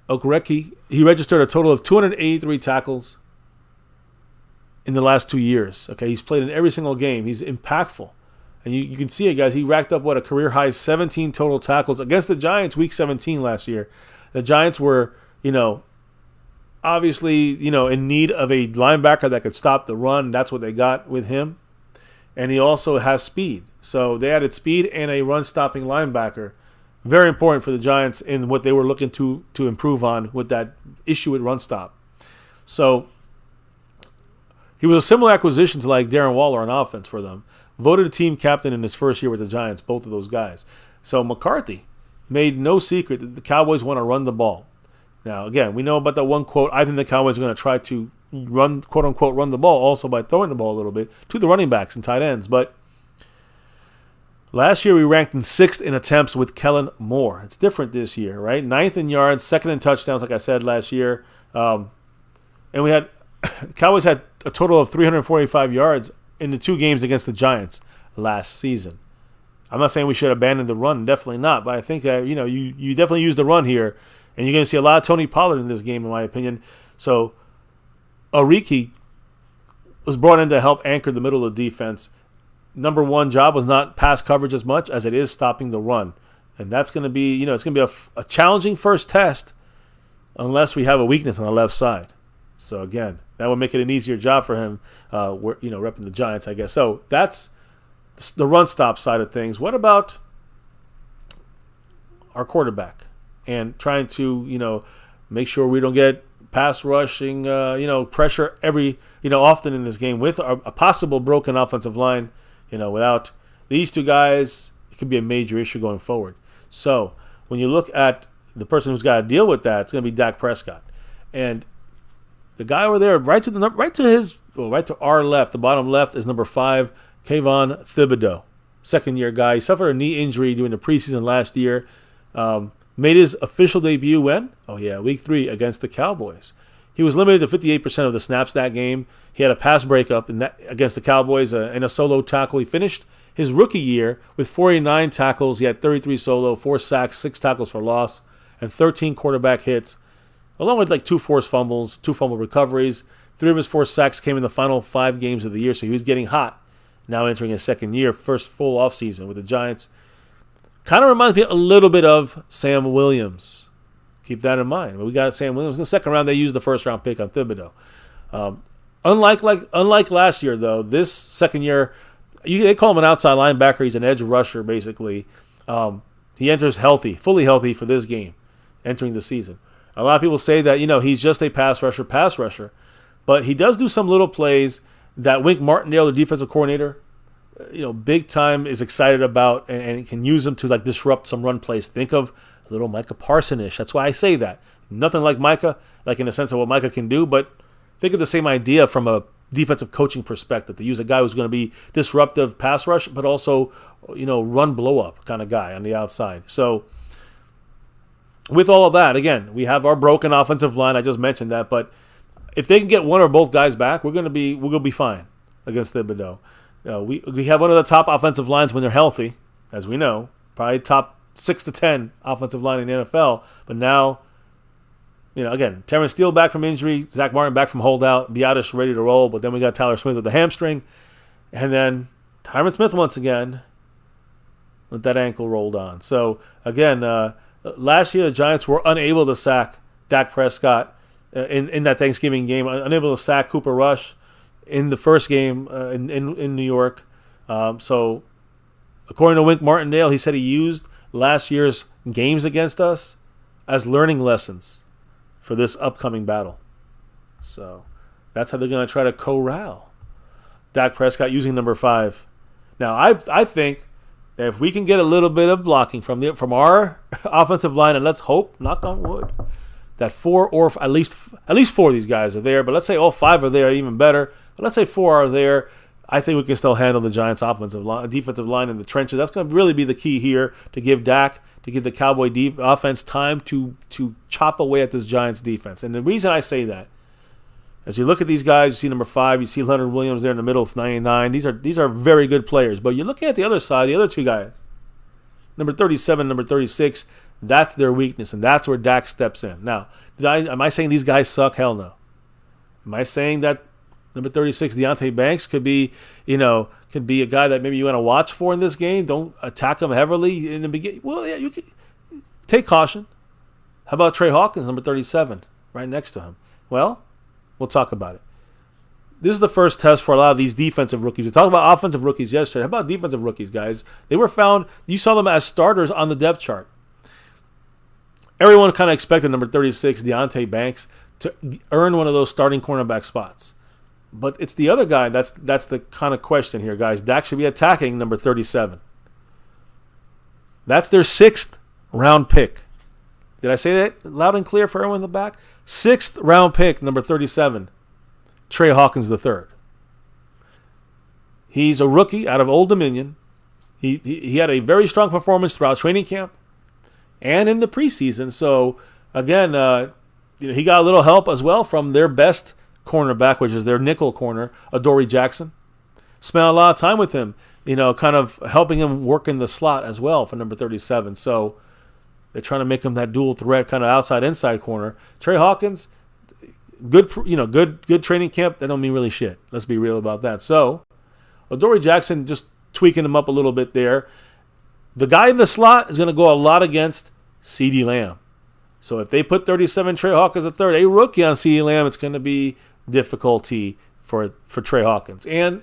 Okereke, he registered a total of 283 tackles in the last 2 years. Okay, he's played in every single game. He's impactful. And you can see it, guys. He racked up, a career-high 17 total tackles against the Giants Week 17 last year. The Giants were, obviously, in need of a linebacker that could stop the run. That's what they got with him. And he also has speed. So they added speed and a run-stopping linebacker. Very important for the Giants in what they were looking to improve on with that issue with run stop. So he was a similar acquisition to like Darren Waller on offense for them. Voted a team captain in his first year with the Giants, both of those guys. So McCarthy made no secret that the Cowboys want to run the ball. Now, again, we know about that one quote. I think the Cowboys are going to try to run, quote unquote, run the ball also by throwing the ball a little bit to the running backs and tight ends. But last year we ranked in 6th in attempts with Kellen Moore. It's different this year, right? 9th in yards, 2nd in touchdowns, like I said last year. And we had Cowboys had a total of 345 yards in the 2 games against the Giants last season. I'm not saying we should abandon the run, definitely not. But I think that you definitely use the run here, and you're going to see a lot of Tony Pollard in this game, in my opinion. So Ariki was brought in to help anchor the middle of the defense. Number one job was not pass coverage as much as it is stopping the run, and that's going to be it's going to be a challenging first test unless we have a weakness on the left side. So again, that would make it an easier job for him, repping the Giants, I guess. So that's the run stop side of things. What about our quarterback and trying to make sure we don't get pass rushing pressure often in this game with a possible broken offensive line? Without these two guys, it could be a major issue going forward. So when you look at the person who's got to deal with that, it's going to be Dak Prescott. And the guy over there, right to our left, the bottom left, is number 5, Kayvon Thibodeau, second-year guy. He suffered a knee injury during the preseason last year. Made his official debut when? Week 3 against the Cowboys. He was limited to 58% of the snaps that game. He had a pass breakup against the Cowboys in a solo tackle. He finished his rookie year with 49 tackles. He had 33 solo, 4 sacks, 6 tackles for loss, and 13 quarterback hits, along with 2 forced fumbles, 2 fumble recoveries. 3 of his 4 sacks came in the final 5 games of the year, so he was getting hot. Now entering his second year, first full offseason with the Giants. Kind of reminds me a little bit of Sam Williams. Keep that in mind. We got Sam Williams in the second round. They used the first round pick on Thibodeau. Unlike last year, though, this second year, they call him an outside linebacker. He's an edge rusher, basically. He enters fully healthy for this game, entering the season. A lot of people say that he's just a pass rusher, but he does do some little plays that Wink Martindale, the defensive coordinator, big time is excited about and can use them to disrupt some run plays. Think of little Micah Parsonish. That's why I say that. Nothing like Micah, in the sense of what Micah can do, but think of the same idea from a defensive coaching perspective, to use a guy who's going to be disruptive pass rush, but also, run blow up kind of guy on the outside. So with all of that, again, we have our broken offensive line. I just mentioned that, but if they can get one or both guys back, we're going to be fine against Thibodeau. We have one of the top offensive lines when they're healthy, as we know, probably top 6 to 10 offensive line in the NFL. But now, again, Terrence Steele back from injury, Zach Martin back from holdout, Biadasz ready to roll, but then we got Tyler Smith with the hamstring, and then Tyron Smith once again with that ankle rolled on. So again, last year the Giants were unable to sack Dak Prescott in that Thanksgiving game, unable to sack Cooper Rush in the first game in New York. So according to Wink Martindale, he said he used last year's games against us as learning lessons for this upcoming battle. So that's how they're going to try to corral Dak Prescott using number 5. Now, I think that if we can get a little bit of blocking from our offensive line, and let's hope, knock on wood, that 4 or at least 4 of these guys are there, but let's say all 5 are there, even better. But let's say 4 are there. I think we can still handle the Giants' defensive line in the trenches. That's going to really be the key here, to give the Cowboy offense time to chop away at this Giants defense. And the reason I say that, as you look at these guys, you see number 5, you see Leonard Williams there in the middle of 99. These are very good players. But you're looking at the other side, the other 2 guys, number 37, number 36. That's their weakness, and that's where Dak steps in. Now, am I saying these guys suck? Hell no. Am I saying that number 36, Deonte Banks, could be a guy that maybe you want to watch for in this game? Don't attack him heavily in the beginning. Well, yeah, you can take caution. How about Trey Hawkins, number 37, right next to him? Well, we'll talk about it. This is the first test for a lot of these defensive rookies. We talked about offensive rookies yesterday. How about defensive rookies, guys? They were found, you saw them as starters on the depth chart. Everyone kind of expected number 36, Deonte Banks, to earn one of those starting cornerback spots. But it's the other guy that's the kind of question here, guys. Dak should be attacking number 37. That's their 6th round pick. Did I say that loud and clear for everyone in the back? 6th round pick, number 37, Trey Hawkins III. He's a rookie out of Old Dominion. He had a very strong performance throughout training camp and in the preseason. So, again, he got a little help as well from their best cornerback, which is their nickel corner, Adoree Jackson. spent a lot of time with him, kind of helping him work in the slot as well for number 37. So they're trying to make him that dual threat kind of outside-inside corner. Trey Hawkins, good training camp. That don't mean really shit. Let's be real about that. So Adoree Jackson just tweaking him up a little bit there. The guy in the slot is going to go a lot against CeeDee Lamb. So if they put 37 Trey Hawkins at third, a rookie on CeeDee Lamb, it's going to be difficulty for Trey Hawkins. And,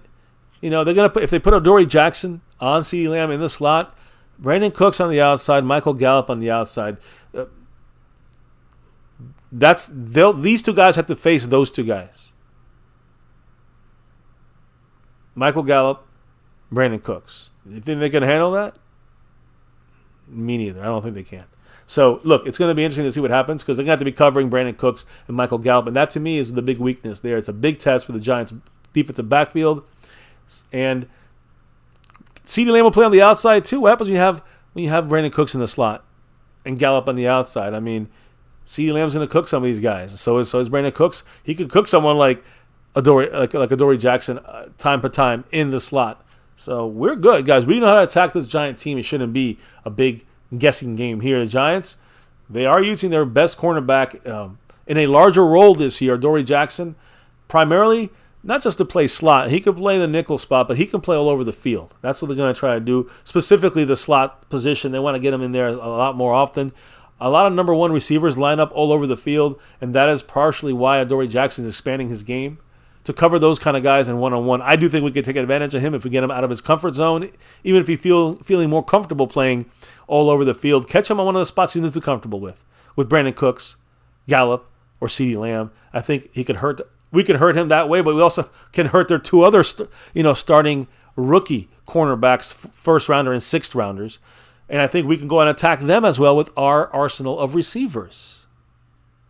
they're going to put, if they put Adoree Jackson on CeeDee Lamb in the slot, Brandon Cooks on the outside, Michael Gallup on the outside. These two guys have to face those two guys. Michael Gallup, Brandon Cooks. You think they can handle that? Me neither. I don't think they can. So, look, it's going to be interesting to see what happens because they're going to have to be covering Brandon Cooks and Michael Gallup. And that, to me, is the big weakness there. It's a big test for the Giants' defensive backfield. And CeeDee Lamb will play on the outside, too. What happens when you have Brandon Cooks in the slot and Gallup on the outside? I mean, CeeDee Lamb's going to cook some of these guys. So is Brandon Cooks. He could cook someone like Adoree Jackson time per time in the slot. So we're good, guys. We know how to attack this Giant team. It shouldn't be a big guessing game here. The Giants, they are using their best cornerback in a larger role this year, Adoree Jackson, primarily not just to play slot. He can play the nickel spot, but he can play all over the field. That's what they're going to try to do, specifically the slot position. They want to get him in there a lot more often. A lot of number one receivers line up all over the field, and that is partially why Adoree Jackson is expanding his game to cover those kind of guys in one-on-one. I do think we could take advantage of him if we get him out of his comfort zone, even if he's feeling more comfortable playing all over the field. Catch him on one of the spots he's not too comfortable with Brandon Cooks, Gallup, or CeeDee Lamb. I think we could hurt him that way, but we also can hurt their two other starting rookie cornerbacks, first rounder and sixth rounders. And I think we can go and attack them as well with our arsenal of receivers.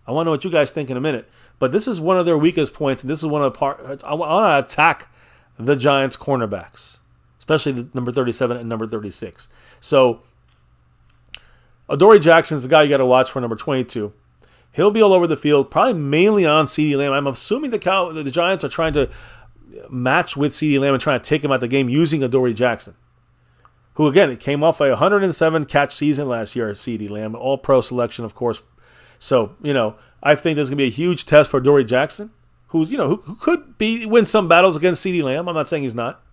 I want to know what you guys think in a minute. But this is one of their weakest points, and this is one of the parts. I want to attack the Giants' cornerbacks, especially the number 37 and number 36. So Adoree Jackson's the guy you got to watch for, number 22. He'll be all over the field, probably mainly on CeeDee Lamb. I'm assuming the Giants are trying to match with CeeDee Lamb and trying to take him out the game using Adoree Jackson, who, again, came off a 107-catch season last year at CeeDee Lamb, all-pro selection, of course. So, I think there's going to be a huge test for Adoree Jackson, who could win some battles against CeeDee Lamb. I'm not saying he's not.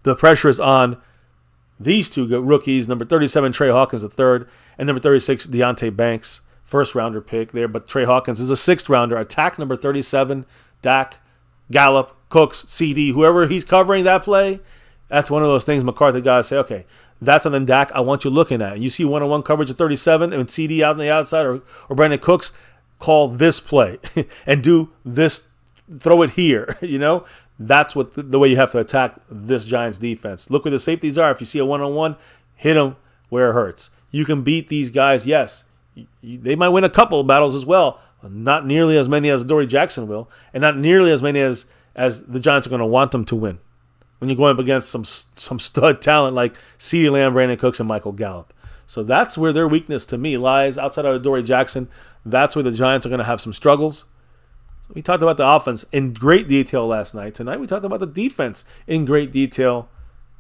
The pressure is on these two rookies, number 37, Trey Hawkins, the third, and number 36, Deonte Banks, first-rounder pick there. But Trey Hawkins is a sixth-rounder. Attack number 37, Dak, Gallup, Cooks, CD, whoever he's covering that play. That's one of those things McCarthy guys say, okay, that's on the Dak I want you looking at. You see one-on-one coverage of 37 and CD out on the outside or Brandon Cooks, call this play and do this, throw it here. That's what the way you have to attack this Giants defense. Look where the safeties are. If you see a one-on-one, hit them where it hurts. You can beat these guys, yes. They might win a couple of battles as well. Not nearly as many as Adoree Jackson will, and not nearly as many as the Giants are going to want them to win. When you're going up against some stud talent like CeeDee Lamb, Brandon Cooks, and Michael Gallup. So that's where their weakness to me lies. Outside of Adoree Jackson, that's where the Giants are going to have some struggles. So we talked about the offense in great detail last night. Tonight we talked about the defense in great detail.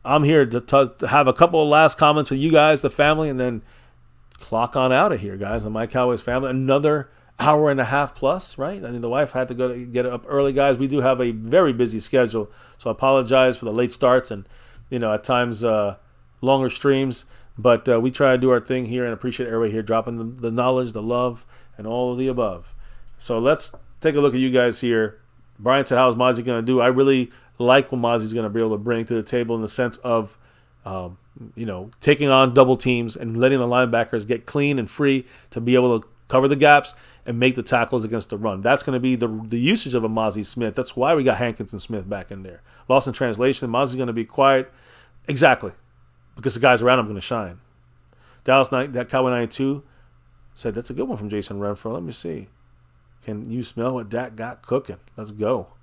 I'm here to have a couple of last comments with you guys, the family, and then clock on out of here, guys, on My Cowboys Family. Another hour and a half plus, right? I mean, the wife had to go to get up early, guys. We do have a very busy schedule, so I apologize for the late starts and, at times longer streams. But we try to do our thing here and appreciate everybody here dropping the knowledge, the love, and all of the above. So let's take a look at you guys here. Brian said, how's Mozzie going to do? I really like what Mozzie's going to be able to bring to the table in the sense of, taking on double teams and letting the linebackers get clean and free to be able to cover the gaps and make the tackles against the run. That's going to be the usage of a Mozzie Smith. That's why we got Hankins and Smith back in there. Lost in translation, Mozzie's going to be quiet. Exactly. Because the guys around him are going to shine. Dallas Knight, that Cowboy 92, said, that's a good one from Jason Renfro. Let me see. Can you smell what Dak got cooking? Let's go.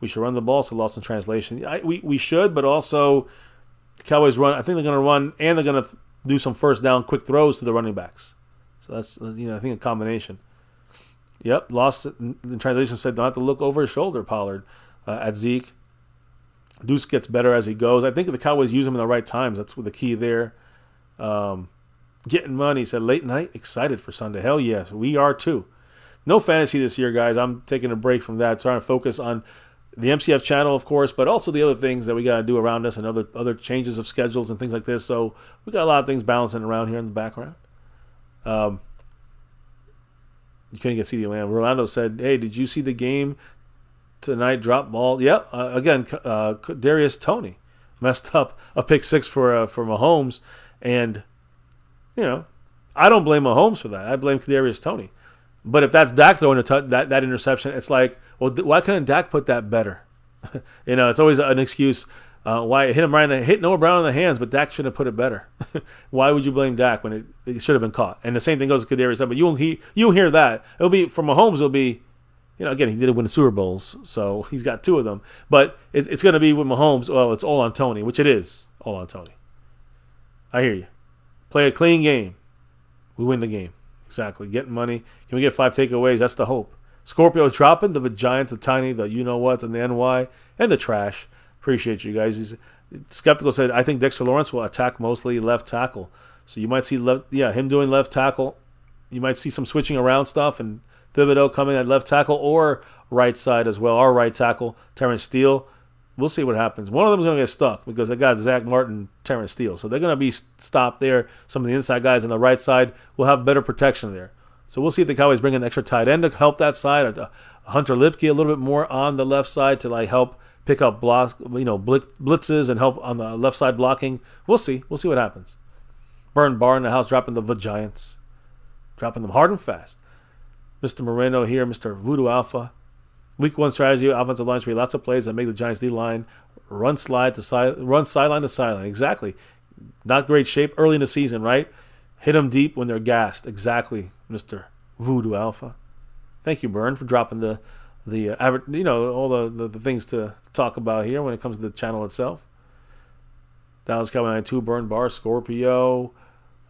We should run the ball, so Lost in translation. We should, but also the Cowboys run. I think they're going to run, and they're going to do some first down quick throws to the running backs. So that's, I think a combination. Yep, Lost in translation said, don't have to look over his shoulder, Pollard, at Zeke. Deuce gets better as he goes. I think the Cowboys use him in the right times. That's the key there. Getting money. He said, late night, excited for Sunday. Hell yes, we are too. No fantasy this year, guys. I'm taking a break from that, trying to focus on the MCF channel, of course, but also the other things that we got to do around us and other changes of schedules and things like this. So we got a lot of things balancing around here in the background. You couldn't get CD Lamb. Rolando said, hey, did you see the game tonight? Drop ball. Yep. Again, Darius Toney messed up a pick six for Mahomes. And, I don't blame Mahomes for that. I blame Kadarius Toney. But if that's Dak throwing that interception, it's like, well, why couldn't Dak put that better? It's always an excuse. Why hit Noah Brown in the hands, but Dak shouldn't have put it better. Why would you blame Dak when it should have been caught? And the same thing goes with Kadarius. But you won't hear that. It'll be for Mahomes. It'll be, again, he did win the Super Bowls, so he's got 2 of them. But it's going to be with Mahomes. Well, it's all on Toney, which it is all on Toney. I hear you. Play a clean game. We win the game. Exactly. Getting money. Can we get 5 takeaways? That's the hope. Scorpio dropping the Giants, the Tiny, the you-know-what, and the NY, and the trash. Appreciate you guys. Skeptical said, I think Dexter Lawrence will attack mostly left tackle. So you might see him doing left tackle. You might see some switching around stuff, and Thibodeau coming at left tackle or right side as well. Our right tackle, Terrence Steele. We'll see what happens. One of them is going to get stuck because they got Zach Martin, Terrence Steele. So they're going to be stopped there. Some of the inside guys on the right side will have better protection there. So we'll see if the Cowboys bring an extra tight end to help that side. Hunter Lipke a little bit more on the left side to help pick up blocks, blitzes and help on the left side blocking. We'll see. We'll see what happens. Burn Bar in the house dropping the Giants. Dropping them hard and fast. Mr. Moreno here, Mr. Voodoo Alpha. Week 1 strategy, offensive line should be lots of plays that make the Giants D-line run sideline to sideline. Exactly. Not great shape early in the season, right? Hit them deep when they're gassed. Exactly, Mr. Voodoo Alpha. Thank you, Byrne, for dropping all the things to talk about here when it comes to the channel itself. Dallas Cowboy 92, Burn Bar, Scorpio,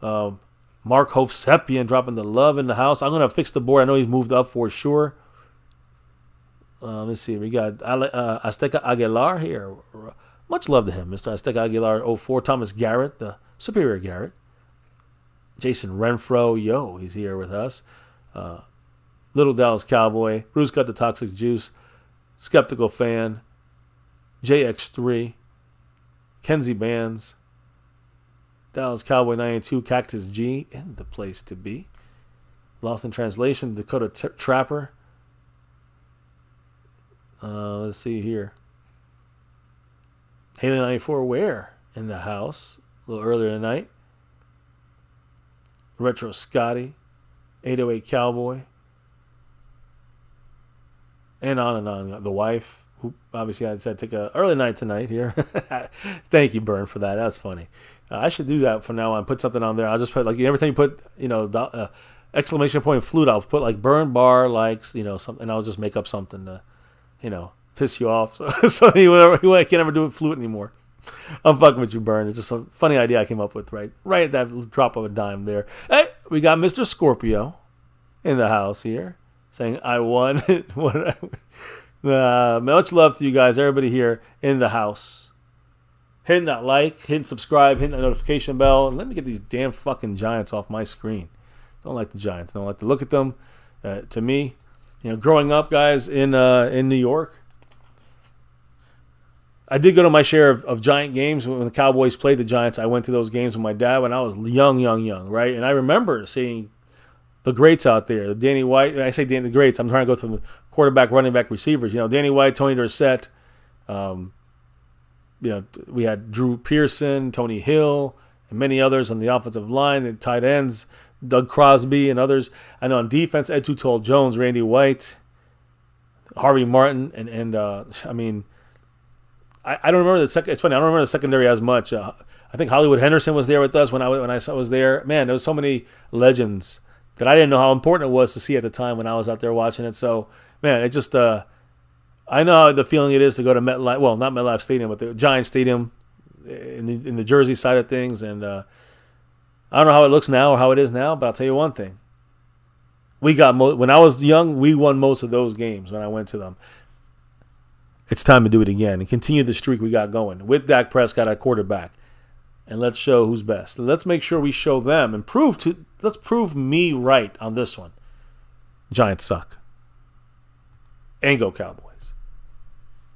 Mark Hovsepian dropping the love in the house. I'm going to fix the board. I know he's moved up for sure. Let's see. We got Azteca Aguilar here. Much love to him, Mr. Azteca Aguilar 04. Thomas Garrett, the superior Garrett. Jason Renfro, he's here with us. Little Dallas Cowboy. Bruce got the Toxic Juice. Skeptical Fan. JX3. Kenzie Bands. Dallas Cowboy 92. Cactus G in the place to be. Lost in Translation. Dakota Trapper. Let's see here. Haley 94 Where in the house a little earlier tonight. Retro Scotty, 808 Cowboy, and on and on. The wife, who obviously I said take a early night tonight here. Thank you, Byrne, for that. That's funny. I should do that from now on. Put something on there. I'll just put everything you put, exclamation point flute. I'll put Burn Bar something, and I'll just make up something to, piss you off. So I can't ever do a flute anymore. I'm fucking with you, Byrne. It's just a funny idea I came up with right at that drop of a dime there. Hey, we got Mr. Scorpio in the house here saying, I won. Much love to you guys, everybody here in the house. Hitting that like, hitting subscribe, hitting that notification bell, and let me get these damn fucking Giants off my screen. Don't like the Giants. Don't like to look at them. To me, growing up, guys, in New York, I did go to my share of Giant games when the Cowboys played the Giants. I went to those games with my dad when I was young, right? And I remember seeing the greats out there. Danny White. I say the greats. I'm trying to go through the quarterback, running back, receivers. Danny White, Tony Dorsett. We had Drew Pearson, Tony Hill, and many others on the offensive line, and tight ends, Doug Crosby and others. I know on defense, Ed Tuttle Jones, Randy White, Harvey Martin, and I don't remember the second. It's funny. I don't remember the secondary as much. I think Hollywood Henderson was there with us when I was there. Man, there was so many legends that I didn't know how important it was to see at the time when I was out there watching it. So, man, it just I know the feeling it is to go to MetLife. Well, not MetLife Stadium, but the Giant Stadium in the Jersey side of things. And I don't know how it looks now or how it is now, but I'll tell you one thing. We got when I was young, we won most of those games when I went to them. it's time to do it again and continue the streak we got going with Dak Prescott at quarterback. And let's show who's best. Let's make sure we show them and let's prove me right on this one. Giants suck. And go Cowboys.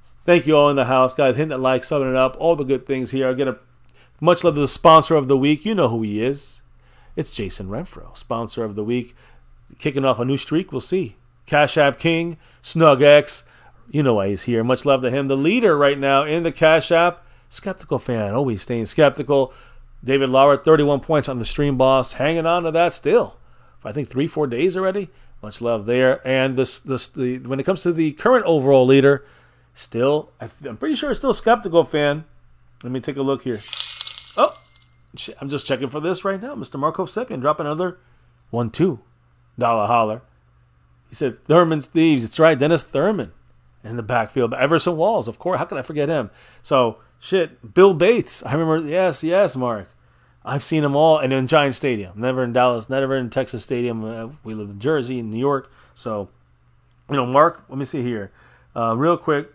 Thank you all in the house, guys. Hitting that like, subbing it up, all the good things here. Again, much love to the sponsor of the week. You know who he is. It's Jason Renfro, sponsor of the week. Kicking off a new streak, we'll see. Cash App King, Snug X. You know why he's here. Much love to him. The leader right now in the Cash App, skeptical fan, always staying skeptical. David Lauer, 31 points on the stream boss, hanging on to that still. For I think 3-4 days already. Much love there. And when it comes to the current overall leader, still, I'm pretty sure it's still skeptical fan. Let me take a look here. Oh, I'm just checking for this right now. Mr. MyCowboysFamily dropping another $1-2 holler. He said Thurman's Thieves. It's right, Dennis Thurman. In the backfield, Everson Walls, of course. How can I forget him? So, Bill Bates. I remember, yes, Mark. I've seen them all, and in Giant Stadium. Never in Dallas, never in Texas Stadium. We live in Jersey, in New York. So, Mark, let me see here. Real quick.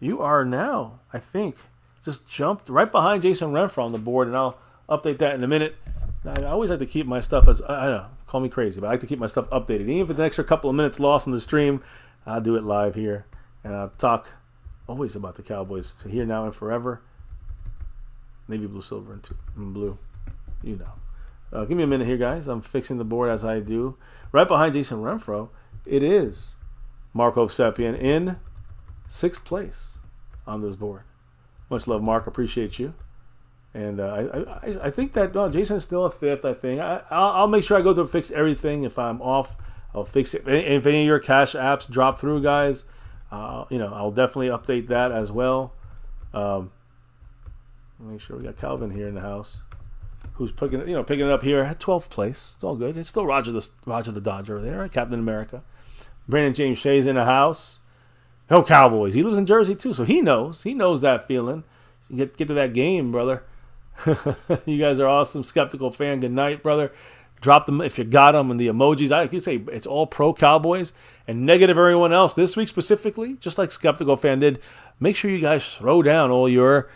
You are now, I think, just jumped right behind Jason Renfro on the board, and I'll update that in a minute. I always like to keep my stuff I don't know, call me crazy, but I like to keep my stuff updated. Even if it's an extra couple of minutes lost in the stream, I'll do it live here. And I'll talk always about the Cowboys to here, now, and forever. Navy blue, silver, and blue. Give me a minute here, guys. I'm fixing the board as I do. Right behind Jason Renfro, it is Marco Sepien in 6th place on this board. Much love, Mark. Appreciate you. And I think that Jason's still a 5th, I think. I'll make sure I go through and fix everything. If I'm off, I'll fix it. If any of your cash apps drop through, guys, I'll definitely update that as well. Make sure we got Calvin here in the house, who's picking it up here at 12th place. It's all good. It's still Roger the Dodger there, right? Captain America. Brandon James Shea's in the house. Go Cowboys. He lives in Jersey, too, so he knows. He knows that feeling. Get to that game, brother. You guys are awesome. Skeptical fan, good night, brother. Drop them if you got them and the emojis. I can say it's all pro Cowboys and negative everyone else. This week specifically, just like Skeptical fan did, make sure you guys throw down all your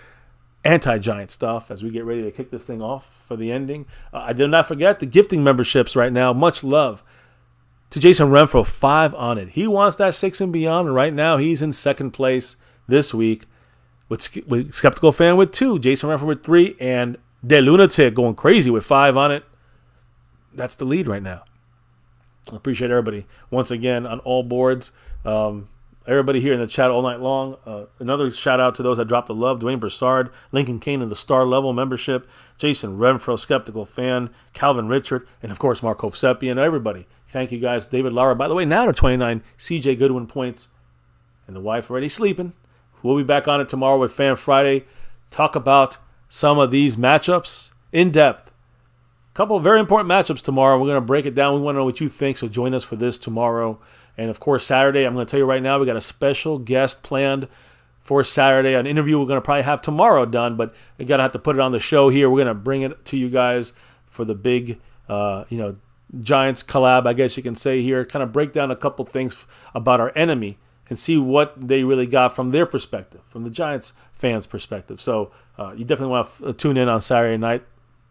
anti-Giant stuff as we get ready to kick this thing off for the ending. I did not forget the gifting memberships right now. Much love to Jason Renfro, 5 on it. He wants that 6 and beyond, and right now he's in 2nd place this week. With Skeptical Fan with 2, Jason Renfro with 3, and De Lunatic going crazy with 5 on it. That's the lead right now. I appreciate everybody once again on all boards. Everybody here in the chat all night long. Another shout out to those that dropped the love. Dwayne Broussard, Lincoln Kane in the star level membership, Jason Renfro, Skeptical Fan, Calvin Richard, and of course Mark Hovsepi and everybody. Thank you guys. David Lara, by the way, now to 29. CJ Goodwin points, and the wife already sleeping. We'll be back on it tomorrow with Fan Friday. Talk about some of these matchups in depth. A couple of very important matchups tomorrow. We're going to break it down. We want to know what you think, so join us for this tomorrow. And, of course, Saturday, I'm going to tell you right now, we got a special guest planned for Saturday. An interview we're going to probably have tomorrow done, but we're going to have to put it on the show here. We're going to bring it to you guys for the big, Giants collab, I guess you can say here. Kind of break down a couple things about our enemy and see what they really got from their perspective, from the Giants fans' perspective. So you definitely want to tune in on Saturday night,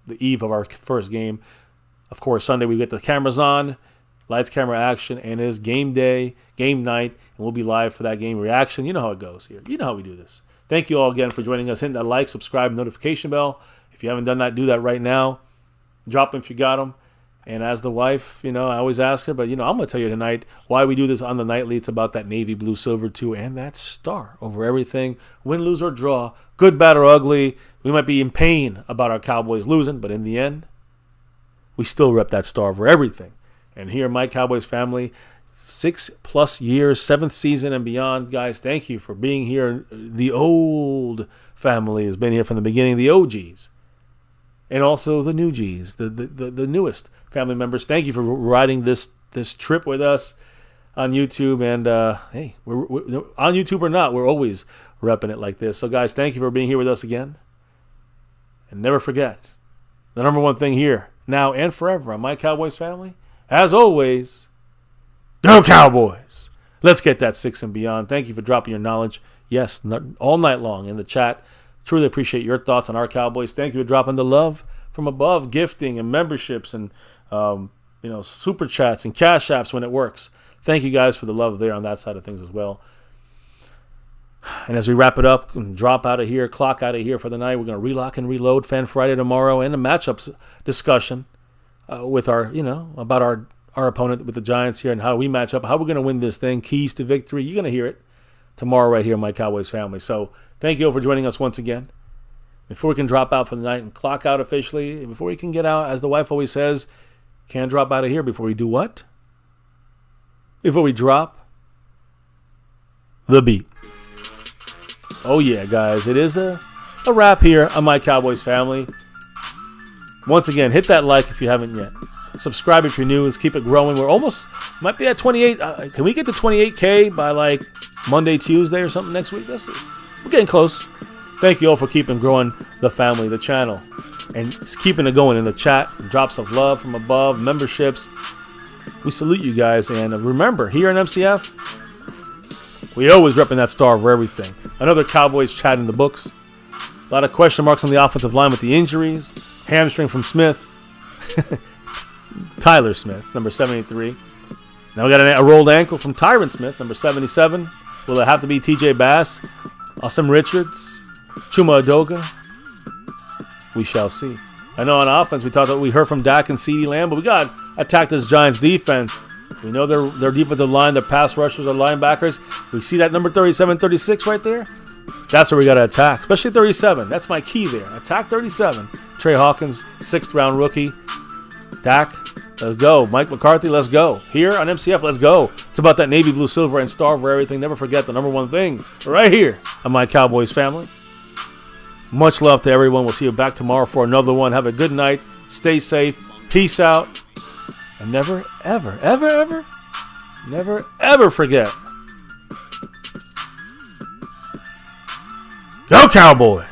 the eve of our first game. Of course, Sunday we get the cameras on, lights, camera, action, and it is game day, game night, and we'll be live for that game reaction. You know how it goes here. You know how we do this. Thank you all again for joining us. Hit that like, subscribe, notification bell. If you haven't done that, do that right now. Drop them if you got them. And as the wife, I always ask her, but, I'm going to tell you tonight why we do this on the nightly. It's about that navy blue, silver, too, and that star over everything. Win, lose, or draw, good, bad, or ugly. We might be in pain about our Cowboys losing, but in the end, we still rep that star over everything. And here, my Cowboys family, 6+ years, 7th season and beyond. Guys, thank you for being here. The old family has been here from the beginning, the OGs. And also the new Gs, the newest family members. Thank you for riding this trip with us on YouTube. And, hey, we're on YouTube or not, we're always repping it like this. So, guys, thank you for being here with us again. And never forget, the number one thing here, now and forever, on My Cowboys Family, as always, go Cowboys! Let's get that 6 and beyond. Thank you for dropping your knowledge. Yes, all night long in the chat. Truly appreciate your thoughts on our Cowboys. Thank you for dropping the love from above, gifting and memberships and super chats and cash apps when it works. Thank you guys for the love there on that side of things as well. And as we wrap it up and drop out of here, clock out of here for the night, we're going to relock and reload Fan Friday tomorrow and a matchups discussion with about our opponent with the Giants here and how we match up, how we're going to win this thing, keys to victory. You're going to hear it tomorrow right here on My Cowboys Family. So thank you all for joining us once again. Before we can drop out for the night and clock out officially, before we can get out, as the wife always says, can't drop out of here before we do what? Before we drop the beat. Oh yeah, guys, it is a wrap here on My Cowboys Family. Once again, hit that like if you haven't yet. Subscribe if you're new. Let's keep it growing. We're might be at 28. Can we get to 28K by like Monday, Tuesday or something next week? We're getting close. Thank you all for keeping growing the family, the channel, and keeping it going in the chat. Drops of love from above, memberships. We salute you guys. And remember, here in MCF, we always repping that star over everything. Another Cowboys chat in the books. A lot of question marks on the offensive line with the injuries. Hamstring from Smith. Tyler Smith, number 73. Now we got a rolled ankle from Tyron Smith, number 77. Will it have to be TJ Bass? Awesome Richards? Chuma Adoga? We shall see. I know on offense we heard from Dak and CeeDee Lamb, but we got to attack this Giants defense. We know their defensive line, their pass rushers, their linebackers. We see that number 37, 36 right there. That's where we got to attack, especially 37. That's my key there. Attack 37. Trey Hawkins, 6th round rookie. Dak, let's go. Mike McCarthy, let's go. Here on MCF, let's go. It's about that navy blue, silver, and star for everything. Never forget the number one thing right here on My Cowboys Family. Much love to everyone. We'll see you back tomorrow for another one. Have a good night. Stay safe. Peace out. And never, ever, ever, ever, never, ever forget. Go Cowboys!